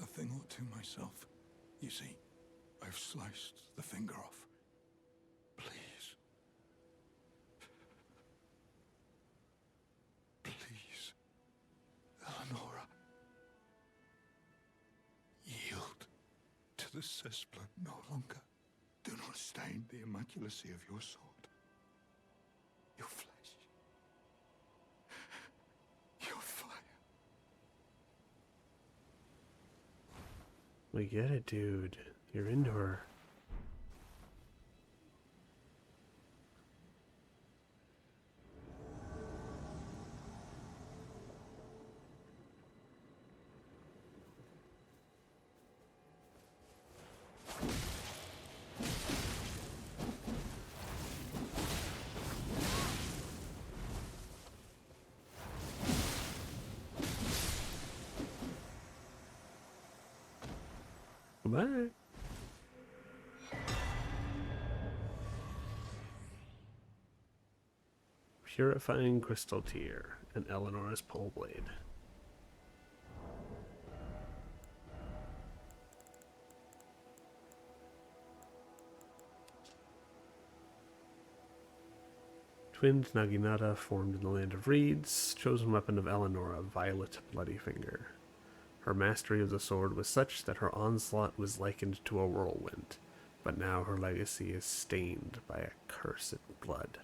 a thing or two myself. You see, I've sliced the finger off. Please. Please, Eleonora. Yield to the cessplant no longer. Do not stain the immaculacy of your sword. Your flesh. Your fire. We get it, dude. You're into her. Goodbye. Purifying Crystal Tear and Eleanor's Pole Blade. Twinned Naginata formed in the Land of Reeds, chosen weapon of Eleanora, Violet Bloody Finger. Her mastery of the sword was such that her onslaught was likened to a whirlwind, but now her legacy is stained by a cursed blood.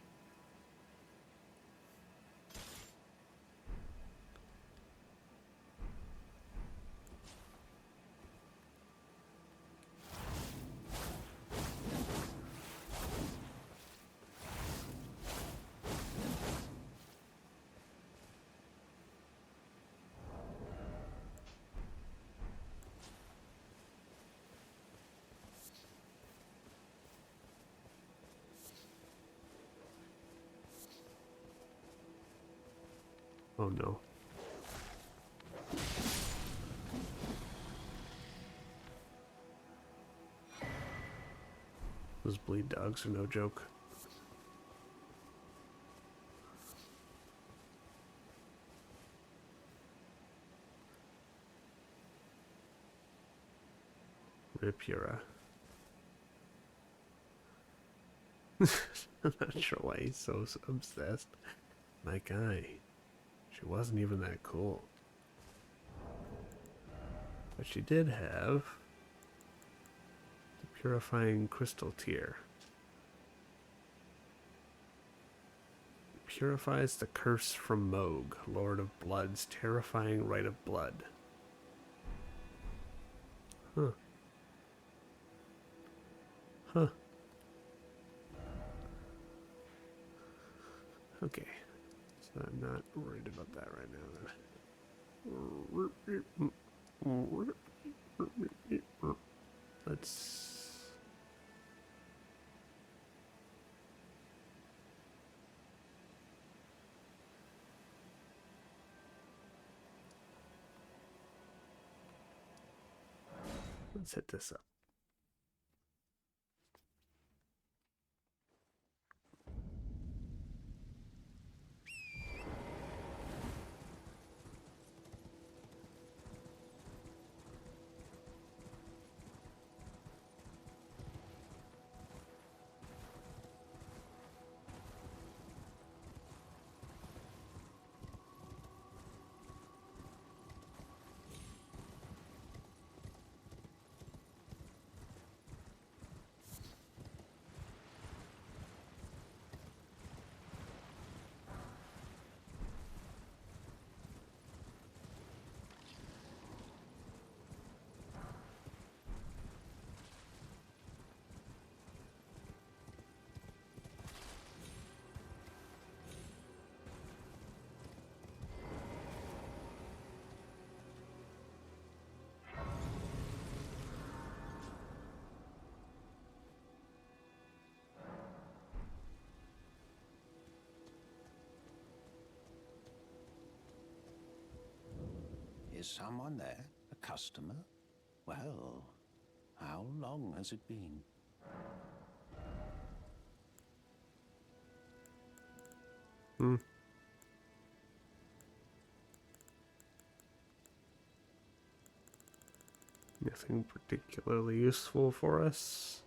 Oh no. Those bleed dogs are no joke. Ripura. I'm not sure why he's so obsessed. My guy. She wasn't even that cool. But she did have the purifying crystal tier. Purifies the curse from Moog, Lord of Blood's terrifying rite of blood. Huh. Huh. Okay. So I'm not worried about that right now then. Let's... Let's hit this up. Is someone there? A customer? Well, how long has it been? Nothing particularly useful for us.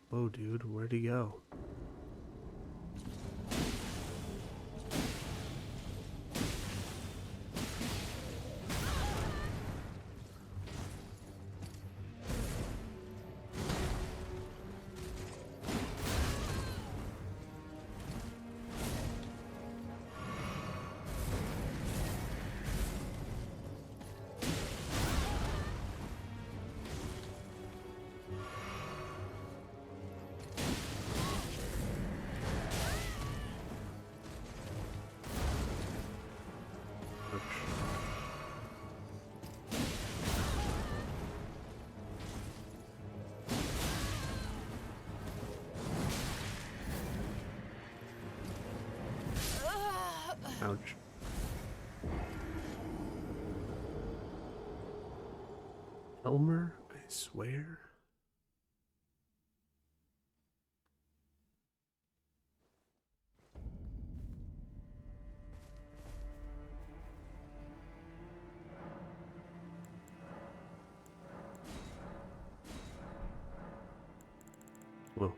Whoa, dude, where'd he go? Ouch. Elmer, I swear. Whoa.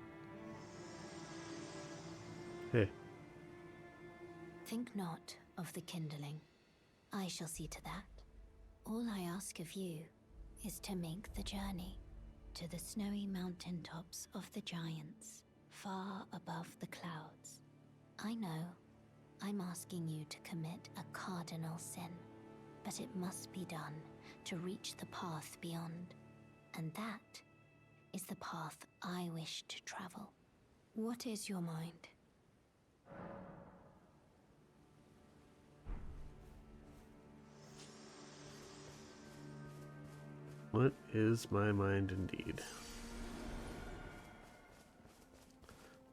Hey. Think not of the kindling. I shall see to that. All I ask of you is to make the journey to the snowy mountaintops of the giants, far above the clouds. I know I'm asking you to commit a cardinal sin, but it must be done to reach the path beyond. And that is the path I wish to travel. What is your mind? What is my mind indeed?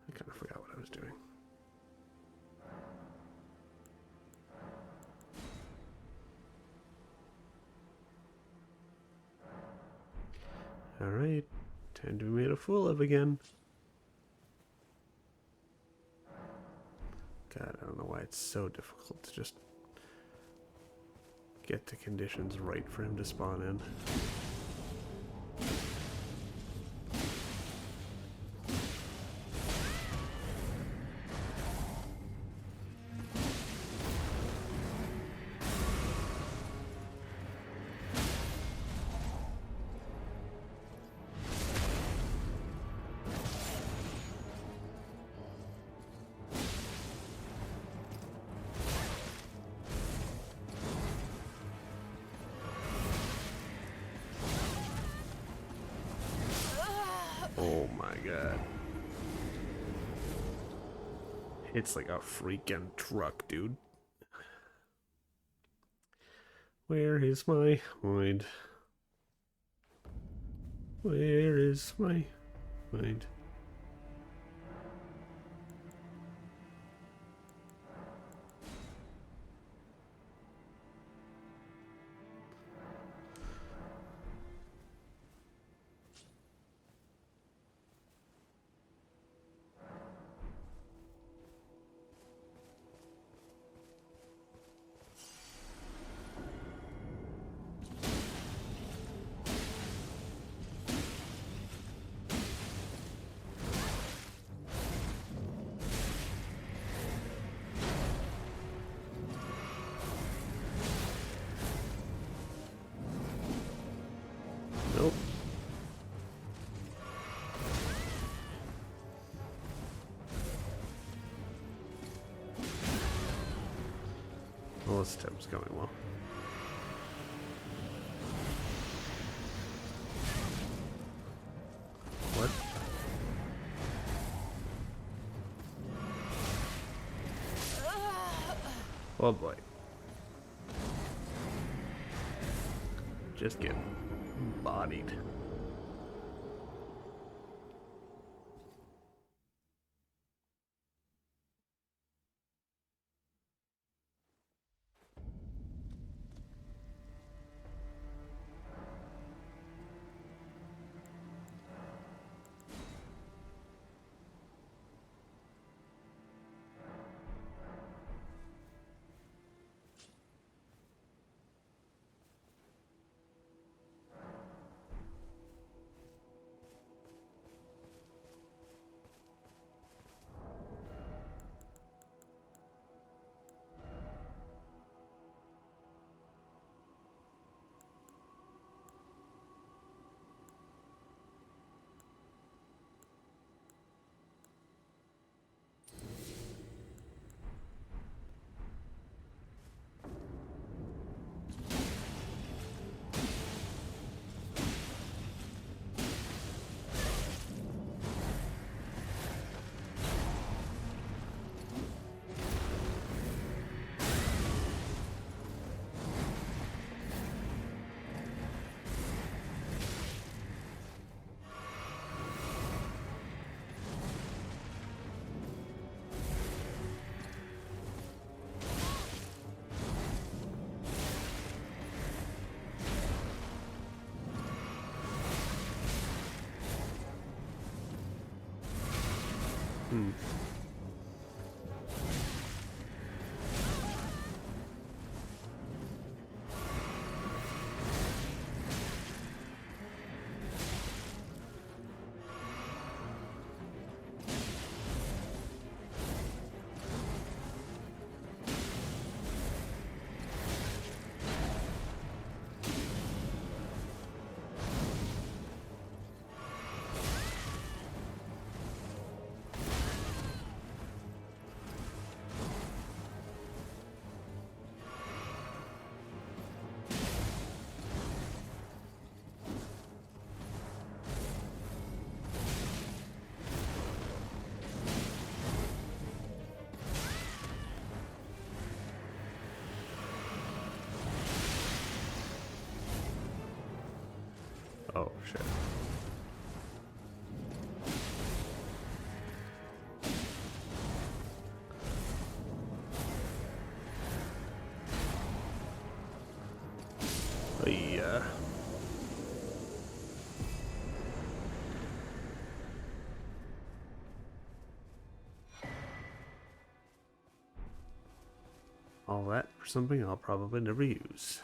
I kind of forgot what I was doing. Alright, time to be made a fool of again. God, I don't know why it's so difficult to just get the conditions right for him to spawn in. Oh my god. It's like a freaking truck, dude. Where is my mind? Where is my mind? Nope. Well, this step's going well. What? Oh boy. Just get bodied. Hmm. Oh, shit. Yeah. All that for something I'll probably never use.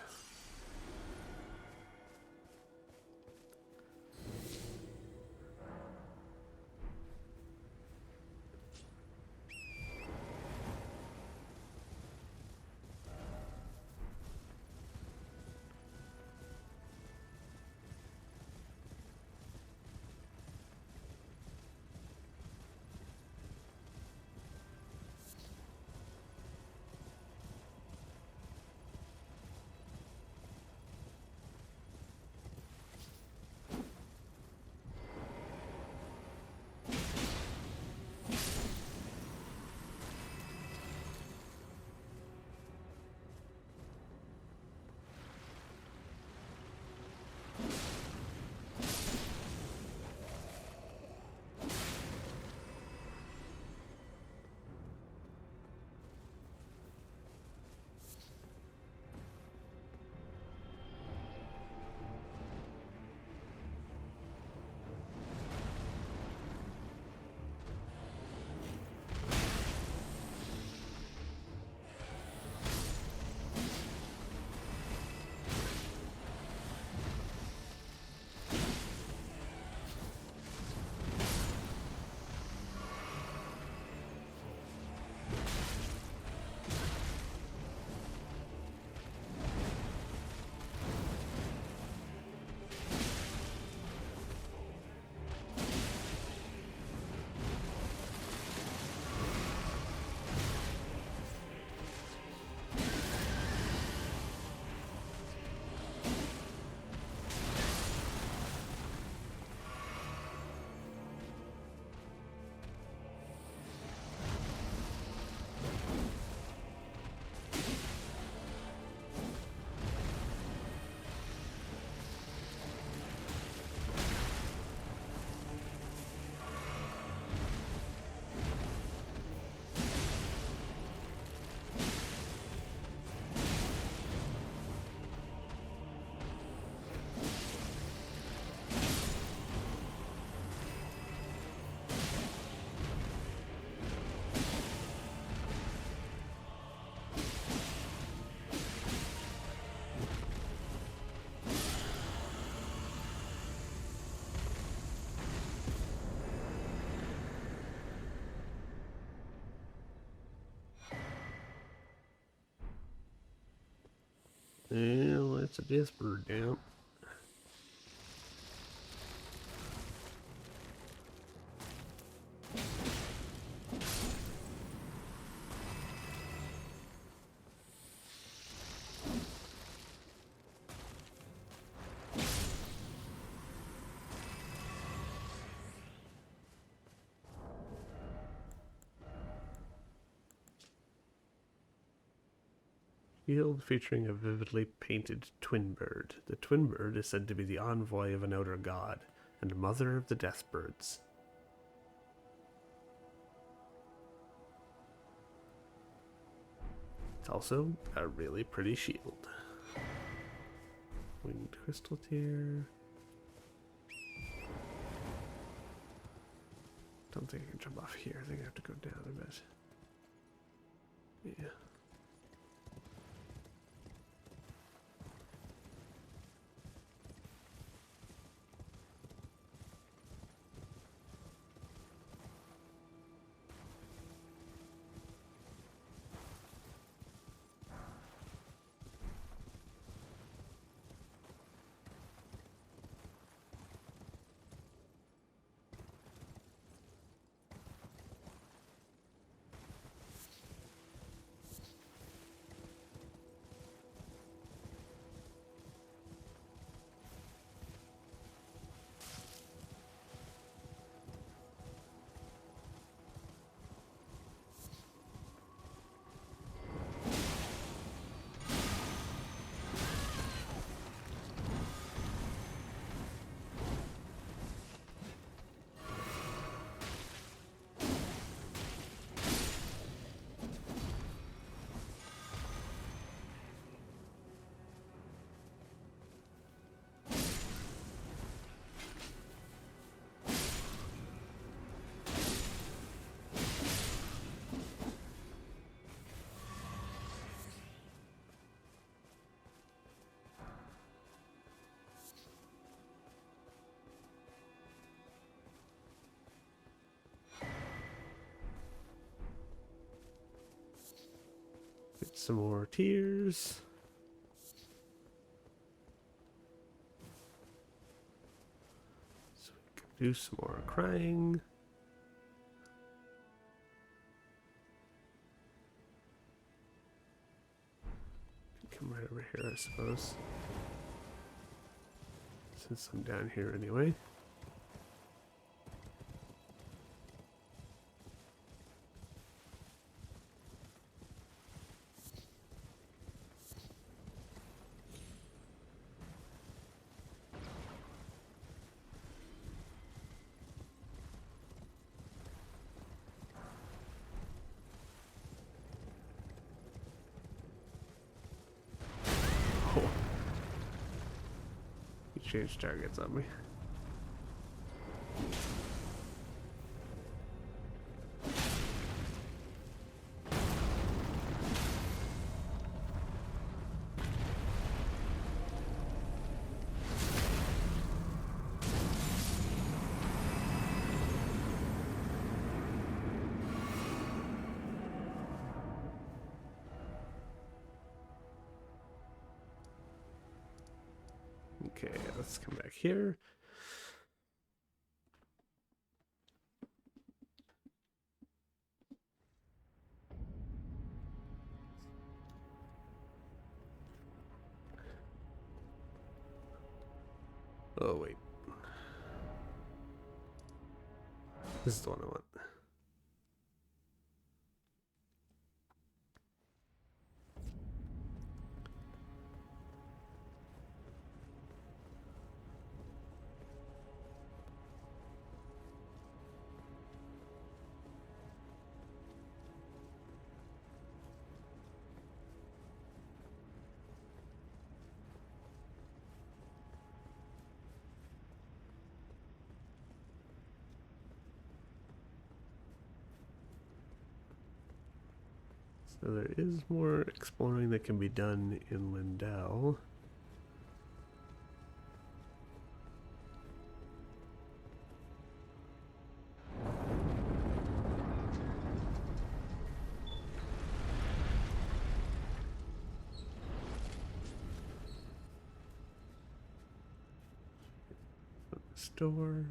Well, that's a death bird down. Shield featuring a vividly painted twin bird. The twin bird is said to be the envoy of an outer god and mother of the death birds. It's also a really pretty shield. Winged crystal tier. Don't think I can jump off here. I think I have to go down a bit. Yeah. some more tears. So we can do some more crying. Come right over here, I suppose. Since I'm down here anyway. He changed targets on me. Okay, let's come back here. Oh, wait. This is the one I want. So there is more exploring that can be done in Lindell. Store.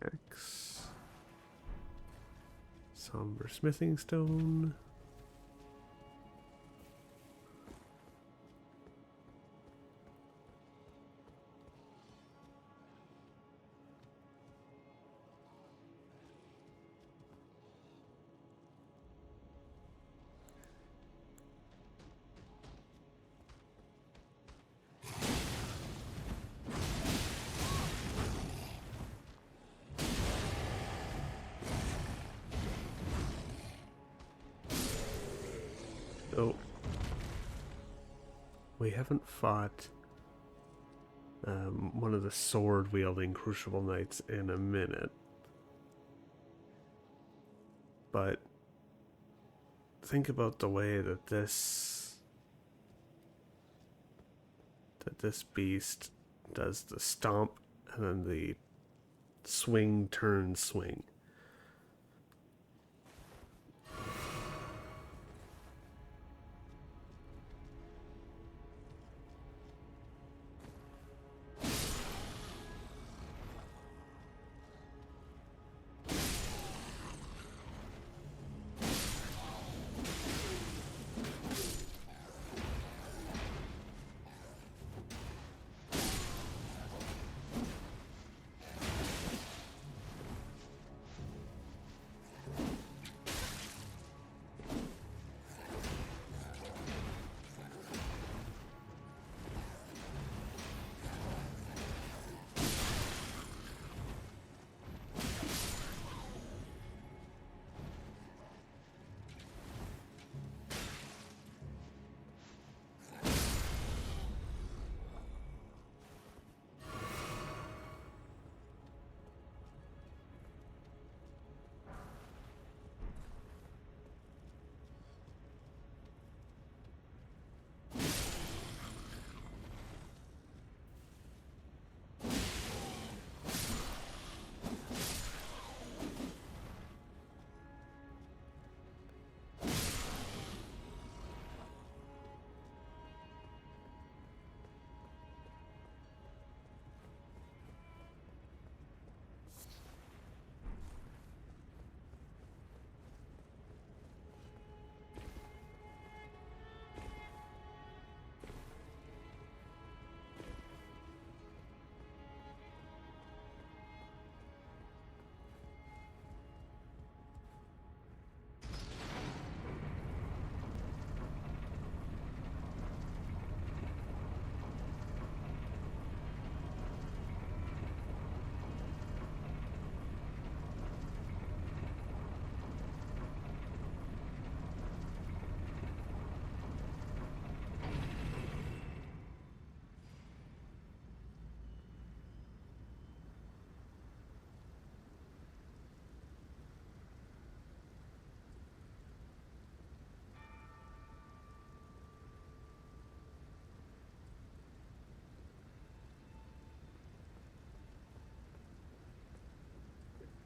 X. Somber smithing stone. Oh. We haven't fought one of the sword wielding Crucible Knights in a minute. But think about the way that this beast does the stomp and then the swing, turn, swing.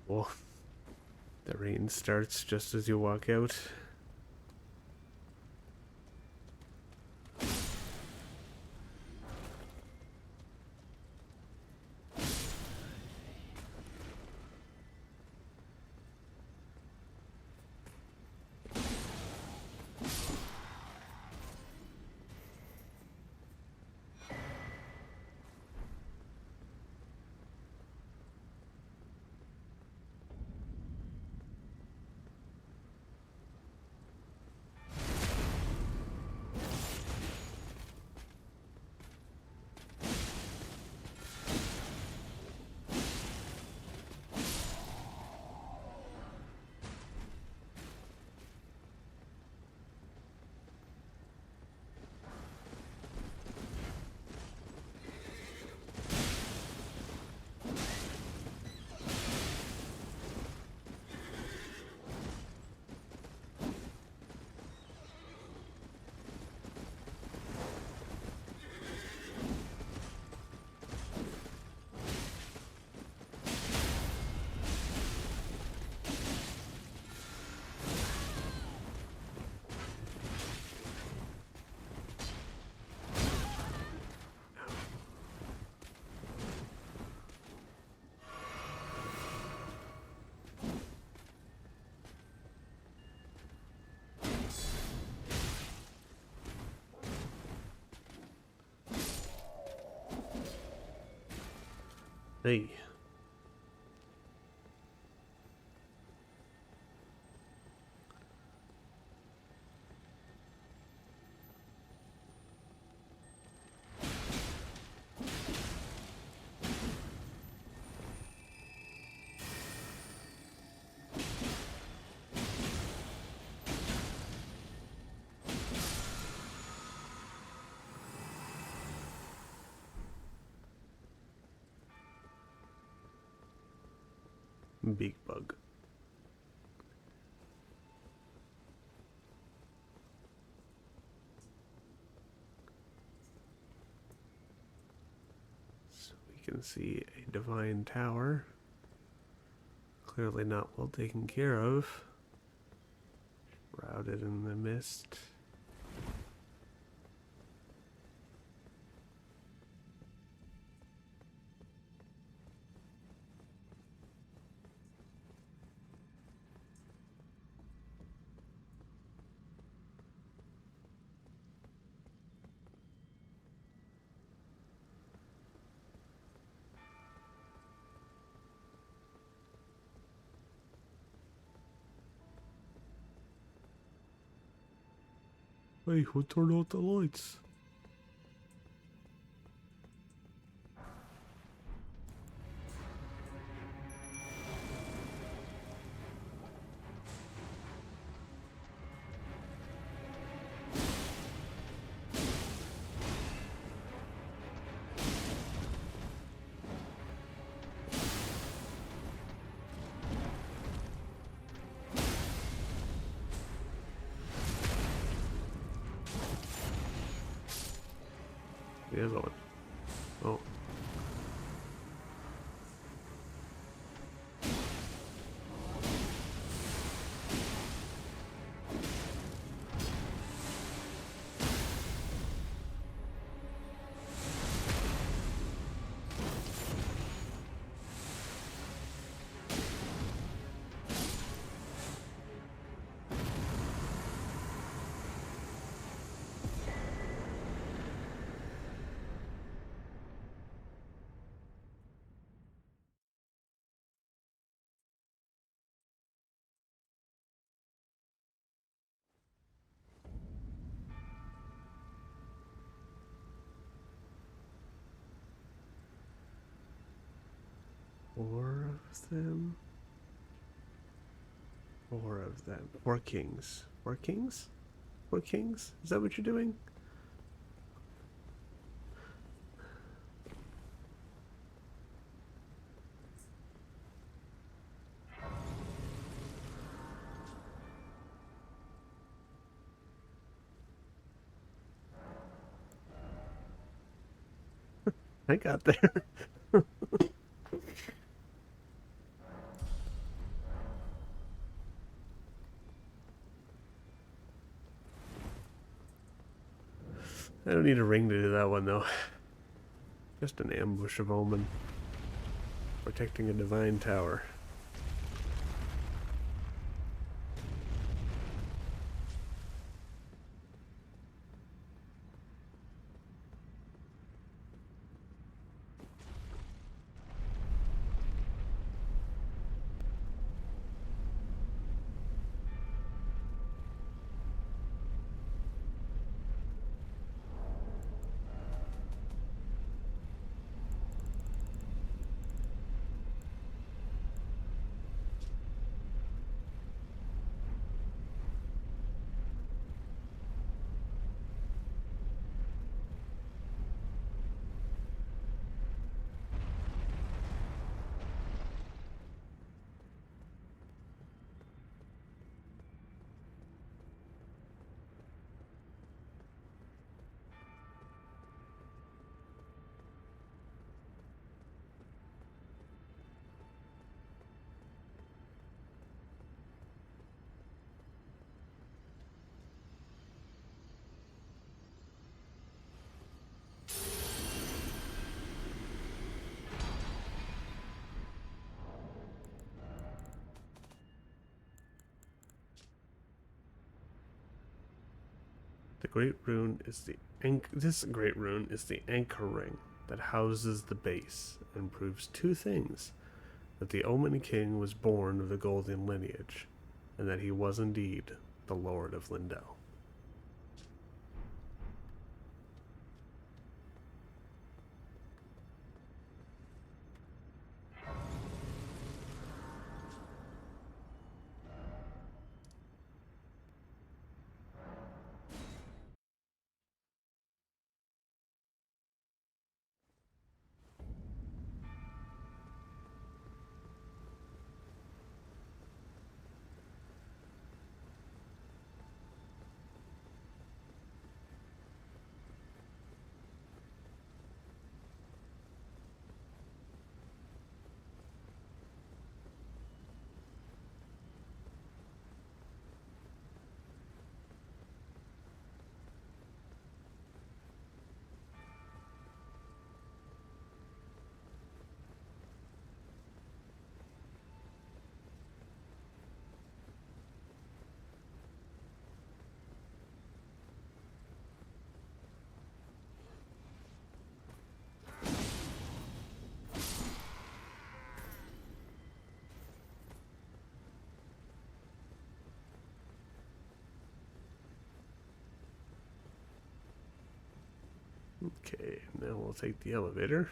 Well, the rain starts just as you walk out. Hey. Beak bug. So we can see a divine tower. Clearly not well taken care of. Shrouded in the mist. Hey, who turned out the lights? The other one. Oh. Four of them. Four of them. Four kings. Four kings? Four kings? Is that what you're doing? I got there. I don't need a ring to do that one, though. Just an ambush of omen. Protecting a divine tower. The great rune is this great rune is the anchor ring that houses the base and proves two things: that the Omen King was born of the golden lineage, and that he was indeed the Lord of Lindell. Okay, now we'll take the elevator.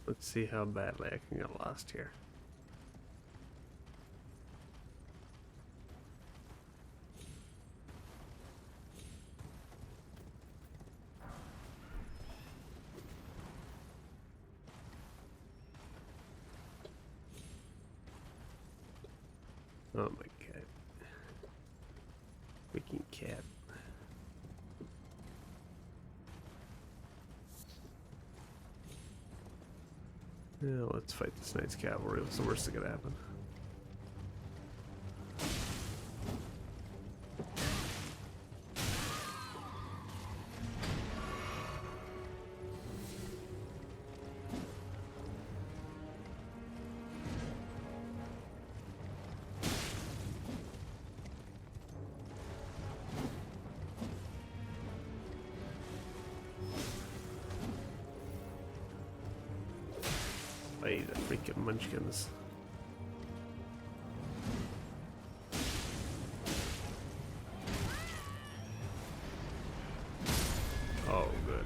Let's see how badly I can get lost here. Oh my god. Freaking cat. Yeah, let's fight this Knight's Cavalry. What's the worst that could happen? Fight the freaking munchkins. Oh, good.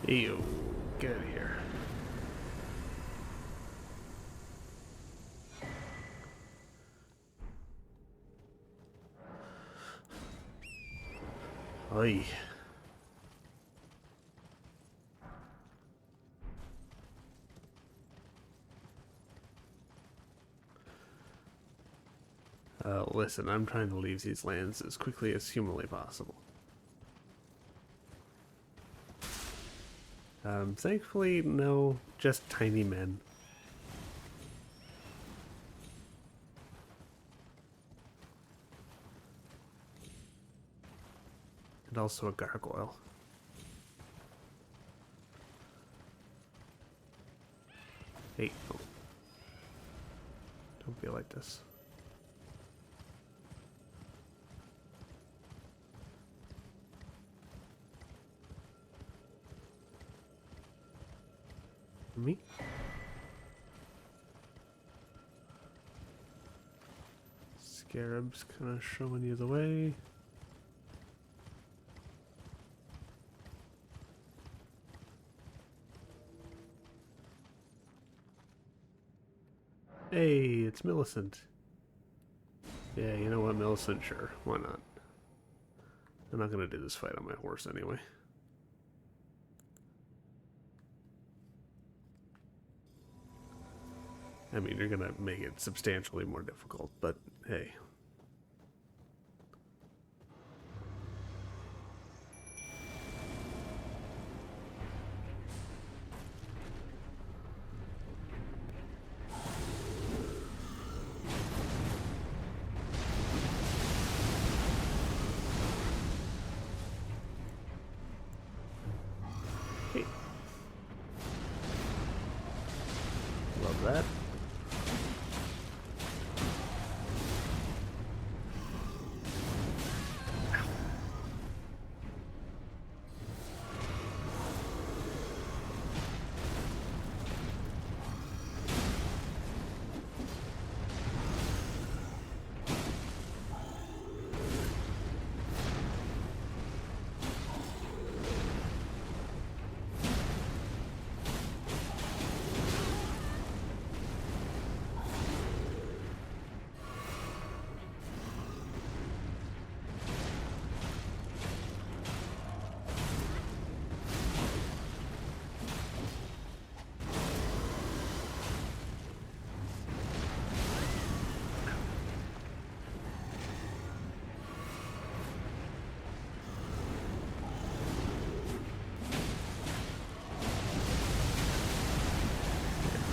Ew, get out of here. Oi. Listen, I'm trying to leave these lands as quickly as humanly possible. Thankfully, no, just tiny men. And also a gargoyle. Hey, oh. Don't be like this. Me? Scarab's kind of showing you the way. Hey, it's Millicent. Yeah, you know what, Millicent? Sure, why not? I'm not gonna do this fight on my horse anyway. I mean, you're gonna make it substantially more difficult, but hey. Hey. Love that.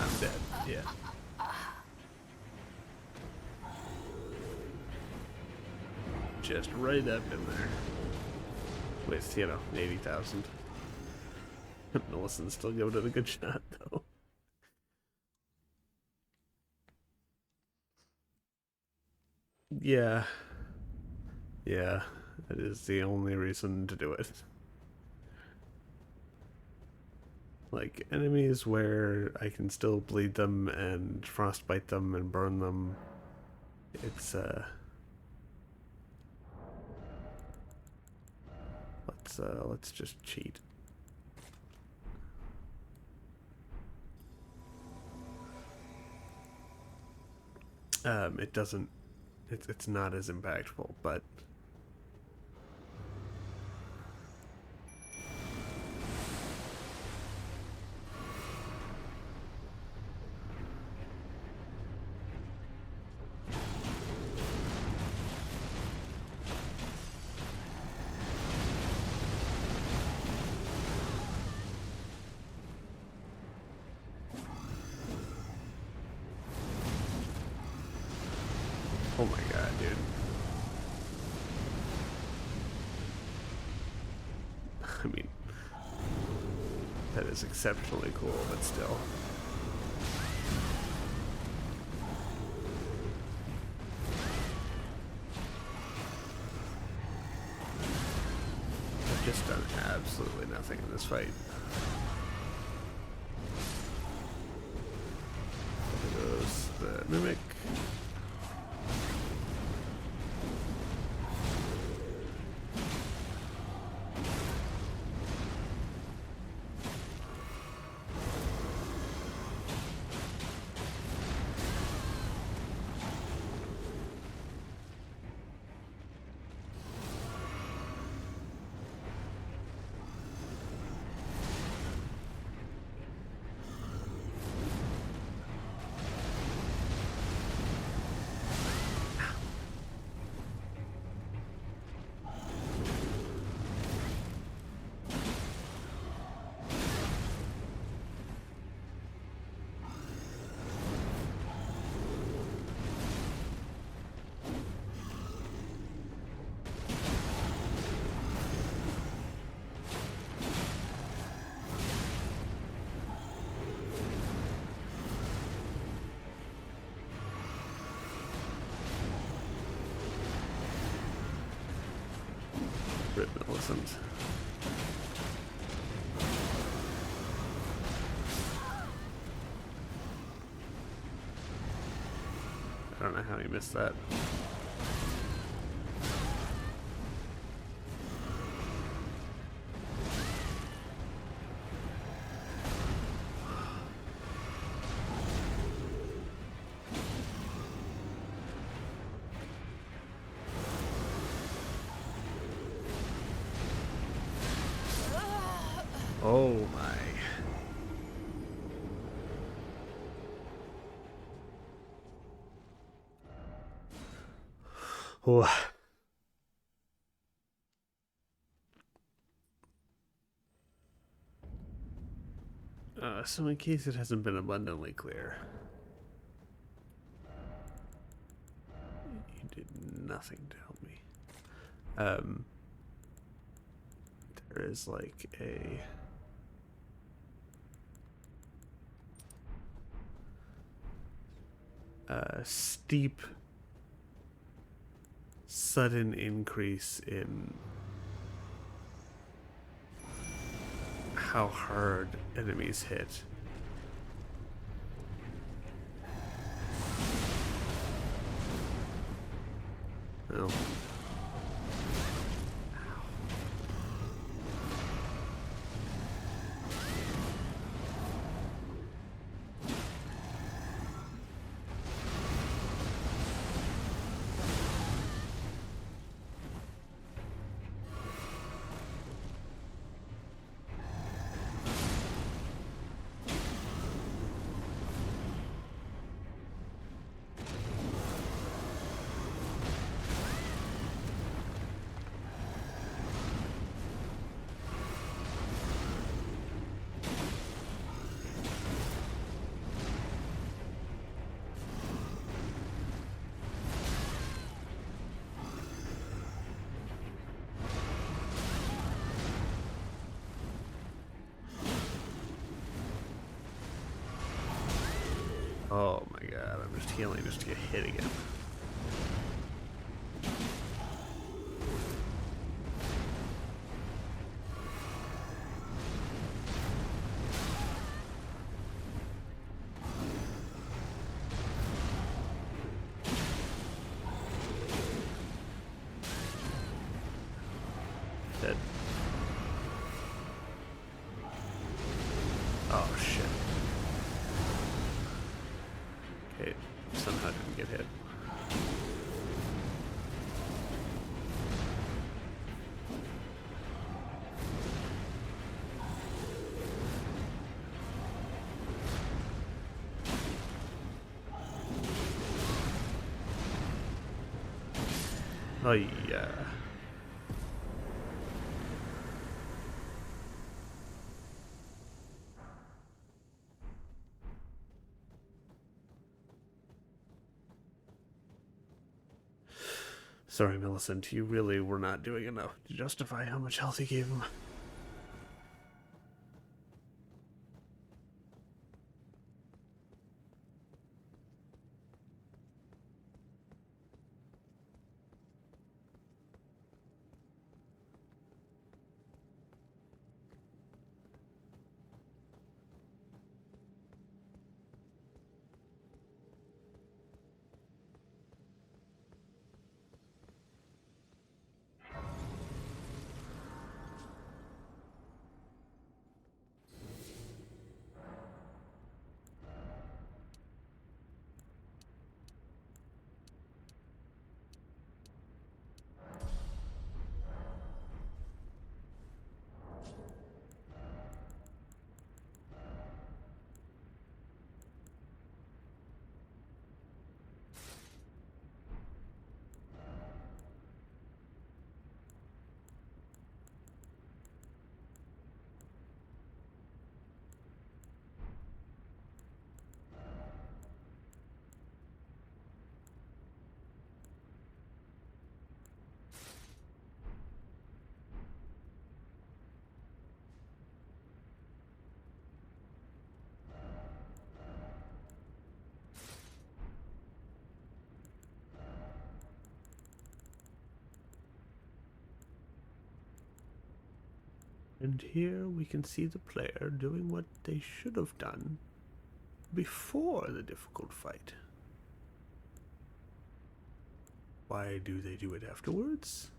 I'm dead. Yeah. Just right up in there. With, 80,000. Millicent's still giving it a good shot, though. Yeah. Yeah, that is the only reason to do it. Like, enemies where I can still bleed them and frostbite them and burn them, it's, let's just cheat. It doesn't, it's not as impactful, but oh my god, dude. I mean, that is exceptionally cool, but still. I've just done absolutely nothing in this fight. There goes the mimic. Millicent. I don't know how you missed that. Oh my. Oh. So in case it hasn't been abundantly clear, you did nothing to help me. There is like a steep, sudden increase in how hard enemies hit. Well, oh my god, I'm just healing just to get hit again. Dead. Oh shit. Okay, somehow didn't get hit. Oh yeah. Sorry, Millicent, you really were not doing enough to justify how much health you gave him. And here we can see the player doing what they should have done before the difficult fight. Why do they do it afterwards?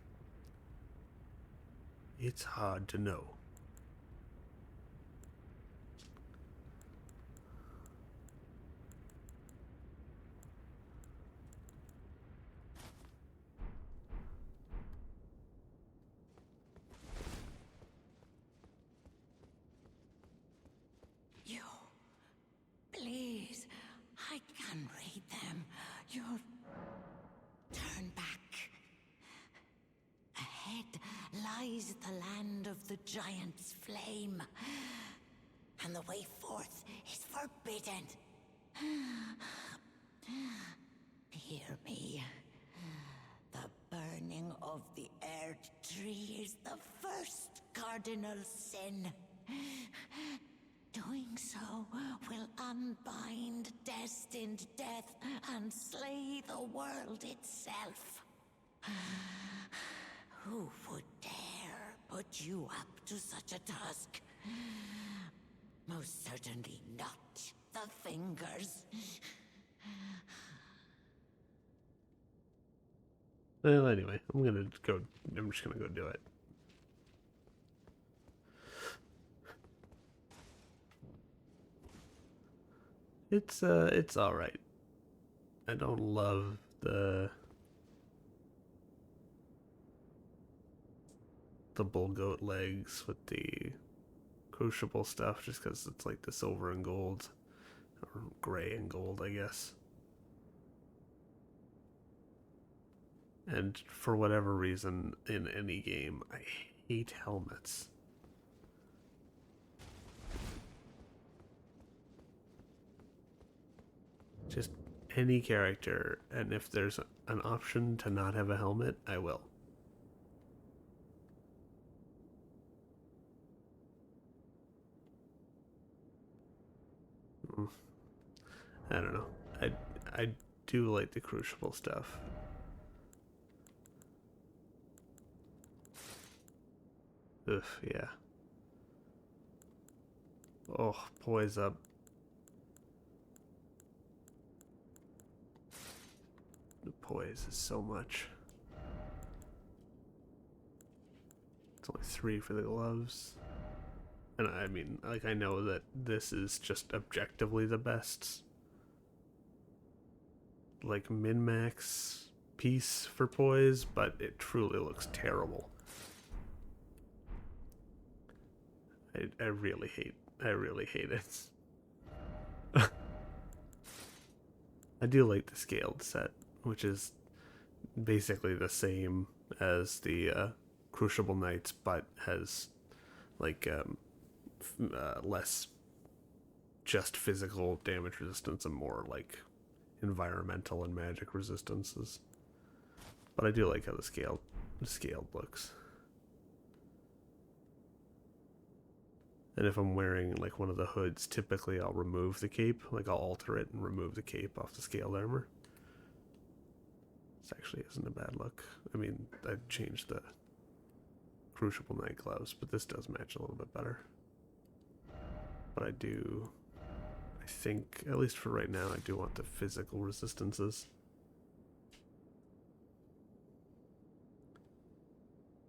It's hard to know. You. Please. I can read them. You're. Turn back. Ahead lies the land of the giant's flame. And the way forth is forbidden. Hear me. The burning of the Earth Tree is the first cardinal sin. Doing so will unbind destined death and slay the world itself. Who would dare put you up to such a task? Most certainly not the Fingers. Well, anyway, I'm just gonna go do it. It's alright. I don't love the bull goat legs with the crucible stuff, just because it's like the silver and gold, or gray and gold, I guess. And for whatever reason, in any game, I hate helmets. Just any character, and if there's an option to not have a helmet, I will. I don't know. I do like the crucible stuff. Ugh, yeah. Oh, poise up. The poise is so much. It's only 3 for the gloves. And I mean, like, I know that this is just objectively the best, like, min-max piece for poise, but it truly looks terrible. I really hate it. I do like the scaled set, which is basically the same as the Crucible Knights, but has like less just physical damage resistance and more like environmental and magic resistances. But I do like how the scaled looks. And if I'm wearing like one of the hoods, typically I'll remove the cape. Like I'll alter it and remove the cape off the scaled armor. This actually isn't a bad look. I mean, I changed the Crucible Knight gloves, but this does match a little bit better. But I think, at least for right now, I do want the physical resistances.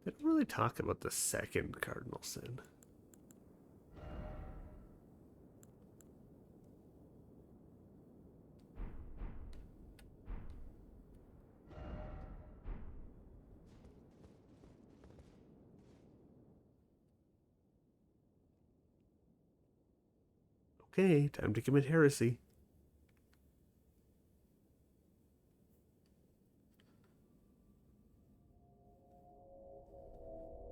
They don't really talk about the second cardinal sin. Okay, time to commit heresy.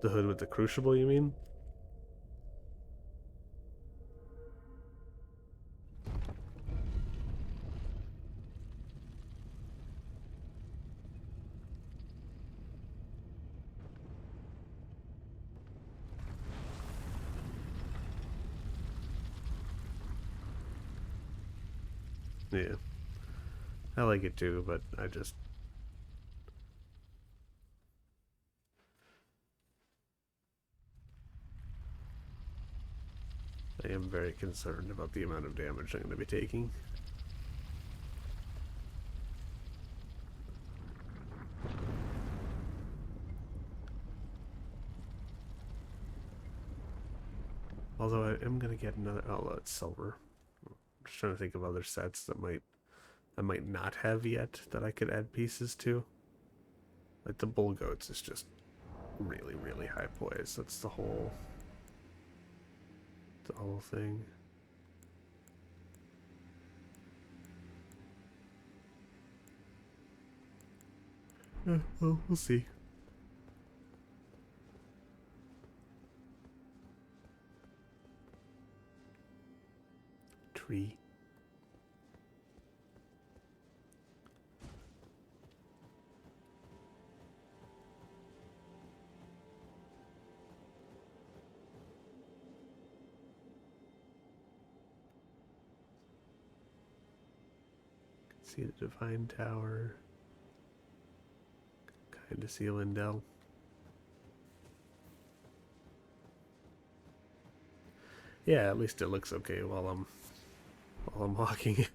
The hood with the crucible, you mean? Yeah. I like it too, but I just... I am very concerned about the amount of damage I'm going to be taking. Although I am going to get another... Oh, it's silver. I'm just trying to think of other sets that I might not have yet that I could add pieces to. Like the bull goats is just really, really high poise. That's the whole thing. Well, we'll see. Tree. See the Divine Tower. Kind of see Lindell. Yeah, at least it looks okay while I'm walking.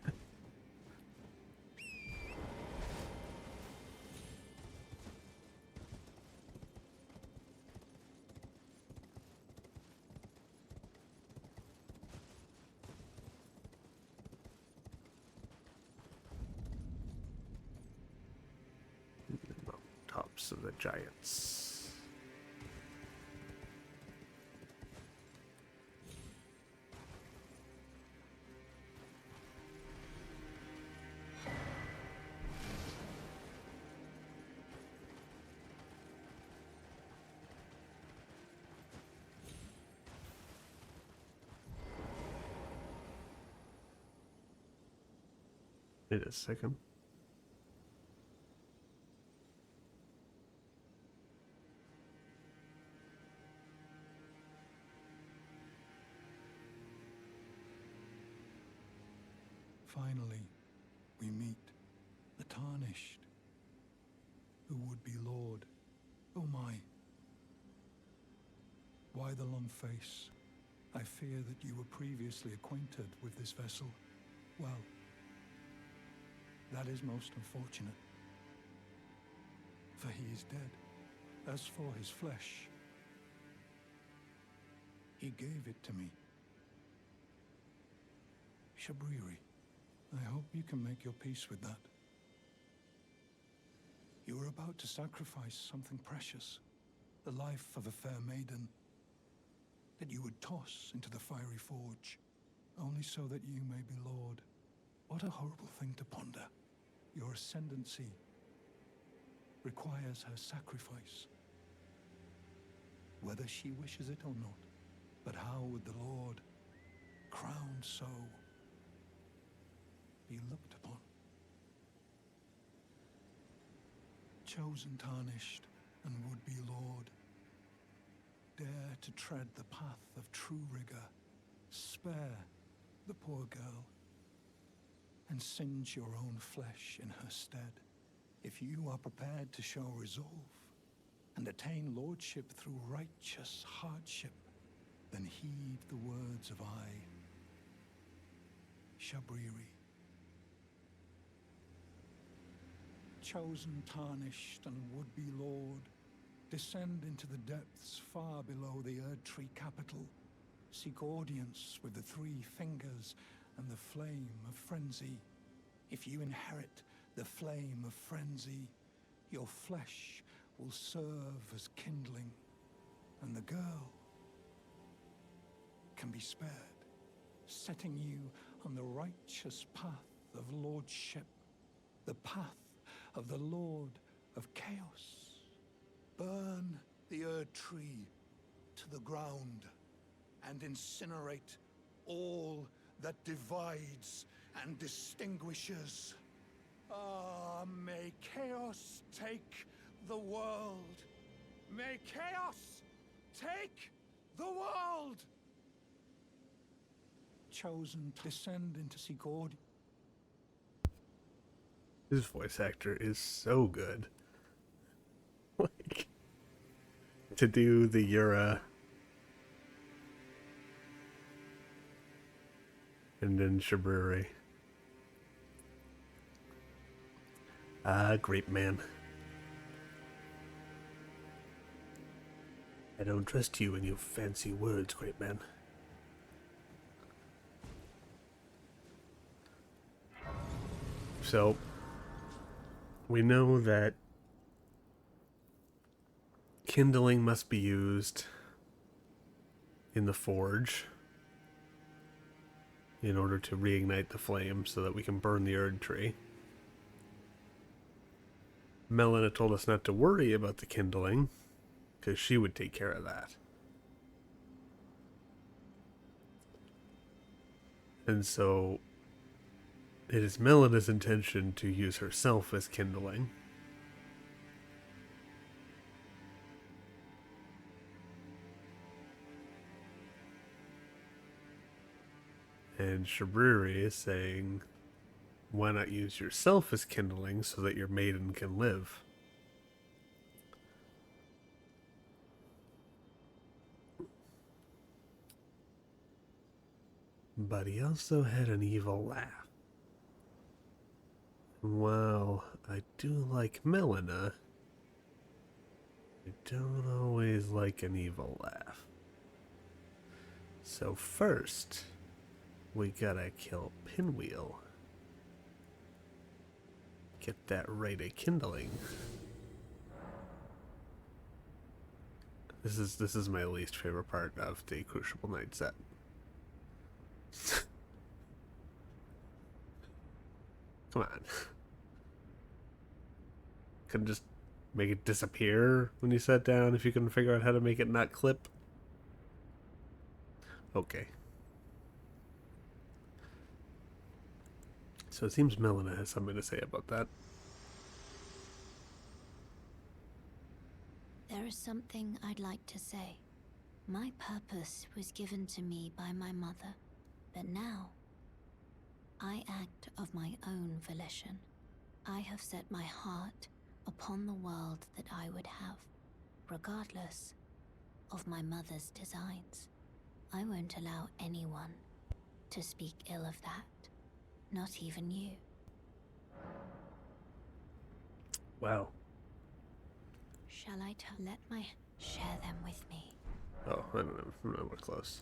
Tops of the giants. Wait a second. Finally, we meet the Tarnished, the would-be Lord. Oh my. Why the long face? I fear that you were previously acquainted with this vessel. Well, that is most unfortunate. For he is dead. As for his flesh, he gave it to me. Shabriri, I hope you can make your peace with that. You were about to sacrifice something precious, the life of a fair maiden, that you would toss into the fiery forge, only so that you may be lord. What a horrible thing to ponder. Your ascendancy requires her sacrifice, whether she wishes it or not. But how would the Lord, crowned so, be looked upon? Chosen, tarnished, and would-be Lord, dare to tread the path of true rigor, spare the poor girl, and singe your own flesh in her stead. If you are prepared to show resolve and attain lordship through righteous hardship, then heed the words of I, Shabriri. Chosen, tarnished, and would-be Lord, descend into the depths far below the Erdtree capital. Seek audience with the three fingers and the flame of frenzy. If you inherit the flame of frenzy, your flesh will serve as kindling, and the girl can be spared, setting you on the righteous path of lordship, the path of the Lord of Chaos. Burn the Erdtree to the ground and incinerate all that divides and distinguishes. Ah, may chaos take the world. May chaos take the world. Chosen to descend into seek audience. His voice actor is so good. Like, to do the Yura And then Shabriri. Ah, great man. I don't trust you and your fancy words, great man. So, we know that kindling must be used in the forge in order to reignite the flame so that we can burn the Erd tree. Melina told us not to worry about the kindling, because she would take care of that. And so, it is Melina's intention to use herself as kindling. And Shabriri is saying, why not use yourself as kindling so that your maiden can live? But he also had an evil laugh. While I do like Melina, I don't always like an evil laugh. So first, we gotta kill Pinwheel. Get that rate of kindling. This is my least favorite part of the Crucible Knight set. Come on. Couldn't just make it disappear when you sat down if you couldn't figure out how to make it not clip? Okay. So it seems Melina has something to say about that. There is something I'd like to say. My purpose was given to me by my mother, but now I act of my own volition. I have set my heart upon the world that I would have, regardless of my mother's designs. I won't allow anyone to speak ill of that, not even you. Wow. Shall I let my share them with me? Oh, I don't know. I'm nowhere close.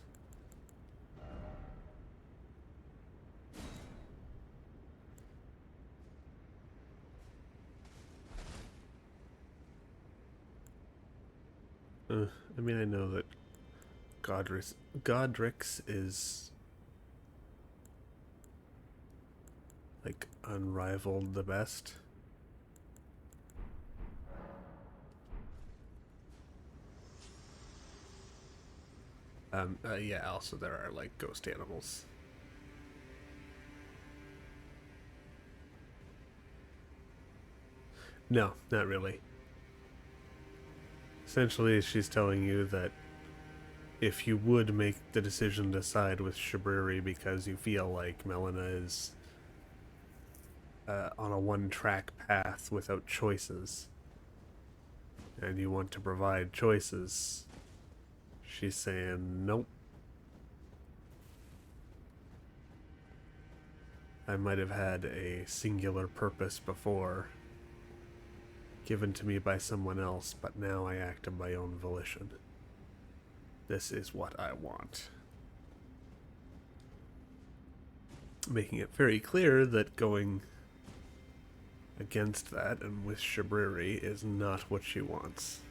I mean, I know that Godric's is like unrivaled the best. Yeah, also there are like ghost animals. No, not really. Essentially, she's telling you that if you would make the decision to side with Shabriri because you feel like Melina is on a one-track path without choices, and you want to provide choices, she's saying, nope. I might have had a singular purpose before, given to me by someone else, but now I act of my own volition. This is what I want. Making it very clear that going against that and with Shabriri is not what she wants.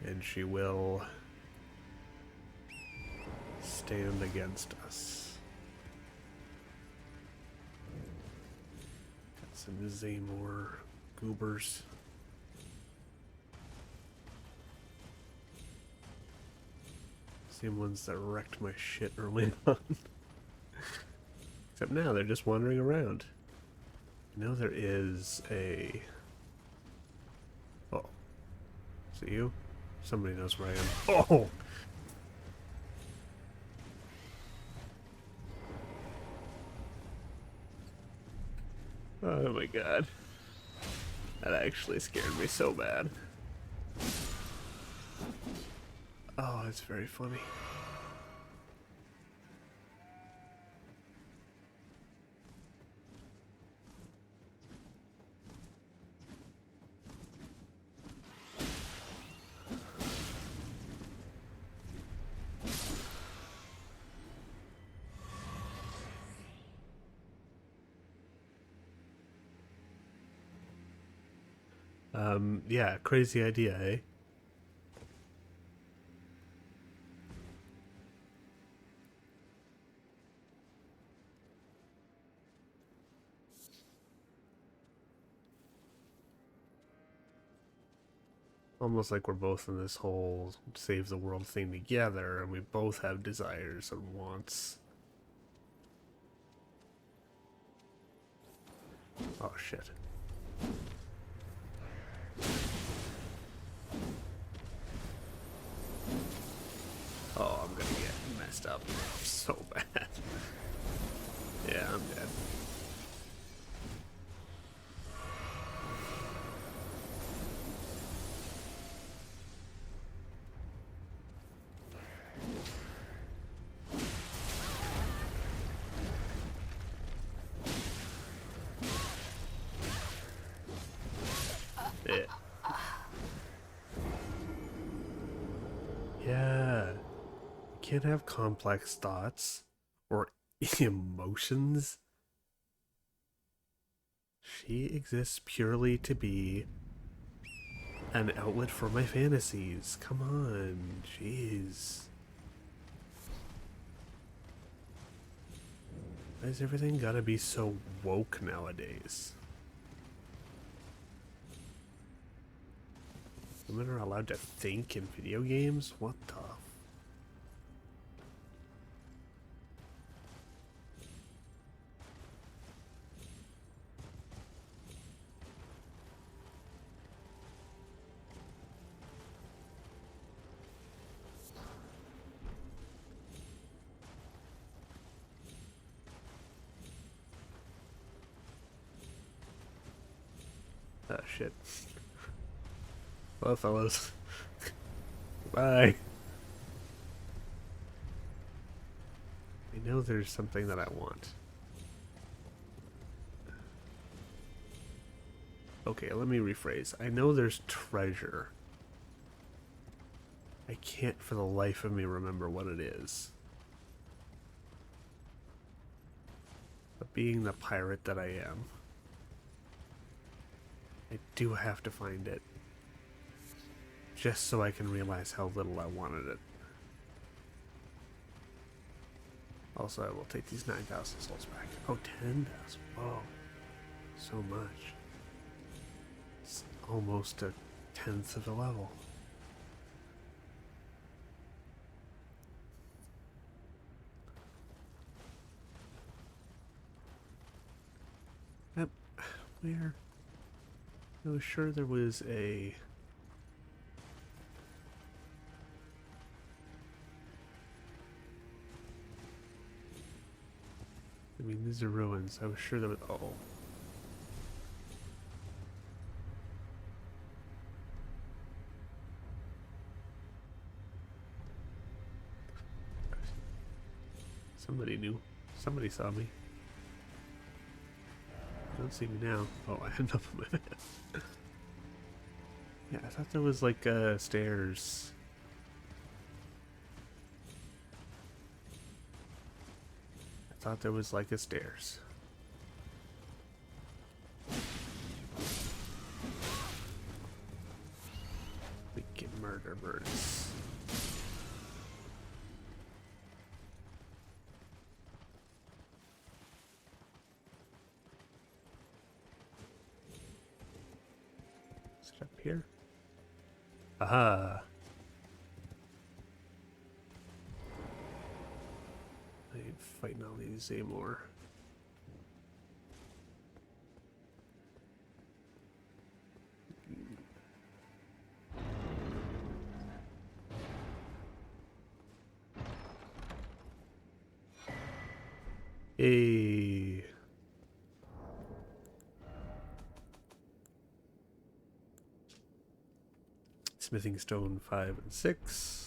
And she will stand against us. Got some Zaymore goobers. Same ones that wrecked my shit early on. Except now they're just wandering around. I know there is a... Oh. Is it you? Somebody knows where I am. Oh! Oh my god. That actually scared me so bad. Oh, it's very funny. Yeah, crazy idea, eh? Almost like we're both in this whole save the world thing together, and we both have desires and wants. Oh shit. Oh, I'm gonna get messed up so bad. Yeah, I'm dead. Yeah. You can't have complex thoughts or emotions. She exists purely to be an outlet for my fantasies. Come on, jeez. Why is everything gotta be so woke nowadays? Women are allowed to think in video games? What the? Oh shit. Well, fellas. Bye. I know there's something that I want. Okay, let me rephrase. I know there's treasure. I can't for the life of me remember what it is. But being the pirate that I am, I do have to find it. Just so I can realize how little I wanted it. Also, I will take these 9,000 souls back. Oh, 10,000. Whoa. So much. It's almost a tenth of a level. Yep. Where? I was sure there was a... I mean, these are ruins. I was sure there was... Oh. Somebody knew. Somebody saw me. Don't see me now. Oh, I end up on my bed. Yeah, I thought there was like stairs. I thought there was like a stairs. We can murder birds. Is it up here? Aha! I ain't fighting all these anymore. Hey. Smithing stone 5 and 6.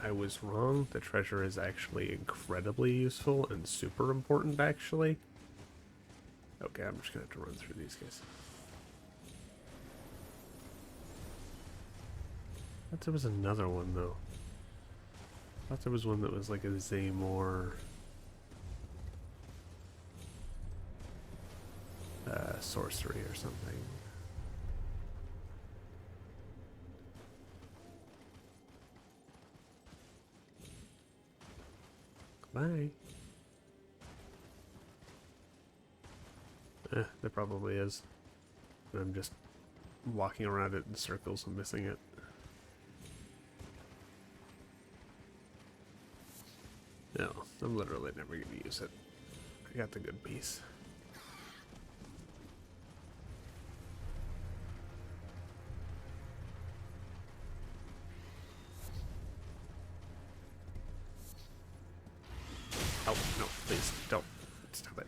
I was wrong. The treasure is actually incredibly useful and super important, actually. Okay, I'm just gonna have to run through these guys. I thought there was another one, though. I thought there was one that was like a Zaymore sorcery or something. Bye. There probably is. I'm just walking around it in circles and missing it. No, I'm literally never going to use it. I got the good piece. Oh, no, please, don't. Stop it.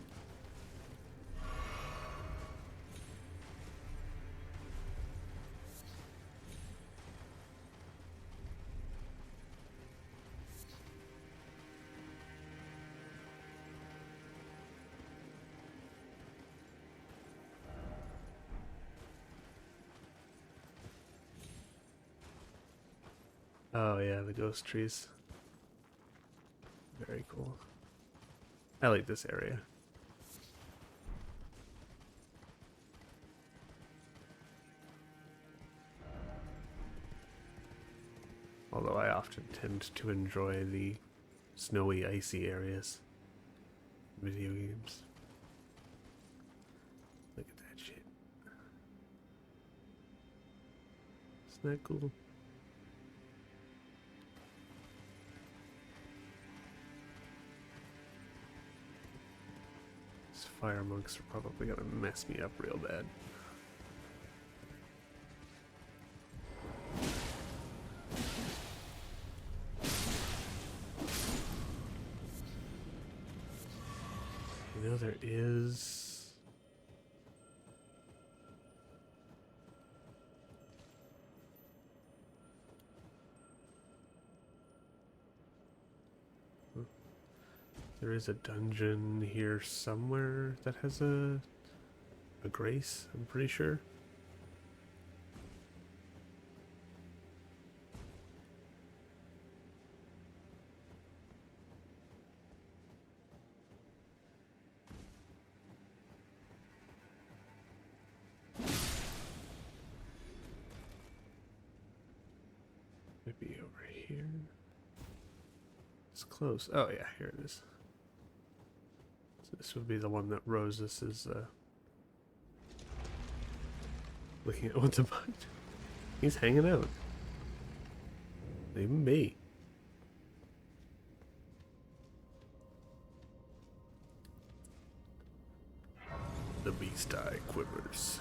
Oh yeah, the ghost trees. Very cool. I like this area. Although I often tend to enjoy the snowy, icy areas in video games. Look at that shit. Isn't that cool? These fire monks are probably gonna mess me up real bad. You know, there is... There is a dungeon here somewhere that has a grace, I'm pretty sure. Maybe over here. It's close. Oh yeah, here it is. So this would be the one that Roses is looking at what's about. He's hanging out. Leave him be. The beast eye quivers.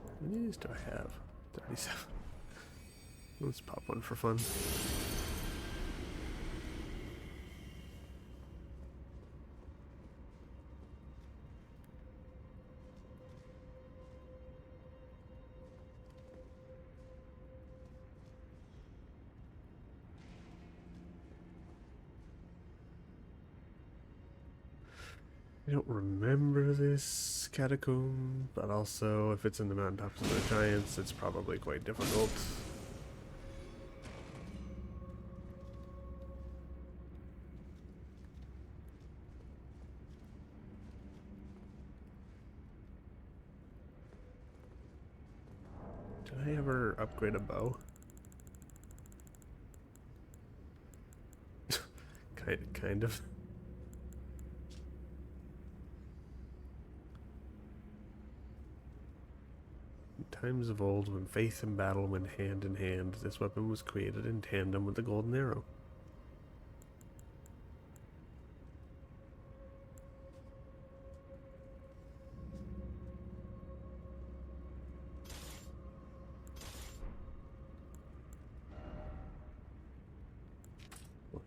How many of these do I have? 37. Let's pop one for fun. I don't remember this catacomb, but also if it's in the mountaintops of the giants, it's probably quite difficult. Did I ever upgrade a bow? kind of. In times of old, when faith and battle went hand in hand, this weapon was created in tandem with the golden arrow.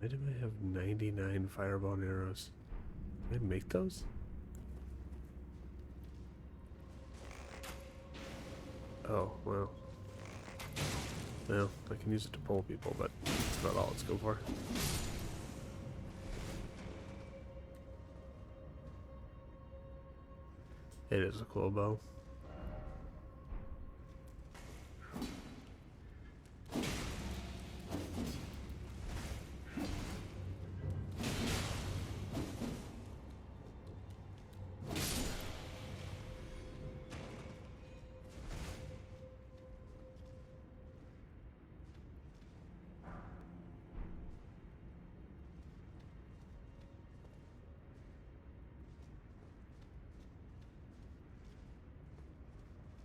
Why do I have 99 fireball arrows? Can I make those? Oh, well. Well, I can use it to pull people, but that's not all it's good for. It is a cool bow.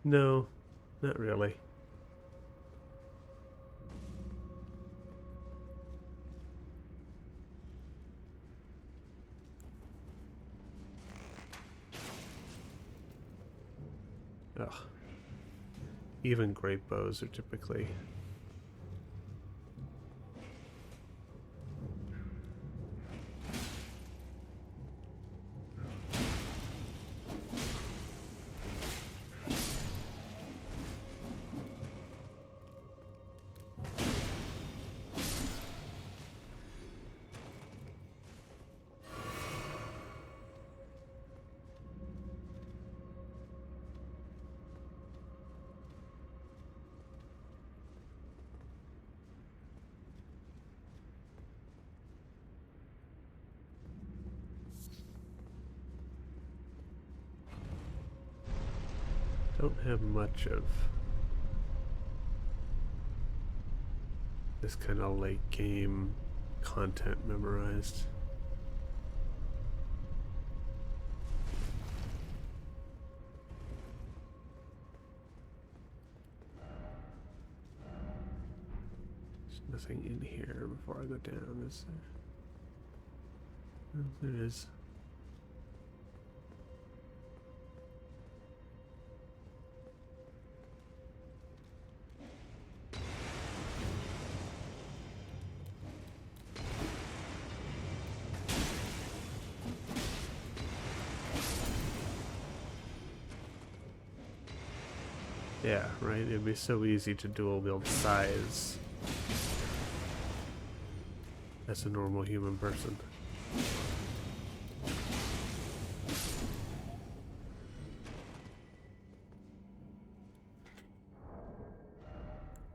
No, not really. Ugh. Even great bows are typically... Don't have much of this kind of late game content memorized. There's nothing in here before I go down, is there? Oh, there is. Yeah, right? It'd be so easy to dual wield size as a normal human person.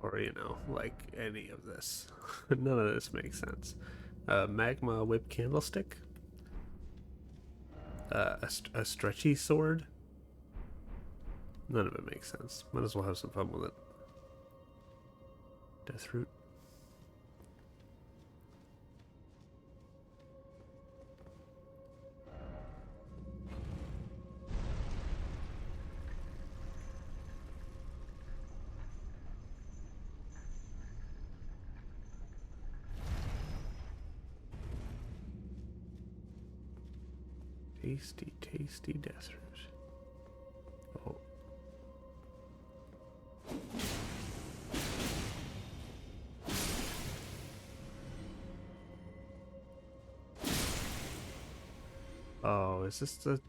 Or, you know, like any of this. None of this makes sense. Magma whip candlestick. A stretchy sword. None of it makes sense. Might as well have some fun with it. Deathroot. Tasty, tasty Deathroot. Oh. Oh, is this the...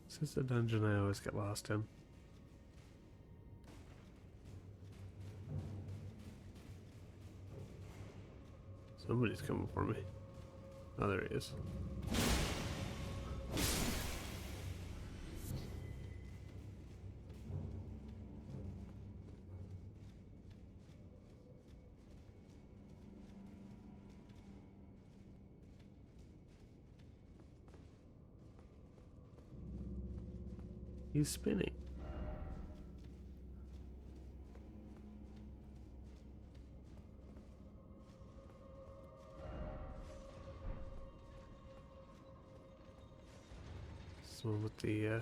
This is the dungeon I always get lost in. Somebody's coming for me. Oh, there he is. He's spinning. So with the yeah.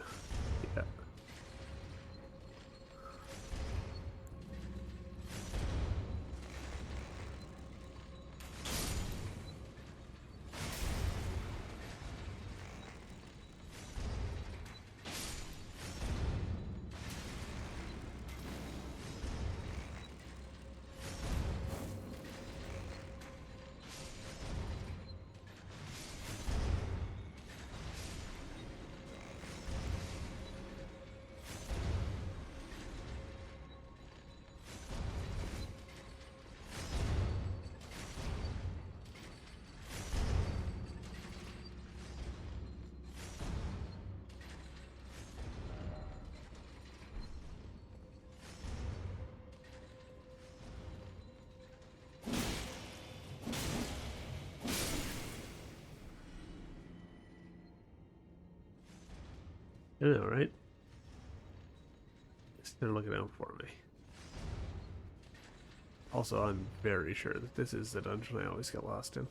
I know, right? They're looking out for me. Also, I'm very sure that this is the dungeon I always get lost in.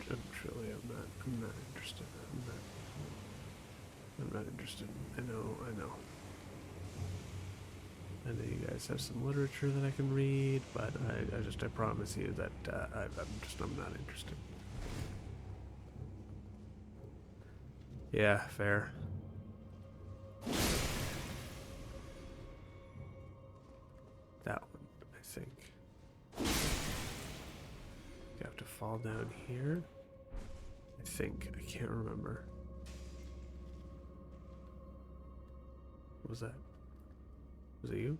I'm not interested. I'm not interested. I know. I know you guys have some literature that I can read, but I promise you that I'm not interested. Yeah, fair. That one, I think. You have to fall down here. I think. I can't remember. What was that? Was it you?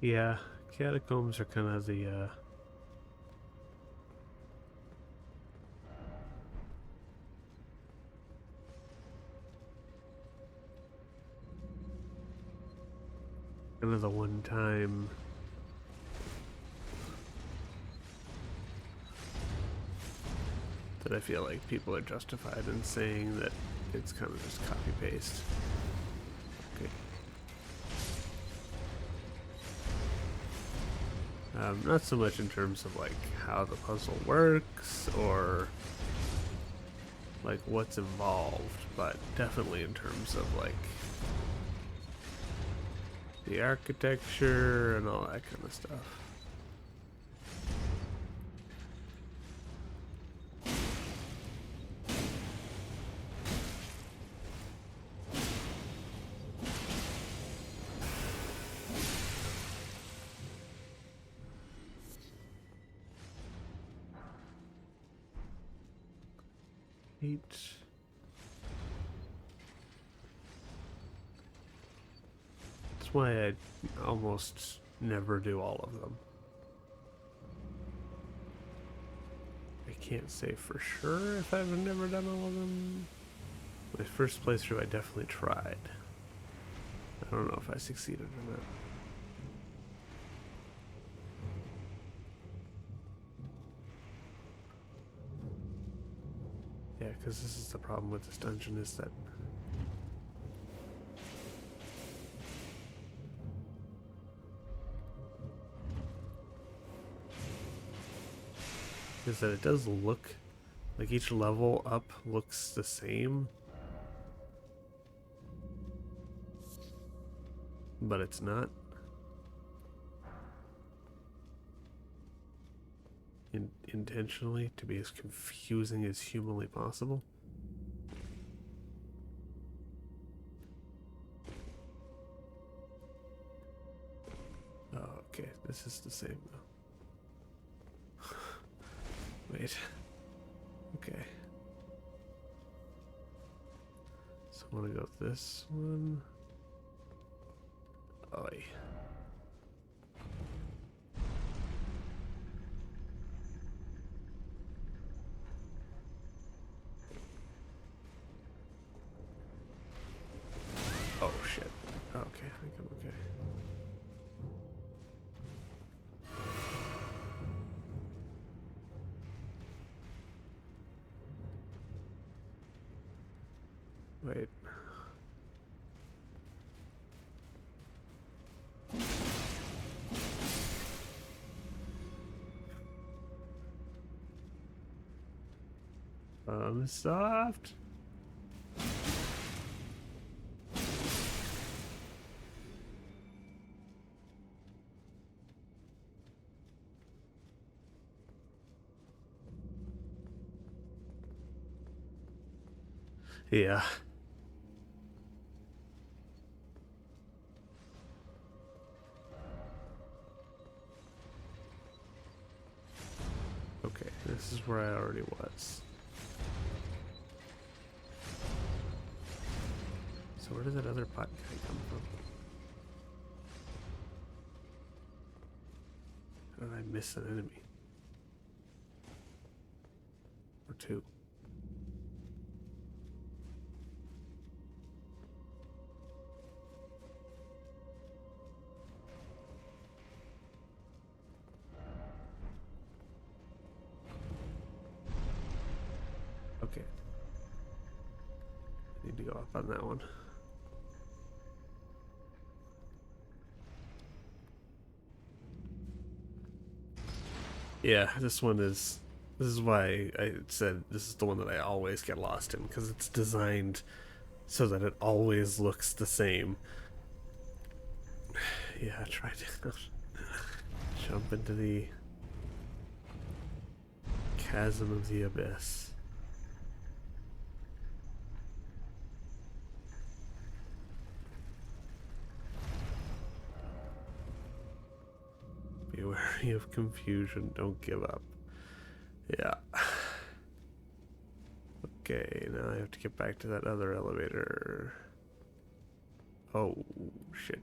Yeah, catacombs are kind of the one time that I feel like people are justified in saying that it's kind of just copy paste. Okay. Not so much in terms of like how the puzzle works or like what's involved, but definitely in terms of like the architecture and all that kind of stuff. That's why I almost never do all of them. I can't say for sure if I've never done all of them. My first playthrough I definitely tried. I don't know if I succeeded or not. Yeah, because this is the problem with this dungeon is that it does look like each level up looks the same, but it's not. Intentionally to be as confusing as humanly possible. Oh, okay, this is the same though. Wait. Okay. So I want to go with this one. Oi. Wait. Soft. Yeah. Okay, this is where I already was. So where did that other pot guy come from? How did I miss an enemy? Or two? Okay. Need to go up on that one. Yeah, this is why I said this is the one that I always get lost in, because it's designed so that it always looks the same. Yeah, try to jump into the chasm of the abyss. Be wary of confusion, don't give up. Yeah. Okay, now I have to get back to that other elevator. Oh, shit.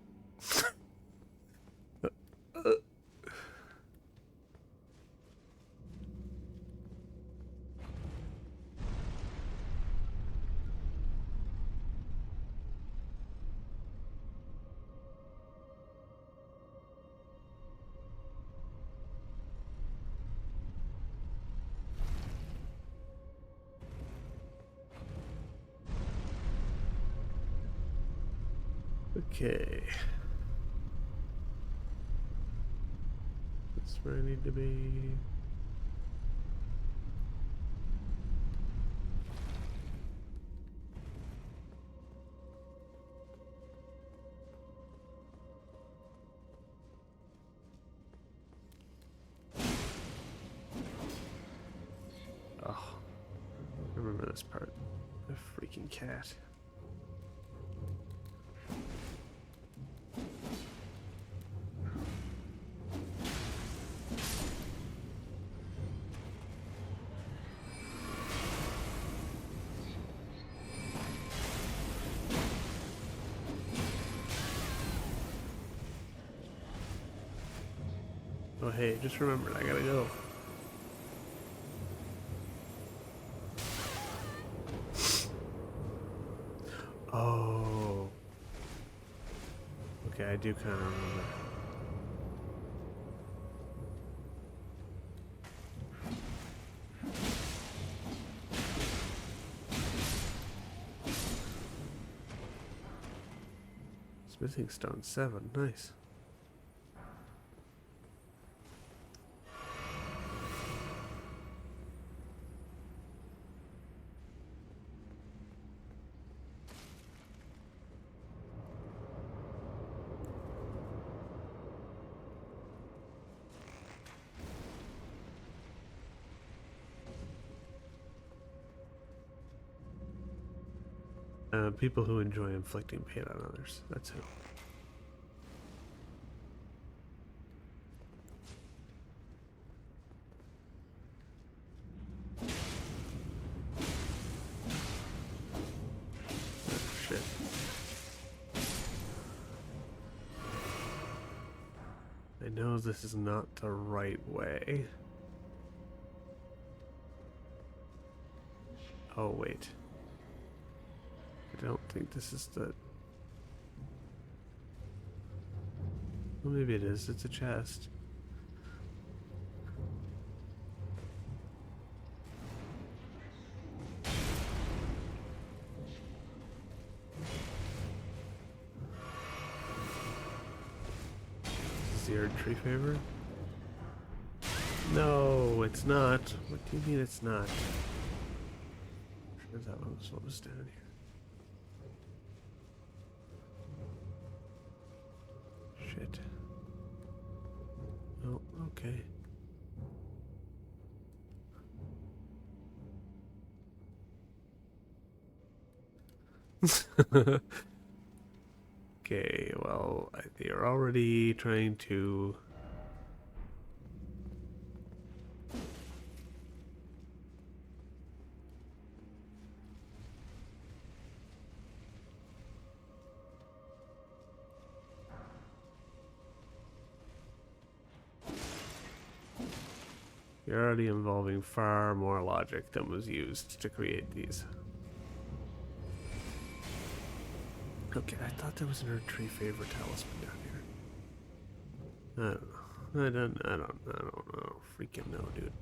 Okay. That's where I need to be. Oh, I remember this part. The freaking cat. Oh hey, just remembered, I gotta go. Oh. Okay, I do kind of remember. Smithing stone 7, nice. People who enjoy inflicting pain on others. That's who. Oh, shit. I know this is not the right way. Oh, wait. I don't think this is the... Well, maybe it is. It's a chest. tree favor? No, it's not. What do you mean it's not? Sure that was what was down here. Shit. Oh, okay. Okay, well, they're already trying to... You're already involving far more logic than was used to create these. Okay, I thought there was an tree favor talisman down here. I don't know. I don't know. Freaking know, dude.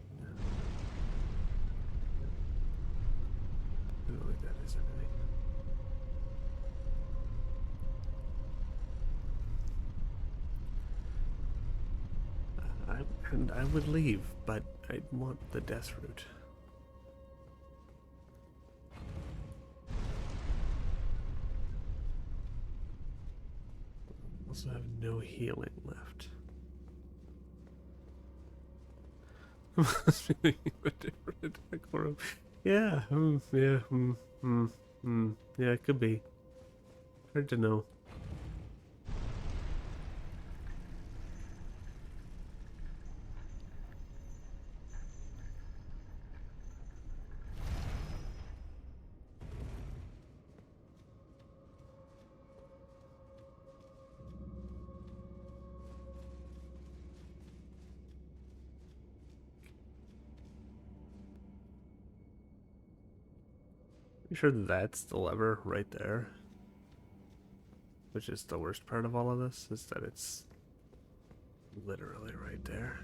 I don't think that is anything. I would leave, but I want the death root. Also have no healing left. Yeah, yeah, it could be. Hard to know. You sure that's the lever right there? Which is the worst part of all of this, is that it's literally right there.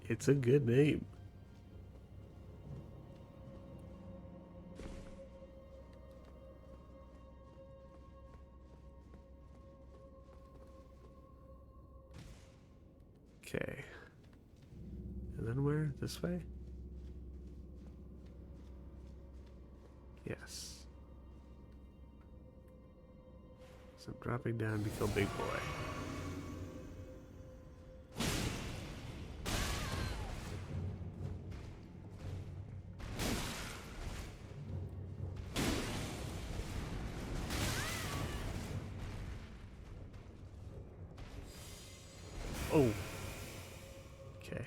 It's a good name. Okay. And then where? This way? Yes. So I'm dropping down to kill Big Boy. Oh. Okay.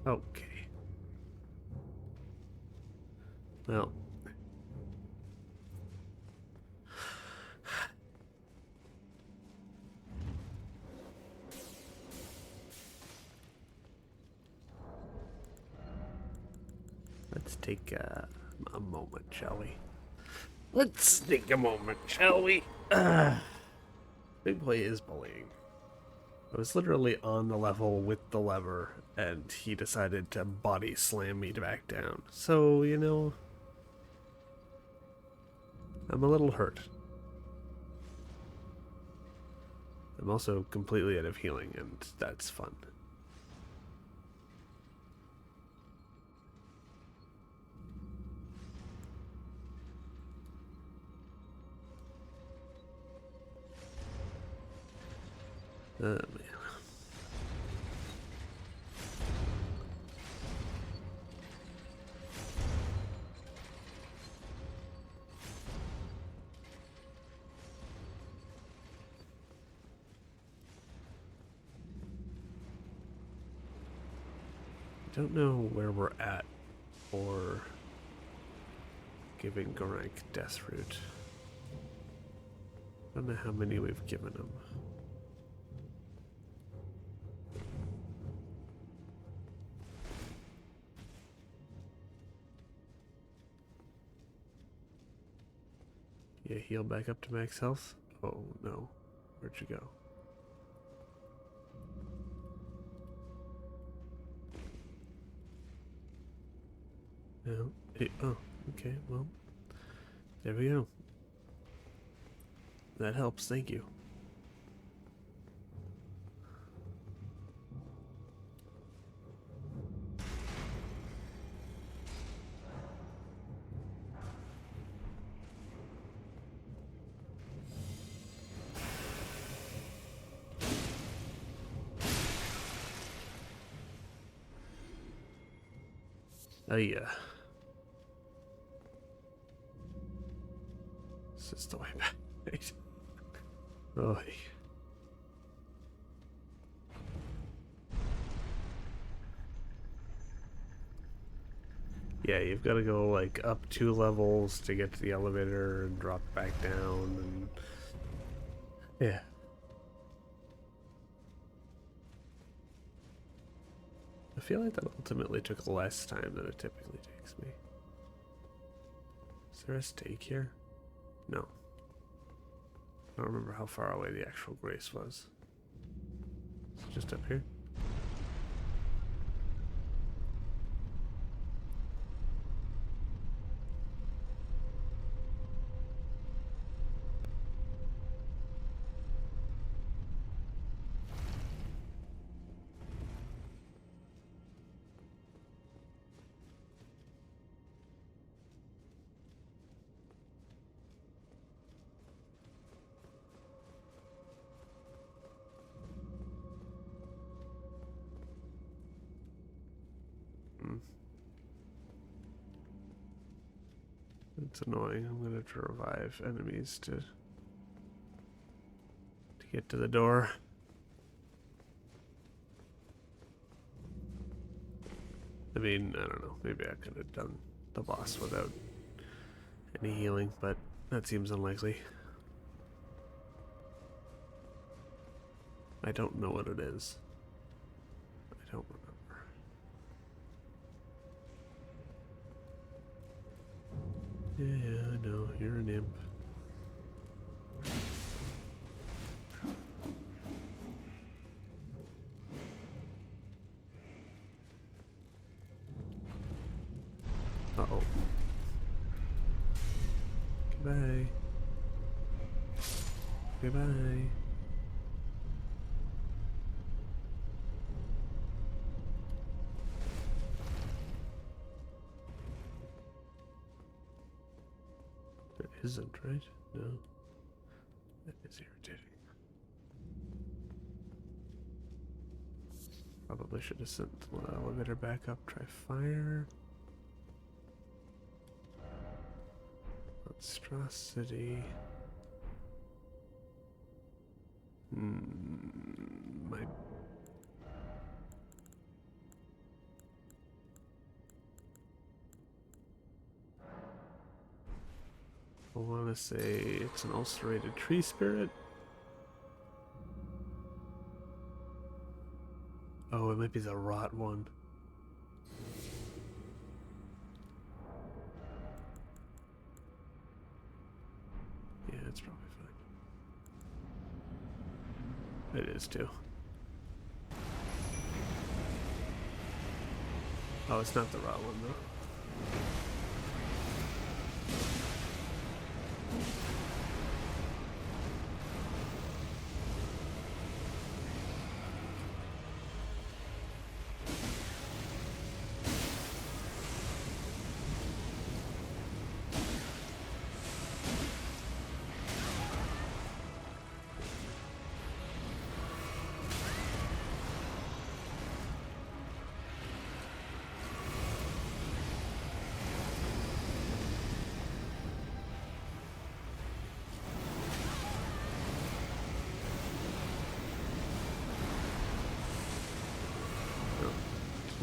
Okay. Well. Let's take a moment, shall we? Let's take a moment, shall we? Big Boy is bullying. I was literally on the level with the lever, and he decided to body slam me back down. So, you know, I'm a little hurt. I'm also completely out of healing, and that's fun. Oh, man. Don't know where we're at for giving Gorank Death Root. Don't know how many we've given him. Yeah, heal back up to max health. Oh no, where'd you go? No. Oh, okay, well, there we go. That helps, thank you. Oh yeah. This is the way back. Oh. Yeah, you've got to go like up 2 levels to get to the elevator and drop back down and yeah. I feel like that ultimately took less time than it typically takes me. Is there a stake here? No. I don't remember how far away the actual grace was. Is it just up here? It's annoying. I'm gonna have to revive enemies to get to the door. I mean, I don't know. Maybe I could have done the boss without any healing, but that seems unlikely. I don't know what it is. I don't remember. Yeah, I know. You're an imp. Uh-oh. Goodbye. Goodbye. There isn't, right? No. That is irritating. Probably should have sent the elevator back up. Try fire. Monstrosity. My. I want to say it's an ulcerated tree spirit. Oh, it might be the rot one. Yeah, it's probably fine. It is too. Oh, it's not the rot one though.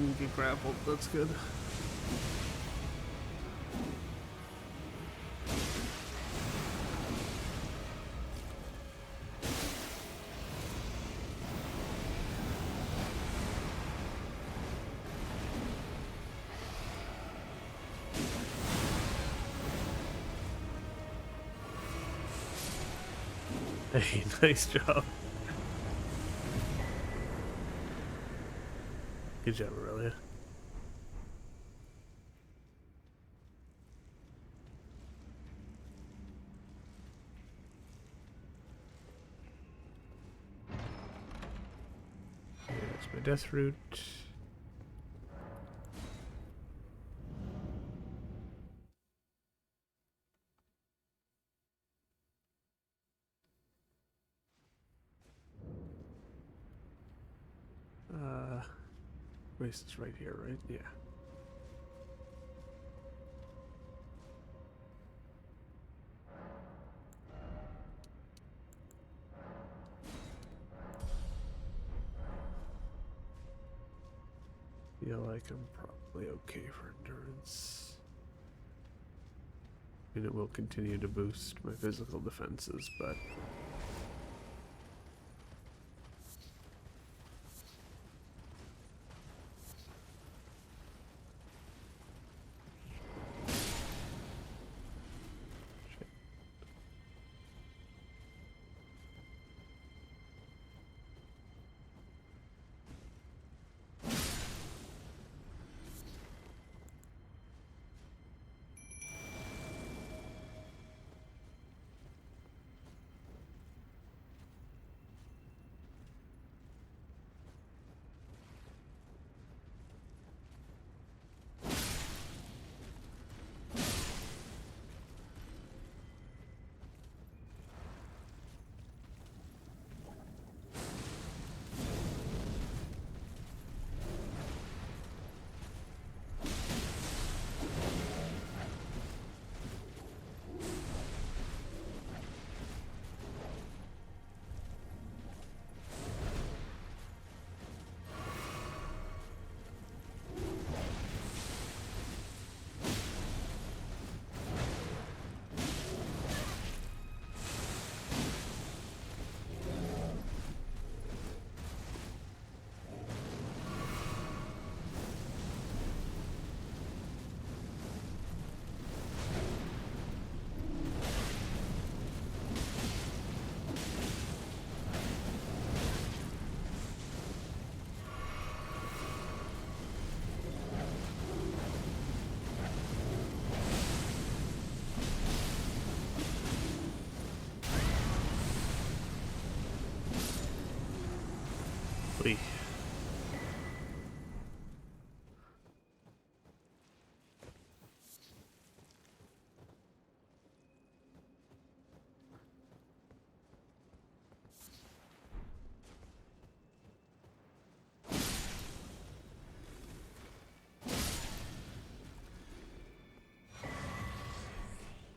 can get grappled. That's good. Hey, nice job. Good job, Aurelia. That's my death route. Race is right here, right? Yeah. Feel like I'm probably okay for endurance. And it will continue to boost my physical defenses, but Wait.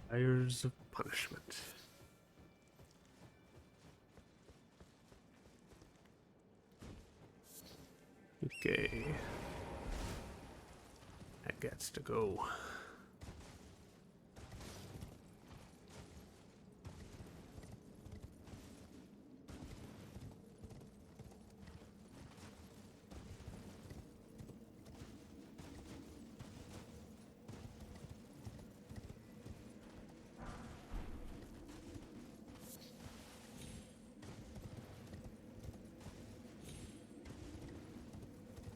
Fires of punishment. Okay. That gets to go.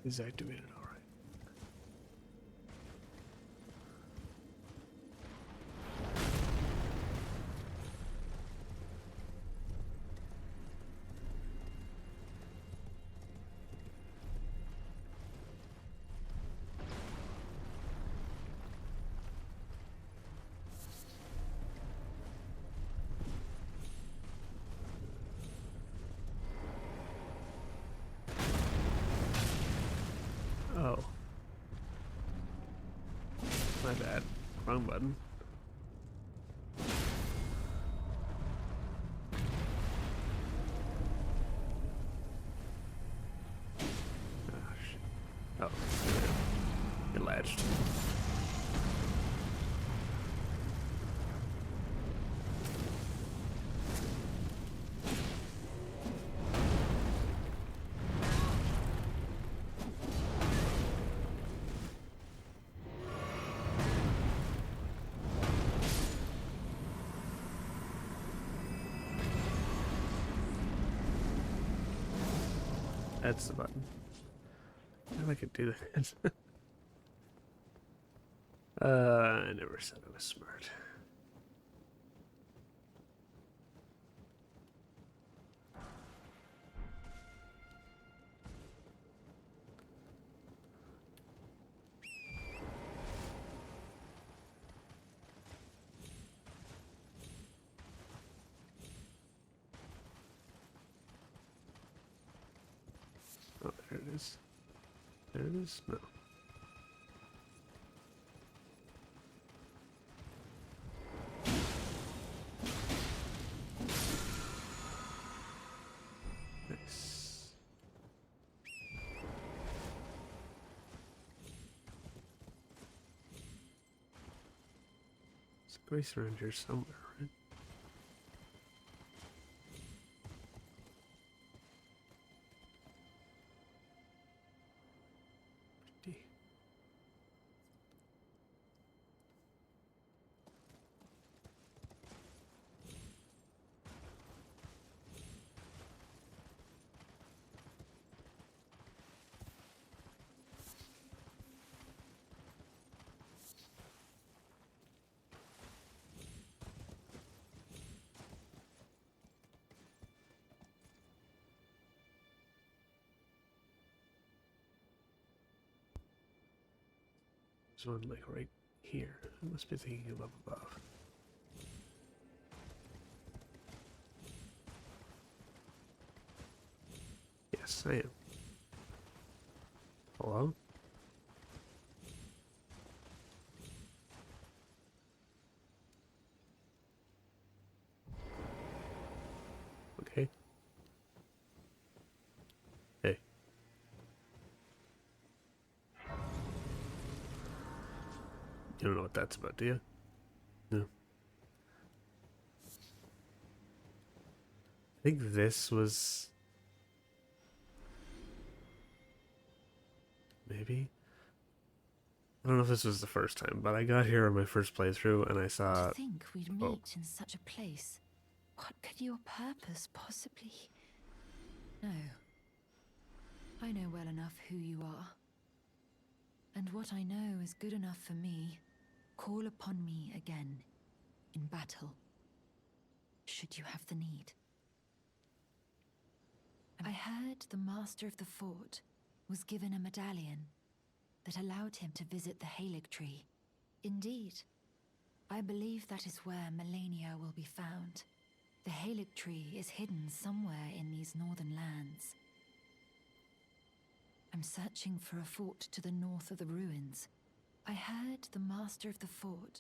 Is activated, alright. Oh. My bad. Wrong button. Ah, shit. Oh. That's the button. I could do that. I never said I was smart. Oh, there it is. There it is? No. Nice. There's a grace around here somewhere, right? Pretty. There's one like right here. I must be thinking of up above. Yes, I am. Hello? Okay. Hey. You don't know what that's about, do you? No. I think this was... Maybe? I don't know if this was the first time, but I got here on my first playthrough and I saw... To think we'd meet in such a place. What could your purpose possibly... No. I know well enough who you are. And what I know is good enough for me. Call upon me again, in battle, should you have the need. I heard the master of the fort was given a medallion that allowed him to visit the Halig tree. Indeed, I believe that is where Melania will be found. The Halig tree is hidden somewhere in these northern lands. I'm searching for a fort to the north of the ruins. I heard the master of the fort.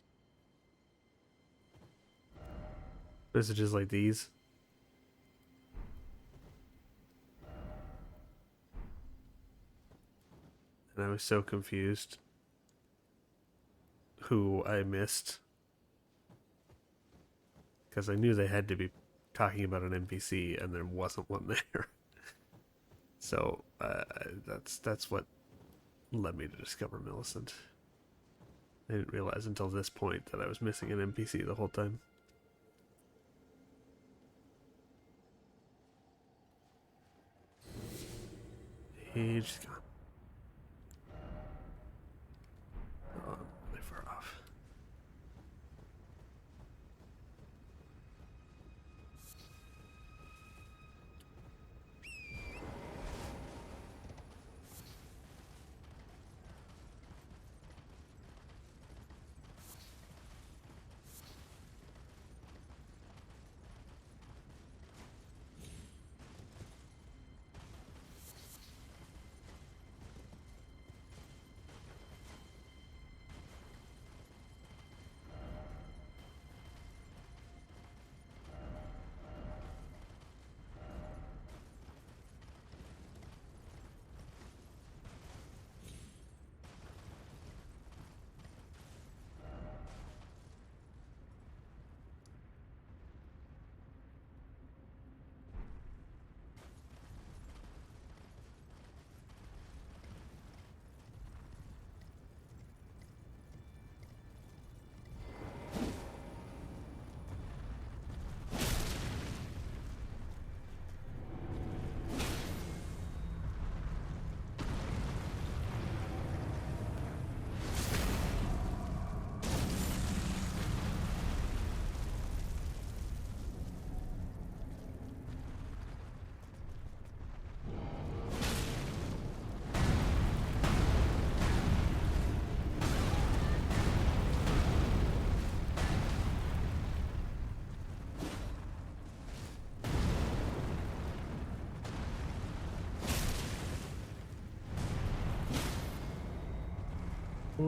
Messages like these. And I was so confused who I missed. Because I knew they had to be talking about an NPC and there wasn't one there. So that's what led me to discover Millicent. I didn't realize until this point that I was missing an NPC the whole time. He's gone. Oh, I'm really far off.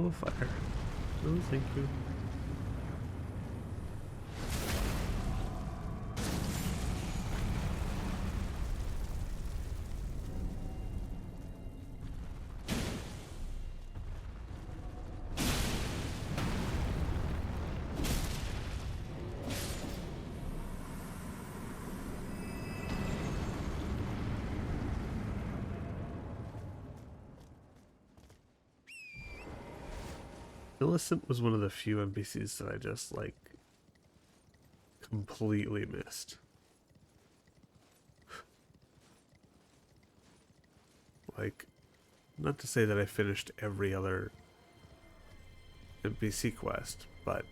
Oh, fire. Oh, thank you. Millicent was one of the few NPCs that I just, like, completely missed. Like, not to say that I finished every other NPC quest, but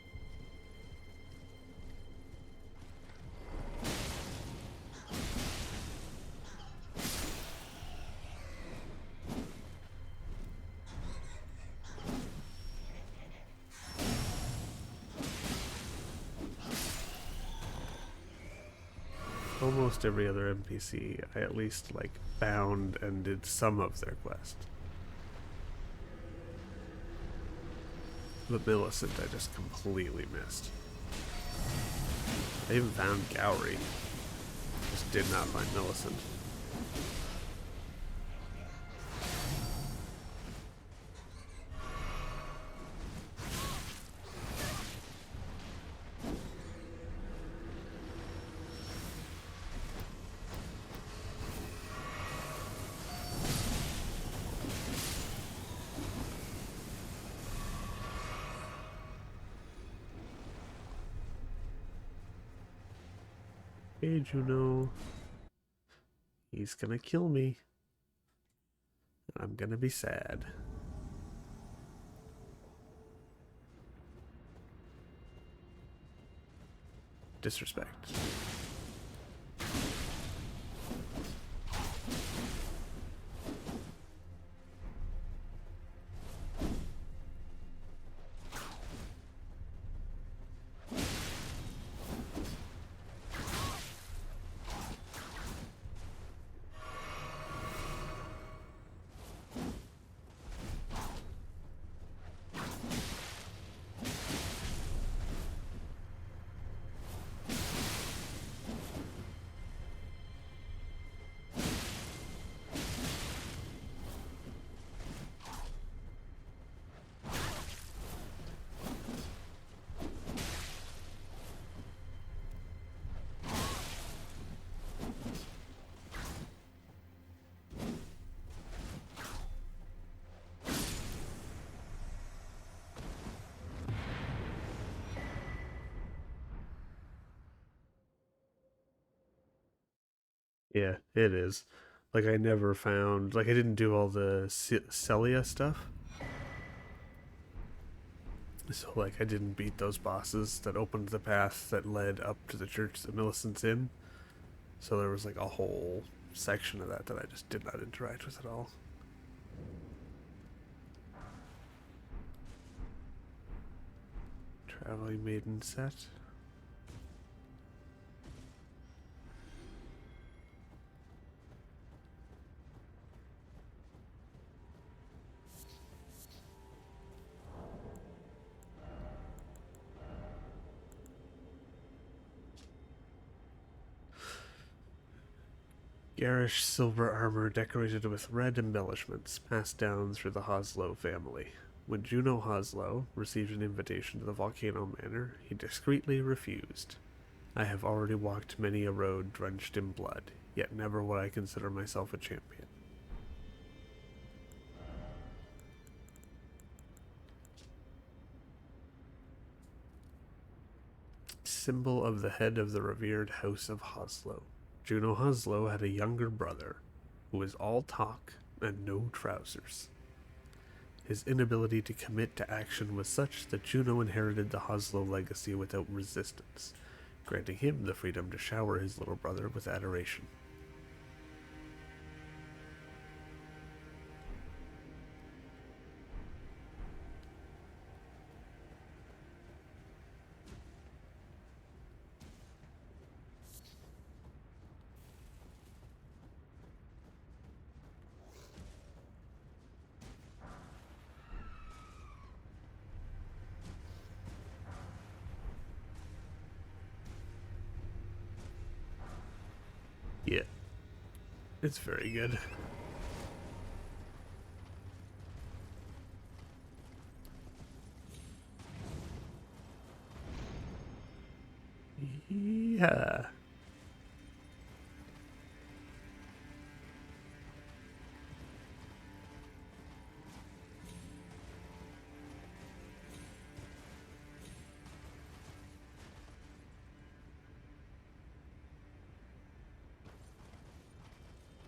almost every other NPC I at least, like, found and did some of their quest. But Millicent I just completely missed. I even found Gowry. Just did not find Millicent. Hey, Juno. He's gonna kill me. And I'm gonna be sad. Disrespect. Yeah, it is. Like, I never found... Like, I didn't do all the Celia stuff. So, like, I didn't beat those bosses that opened the path that led up to the church that Millicent's in. So there was, like, a whole section of that that I just did not interact with at all. Traveling Maiden set. Garish silver armor decorated with red embellishments passed down through the Hoslow family. When Juno Hoslow received an invitation to the Volcano Manor, he discreetly refused. I have already walked many a road drenched in blood, yet never would I consider myself a champion. Symbol of the head of the revered House of Hoslow. Juno Hoslow had a younger brother, who was all talk and no trousers. His inability to commit to action was such that Juno inherited the Hoslow legacy without resistance, granting him the freedom to shower his little brother with adoration. It's very good. Yeah.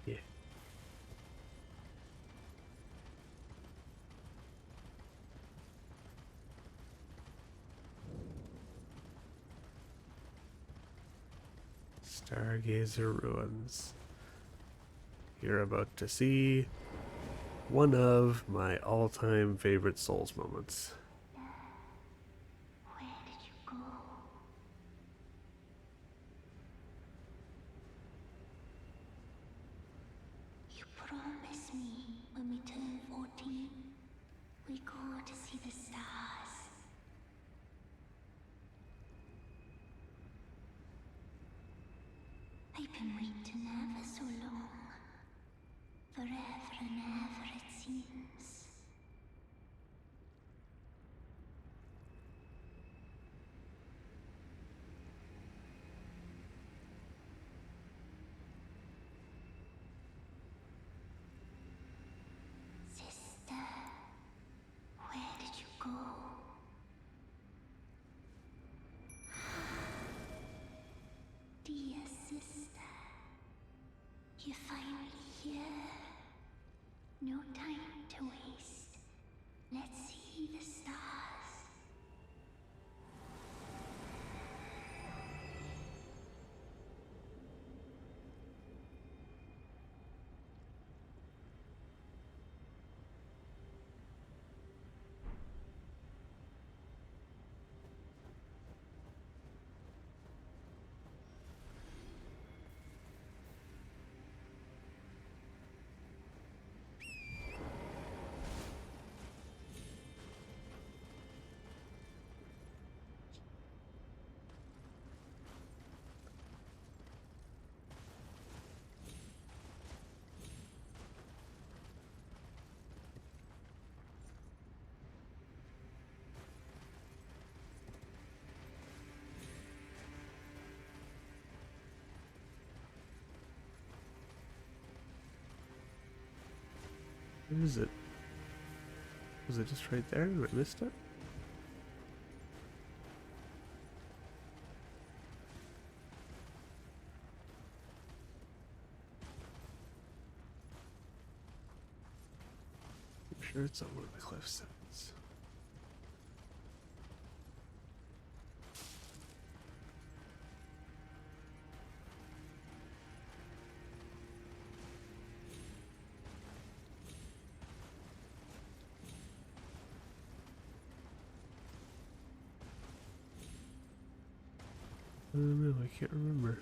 Yeah. Stargazer Ruins. You're about to see one of my all-time favorite Souls moments. Where did you go? You promised me when we turn 14, we go to see the stars. I've been waiting ever so long. Forever and ever, it seems. Sister, where did you go? Dear sister, you're finally here. No time to waste. Let's see the stars. Where is it? Was it just right there and I missed it? I'm sure it's on one of the cliff sides. I don't know, I can't remember.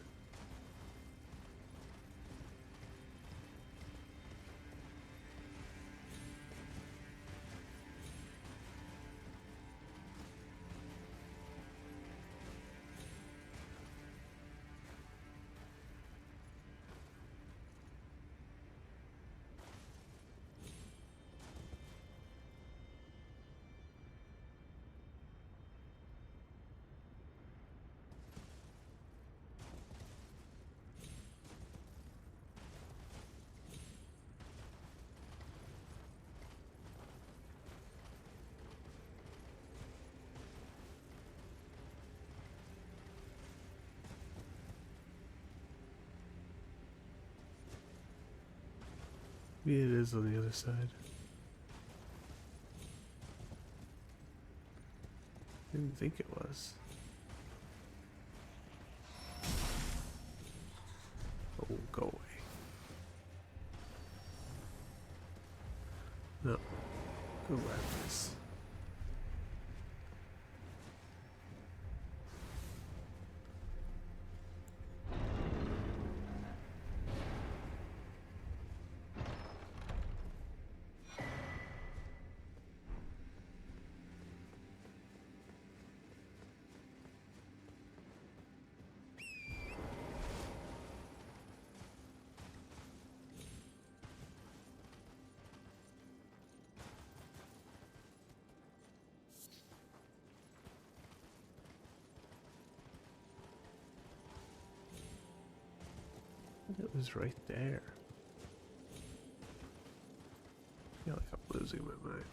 Maybe it is on the other side. Didn't think it was. Oh, go away. No. Go grab this. was right there. I feel like I'm losing my mind.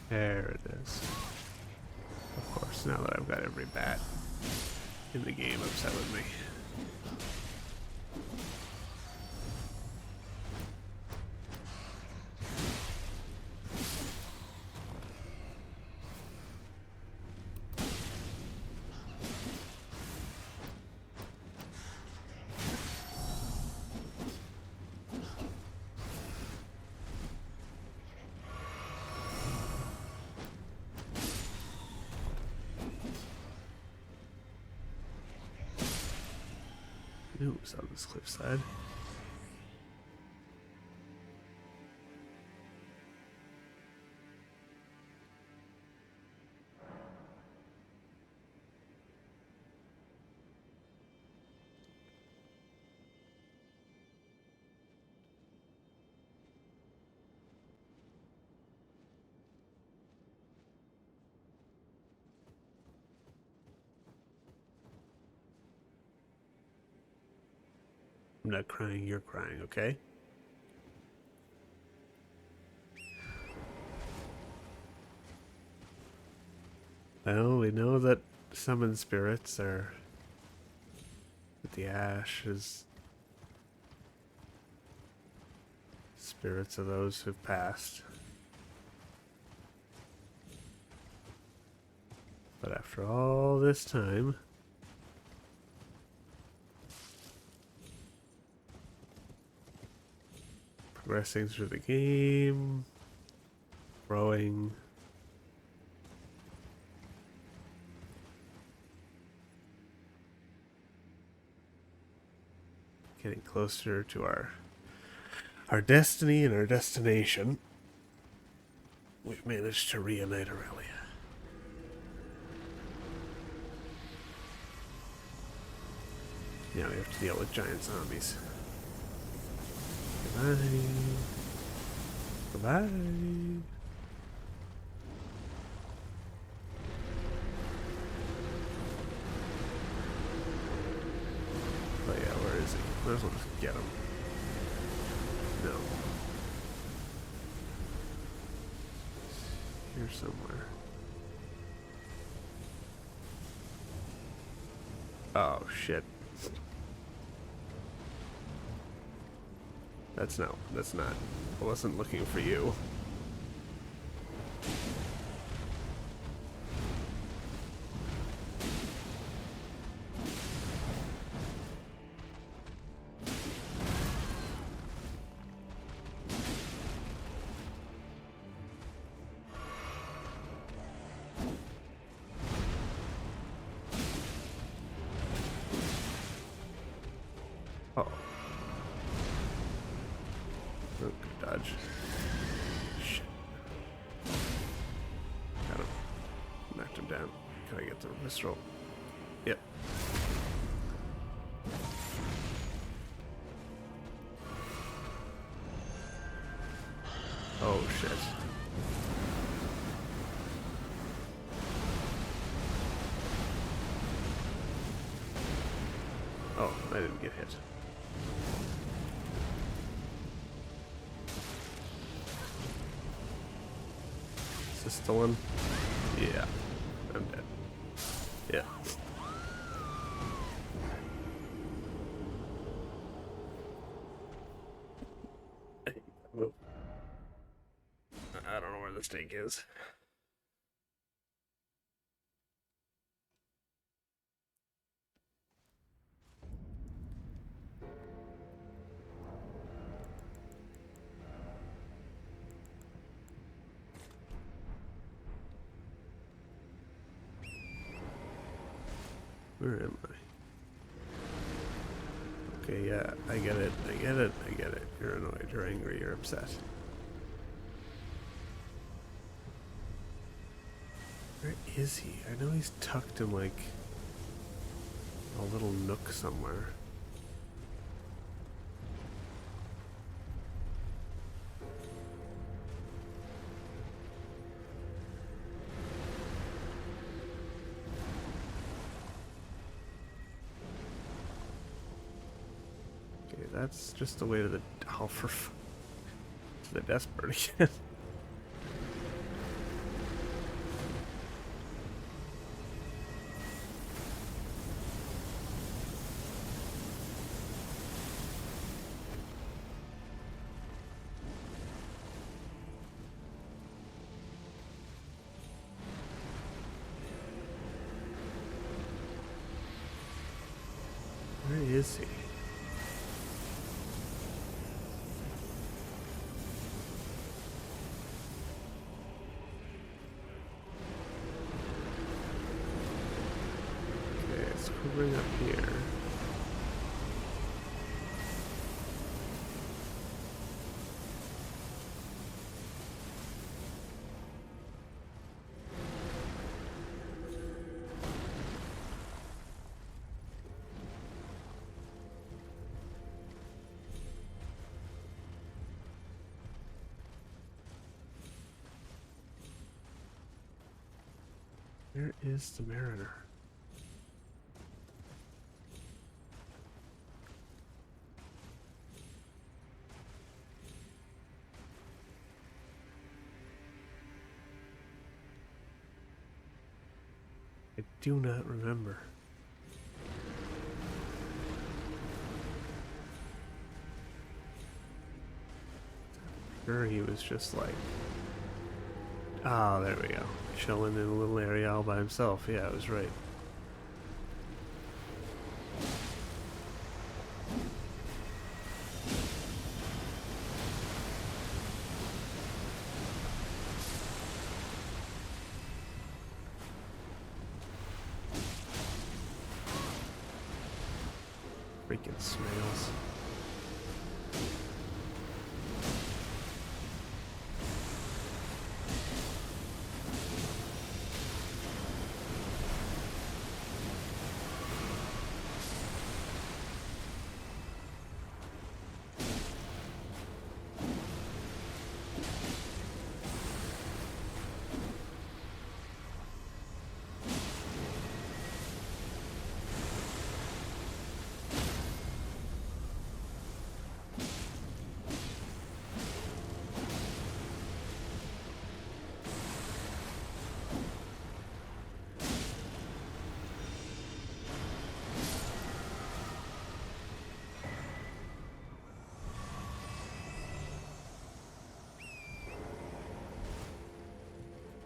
There it is. Of course, now that I've got every bat in the game upset with me. Ooh, it's on this cliffside. I'm not crying, you're crying, okay? Well, we know that summon spirits are that the ash is spirits of those who've passed. But after all this time, progressing through the game, growing, getting closer to our destiny and our destination, we've managed to reunite Aurelia. Now we have to deal with giant zombies. Goodbye. Goodbye. Oh yeah, where is he? Might as well just get him. No. Here somewhere. Oh shit. That's not. I wasn't looking for you. Oh. Oh, good dodge. Shit. Got him. Knocked him down. Can I get the visceral? Yep. Oh shit. Oh, I didn't get hit. Is this the one? Yeah. I'm dead. Yeah. I don't know where mistake is. Where am I? Okay, yeah, I get it. I get it. I get it. You're annoyed. You're angry. You're upset. Where is he? I know he's tucked in like a little nook somewhere. Okay, that's just the way to the to the desperate again. Where is he? Okay, it's hovering up here. Where is the Mariner? I do not remember. Sure, he was just like, oh, there we go, chilling in a little area all by himself. Yeah, I was right. Freaking snails.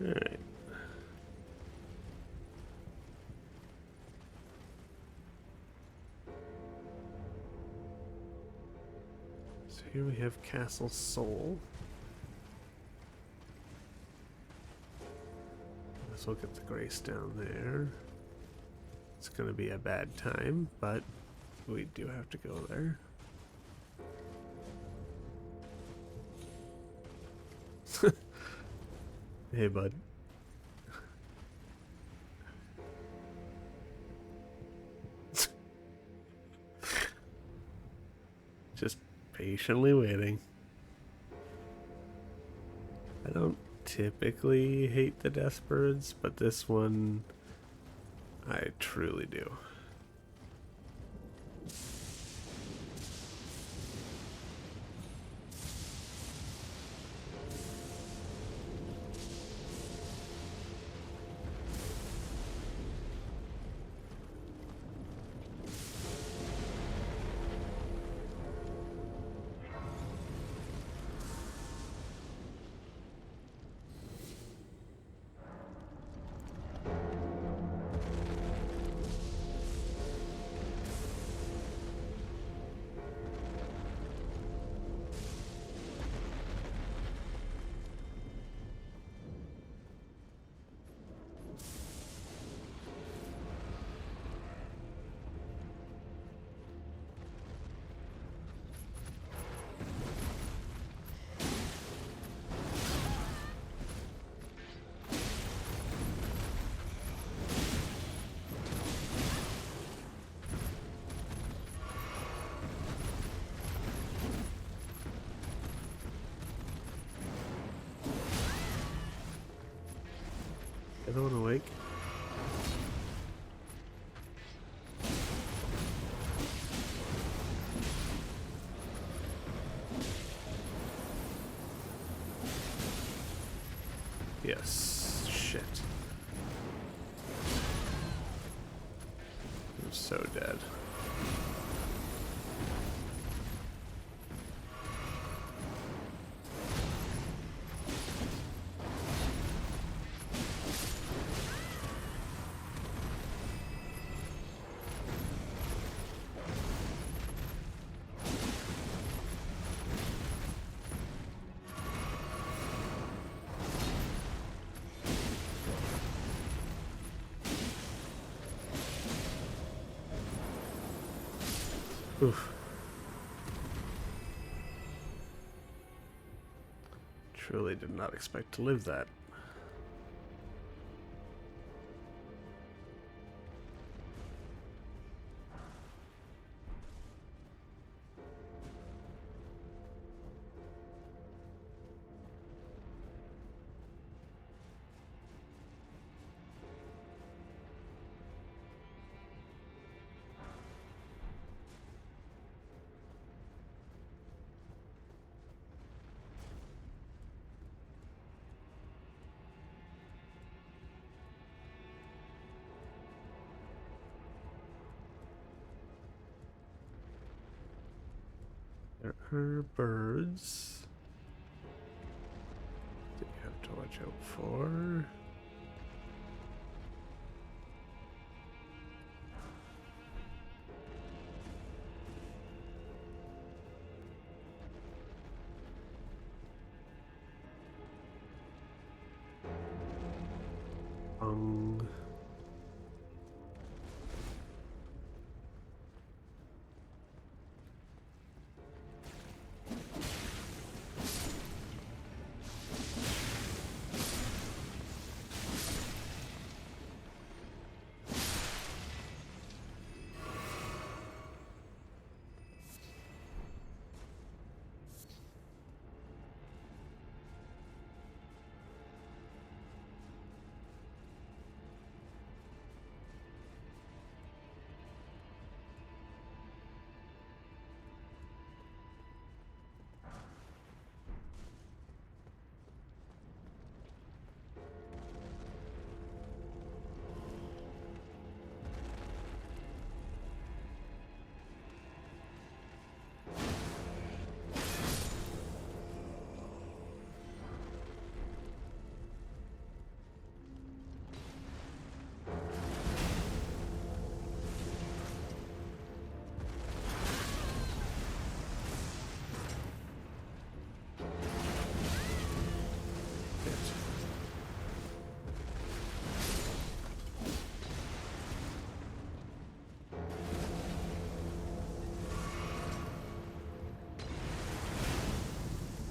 Alright. So here we have Castle Soul. Let's look at the grace down there. It's gonna be a bad time, but we do have to go there. Hey, bud. Just patiently waiting. I don't typically hate the Desperads, but this one I truly do. other one awake? Yes. Shit. I'm so dead. Oof. Truly did not expect to live that. There are birds that you have to watch out for. Bung.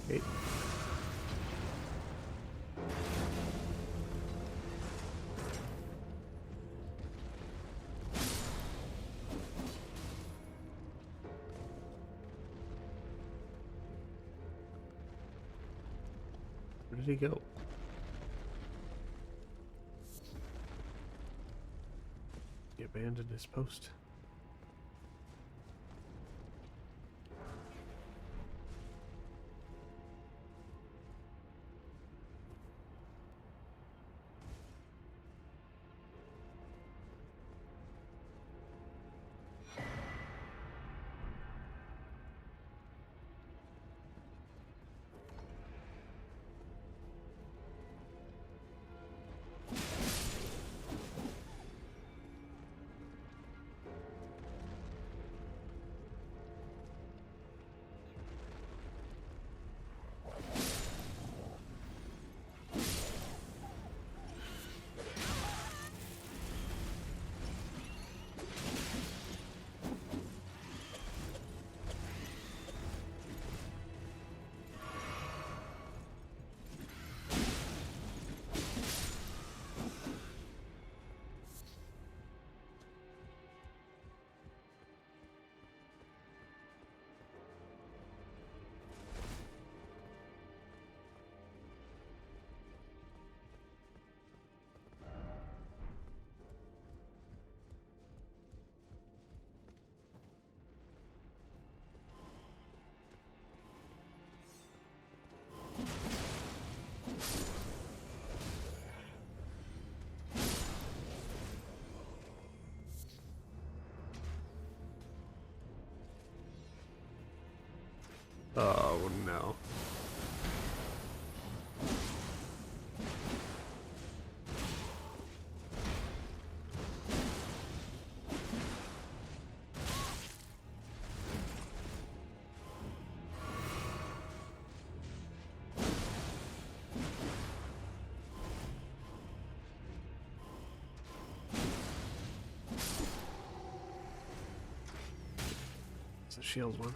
Okay. Where did he go? He abandoned his post. Oh no. It's a shield one.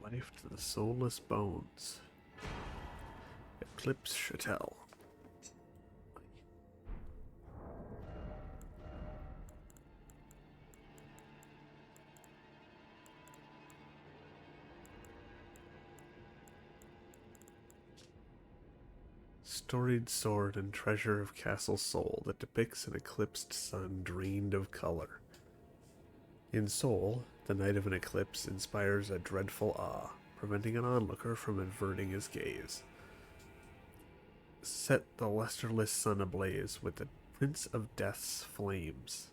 Life to the soulless bones. Eclipse Chattel. Storied sword and treasure of Castle Soul that depicts an eclipsed sun drained of color. In Soul, the night of an eclipse inspires a dreadful awe, preventing an onlooker from averting his gaze. Set the lusterless sun ablaze with the Prince of Death's flames.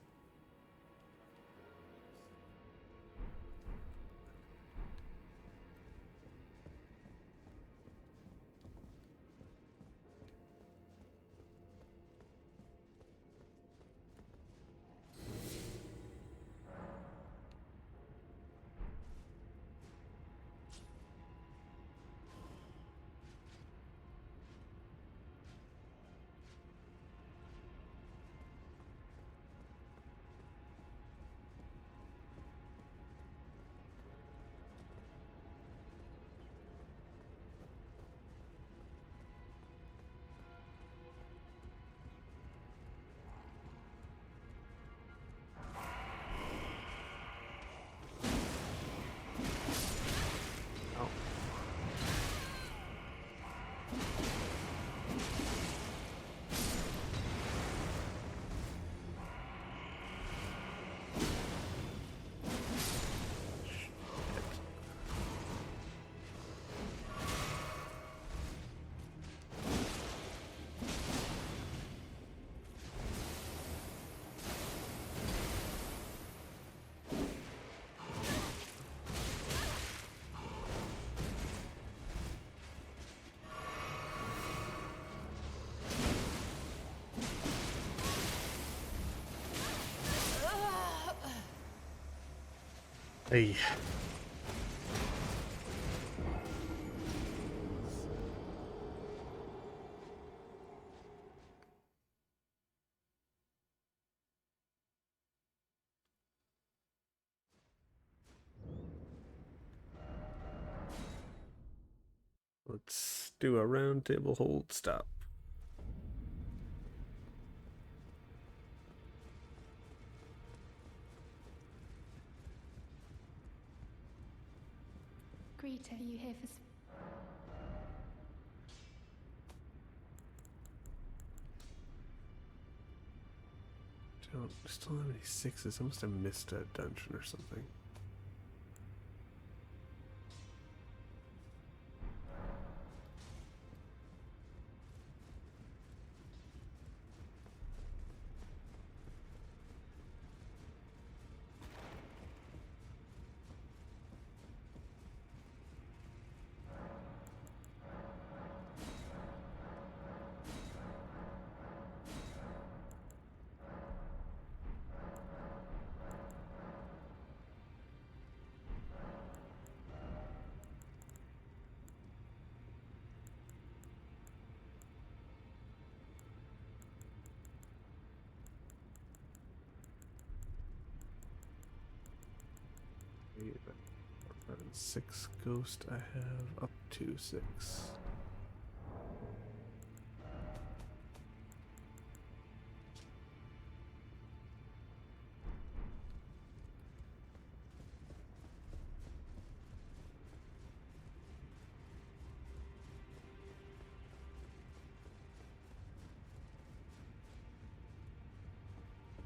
Hey. Let's do a round table hold stop. Greta, are you here for... Don't still have any sixes. I must have missed a dungeon or something. 6 ghost. I have up to 6.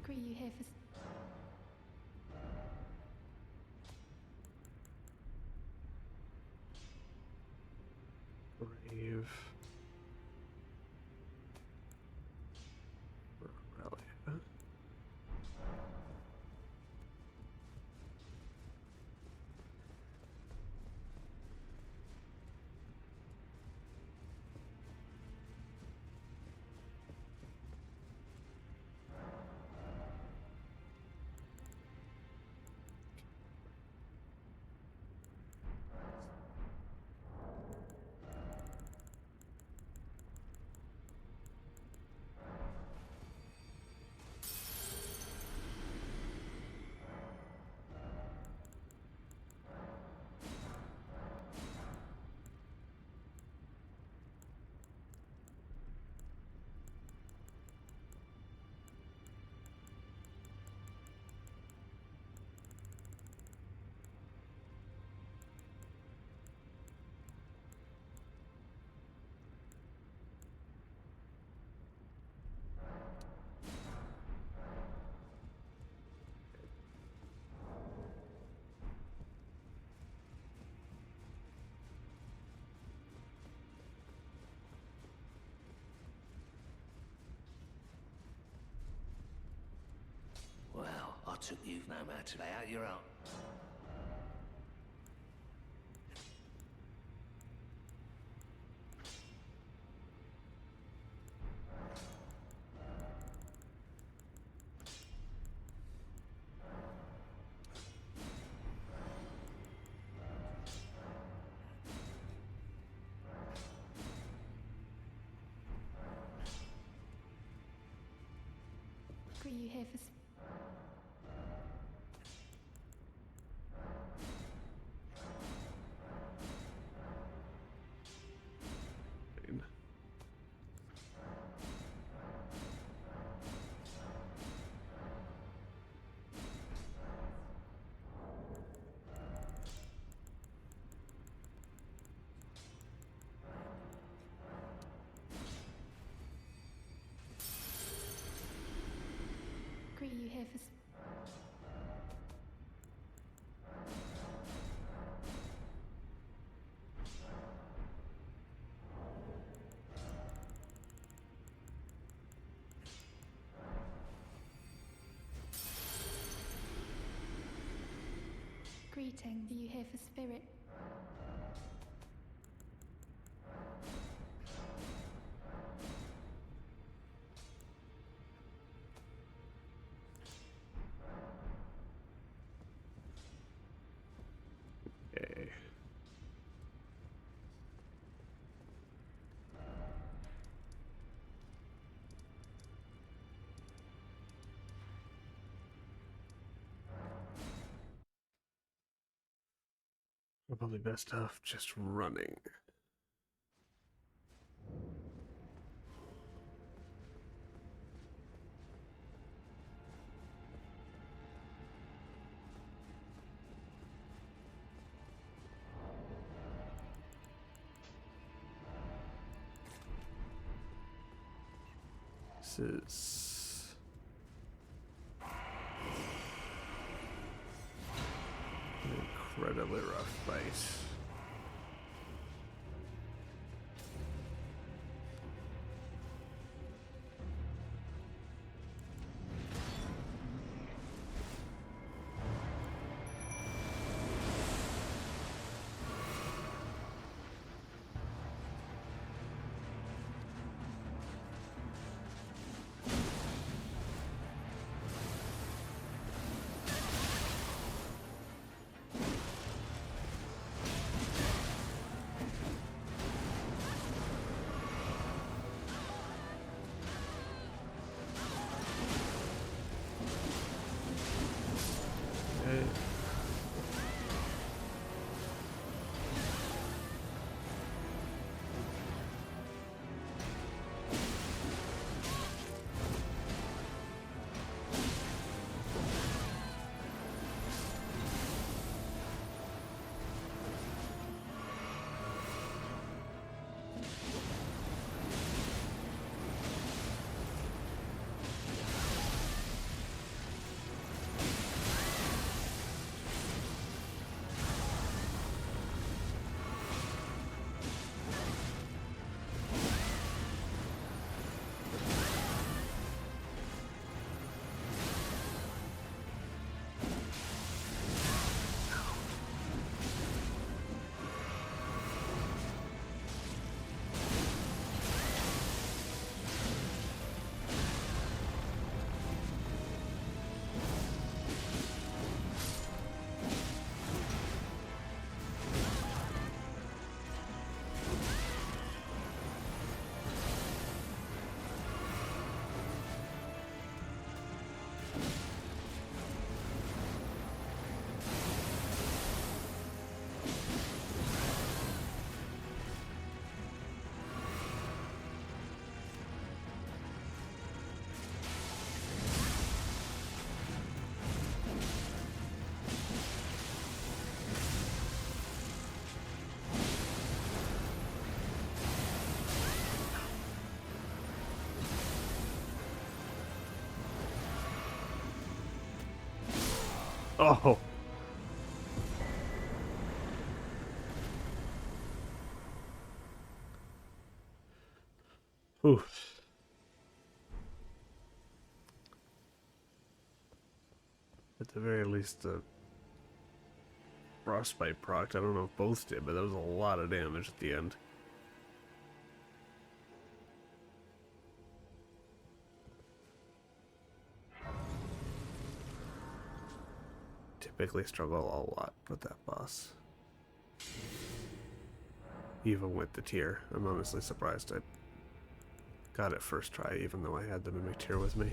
Agree you here for... Brave. Rally. Huh? Well, I took you've no man to lay out your own. Agree you here for... Agree you here for... Greeting, are you here for spirit? Okay. We're probably best off just running. This is an incredibly rough fight. Oh! Ooh. At the very least, the frostbite proc. I don't know if both did, but that was a lot of damage at the end. Typically struggle a lot with that boss. Even with the tier. I'm honestly surprised I got it first try, even though I had the Mimic tier with me.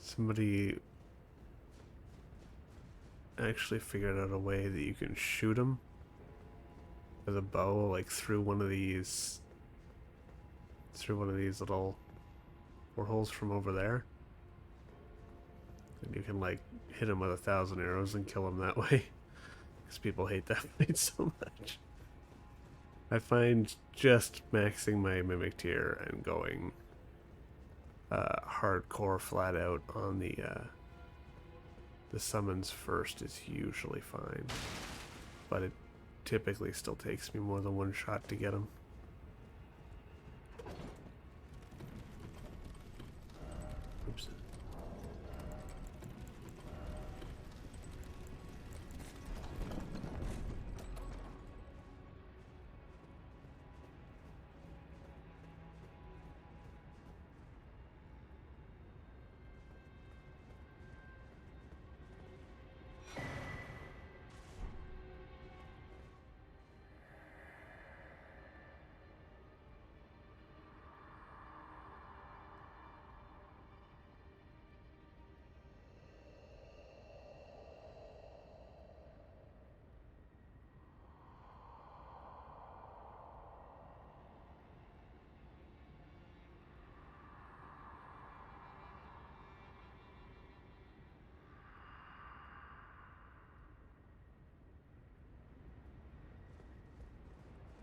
Somebody actually figured out a way that you can shoot them with a bow, like through one of these little portholes from over there. And you can like hit them with 1,000 arrows and kill them that way. Because people hate that fight so much. I find just maxing my Mimic tier and going hardcore flat out on the summons first is usually fine. But it typically still takes me more than one shot to get them. Oops.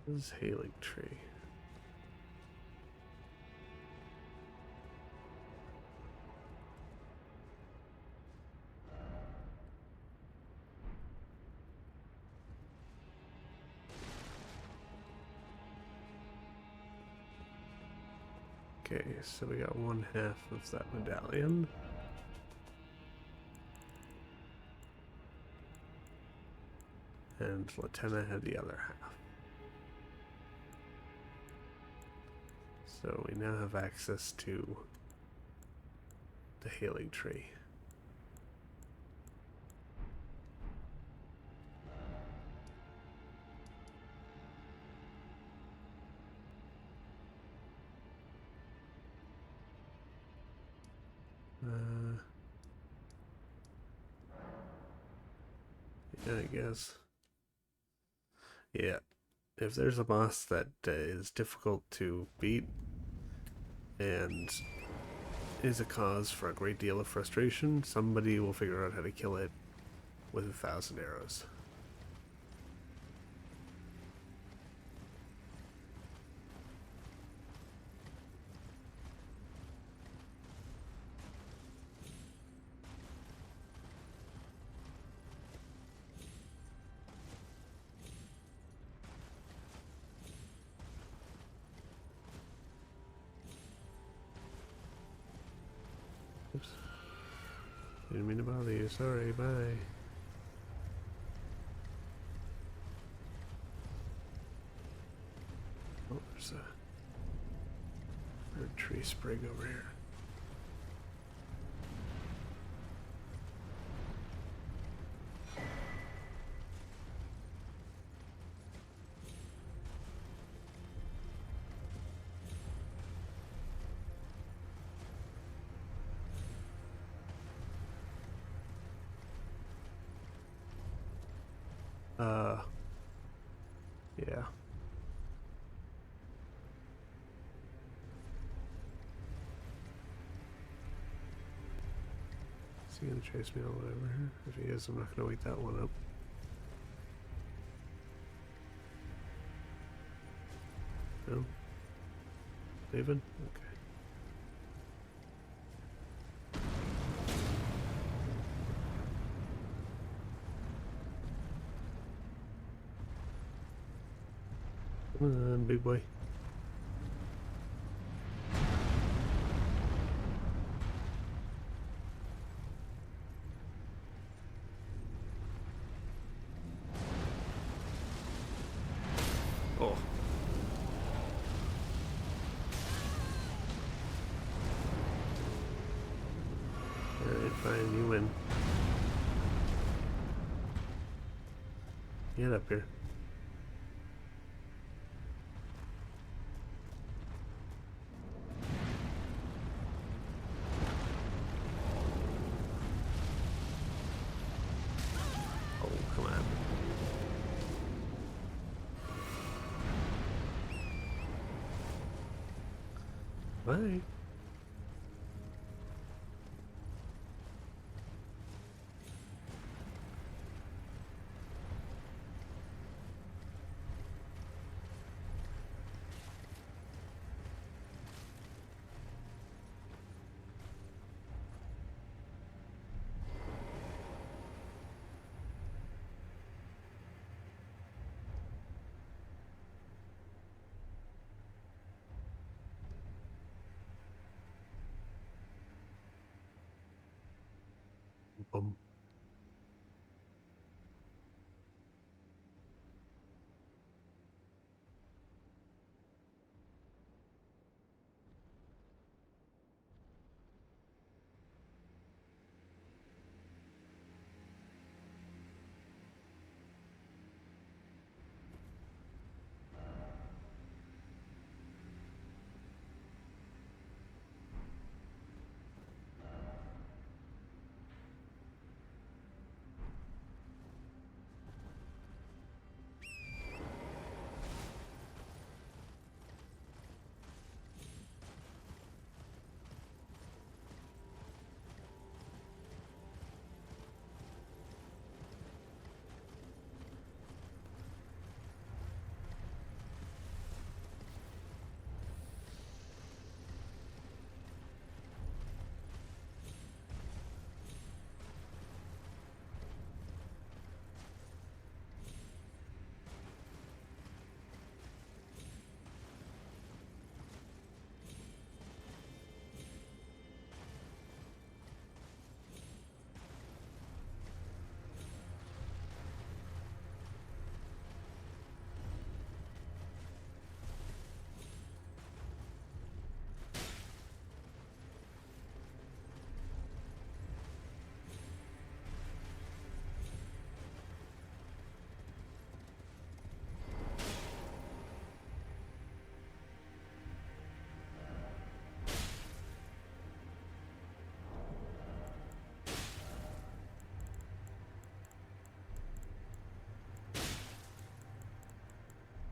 This is Hailing Tree. Okay, so we got one half of that medallion. And Latenna had the other half. So we now have access to the Hailing Tree. Yeah, I guess. Yeah. If there's a boss that is difficult to beat and is a cause for a great deal of frustration, somebody will figure out how to kill it with 1,000 arrows. Oops. Didn't mean to bother you. Sorry, bye. Oh, there's a bird tree sprig over here. Yeah. Is he gonna chase me all the way over here? If he is, I'm not gonna wait that one up. No? Leaving? Okay. Come on, big boy. Oh. Alright, fine, you win. Get up here. Oh, come on. Bye. Boom.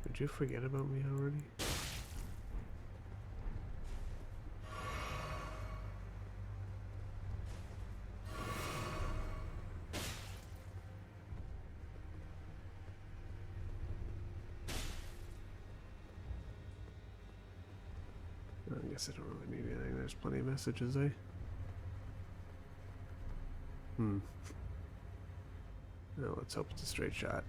Did you forget about me already? I guess I don't really need anything. There's plenty of messages, eh? Now let's hope it's a straight shot.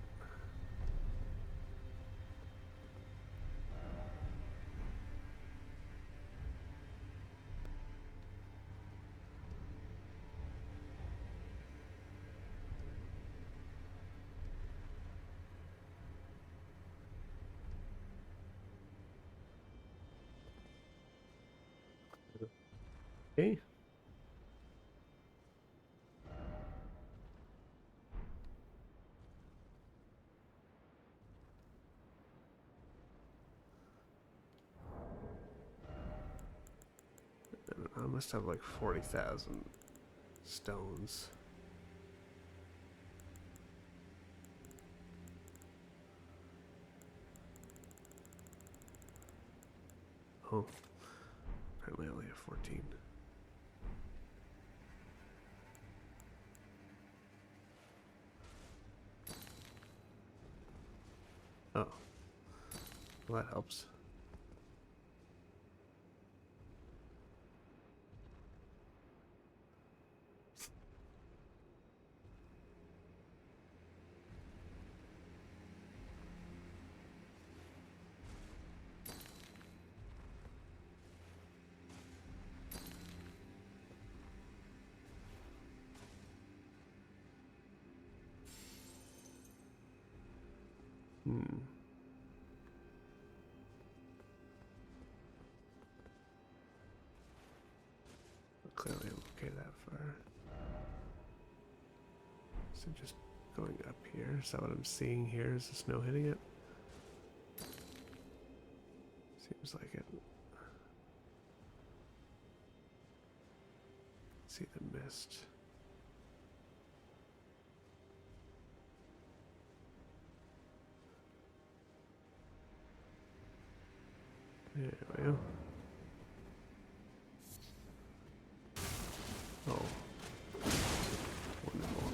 Okay. I must have like 40,000 stones. Oh, apparently I only have 14. Oh, well that helps. Clearly, I'm okay that far. So just going up here. Is that what I'm seeing here? Is the snow hitting it? Seems like it. See the mist. There we go. Oh. Wonderful.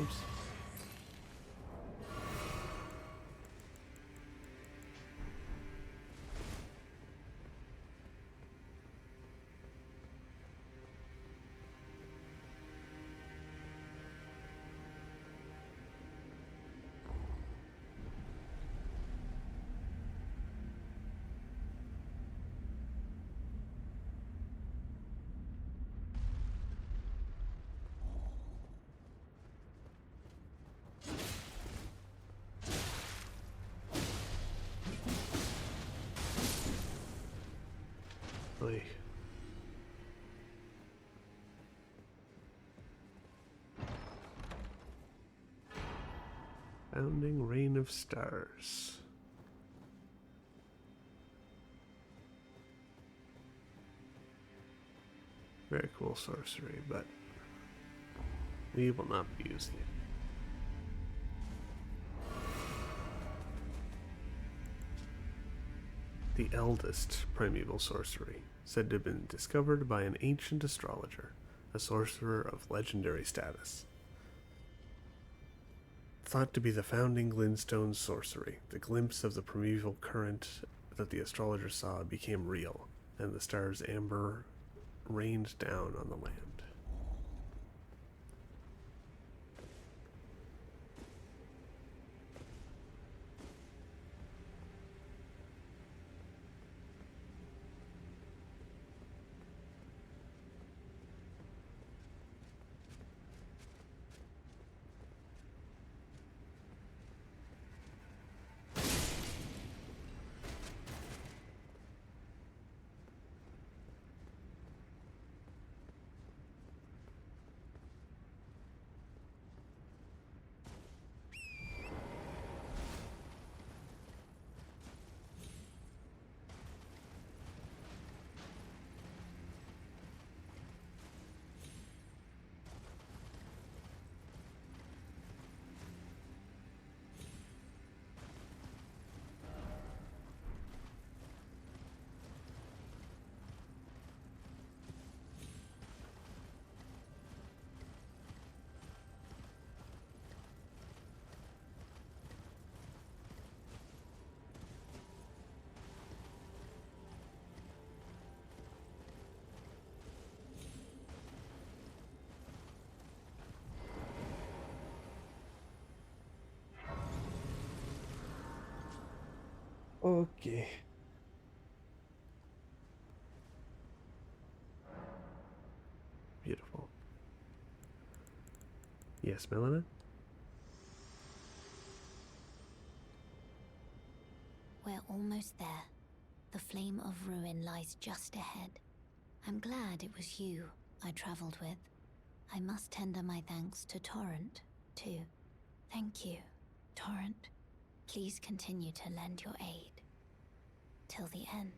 Oops. Oy. Founding Rain of Stars. Very cool sorcery, but we will not be using it. The eldest primeval sorcery, said to have been discovered by an ancient astrologer, a sorcerer of legendary status. Thought to be the founding Glintstone sorcery, the glimpse of the primeval current that the astrologer saw became real, and the star's amber rained down on the land. Okay. Beautiful. Yes, Melina? We're almost there. The flame of ruin lies just ahead. I'm glad it was you I traveled with. I must tender my thanks to Torrent, too. Thank you, Torrent. Please continue to lend your aid. Till the end.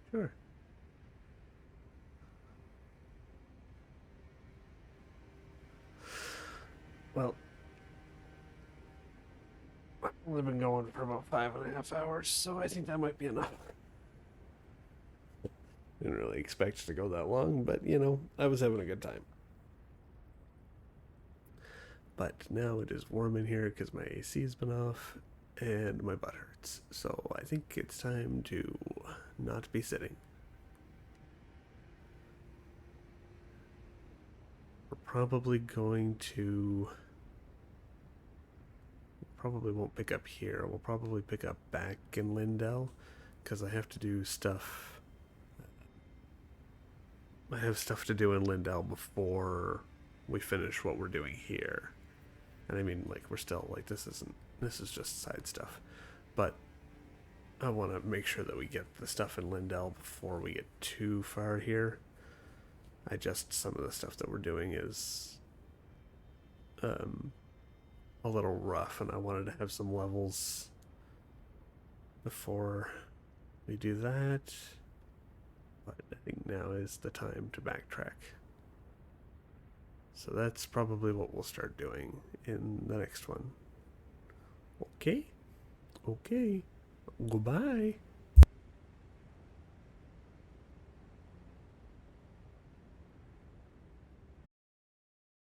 Sure. Well, I've only been going for about 5.5 hours, so I think that might be enough. Didn't really expect to go that long, but you know, I was having a good time. But now it is warm in here because my AC has been off and my butt hurts. So I think it's time to not be sitting. We're probably going to probably won't pick up here. We'll probably pick up back in Lindell, because I have to do stuff. I have stuff to do in Lindell before we finish what we're doing here. And I mean, like, we're still, like, this is just side stuff. But I want to make sure that we get the stuff in Lindell before we get too far here. Some of the stuff that we're doing is a little rough, and I wanted to have some levels before we do that. But I think now is the time to backtrack. So that's probably what we'll start doing in the next one. Okay? Okay. Goodbye.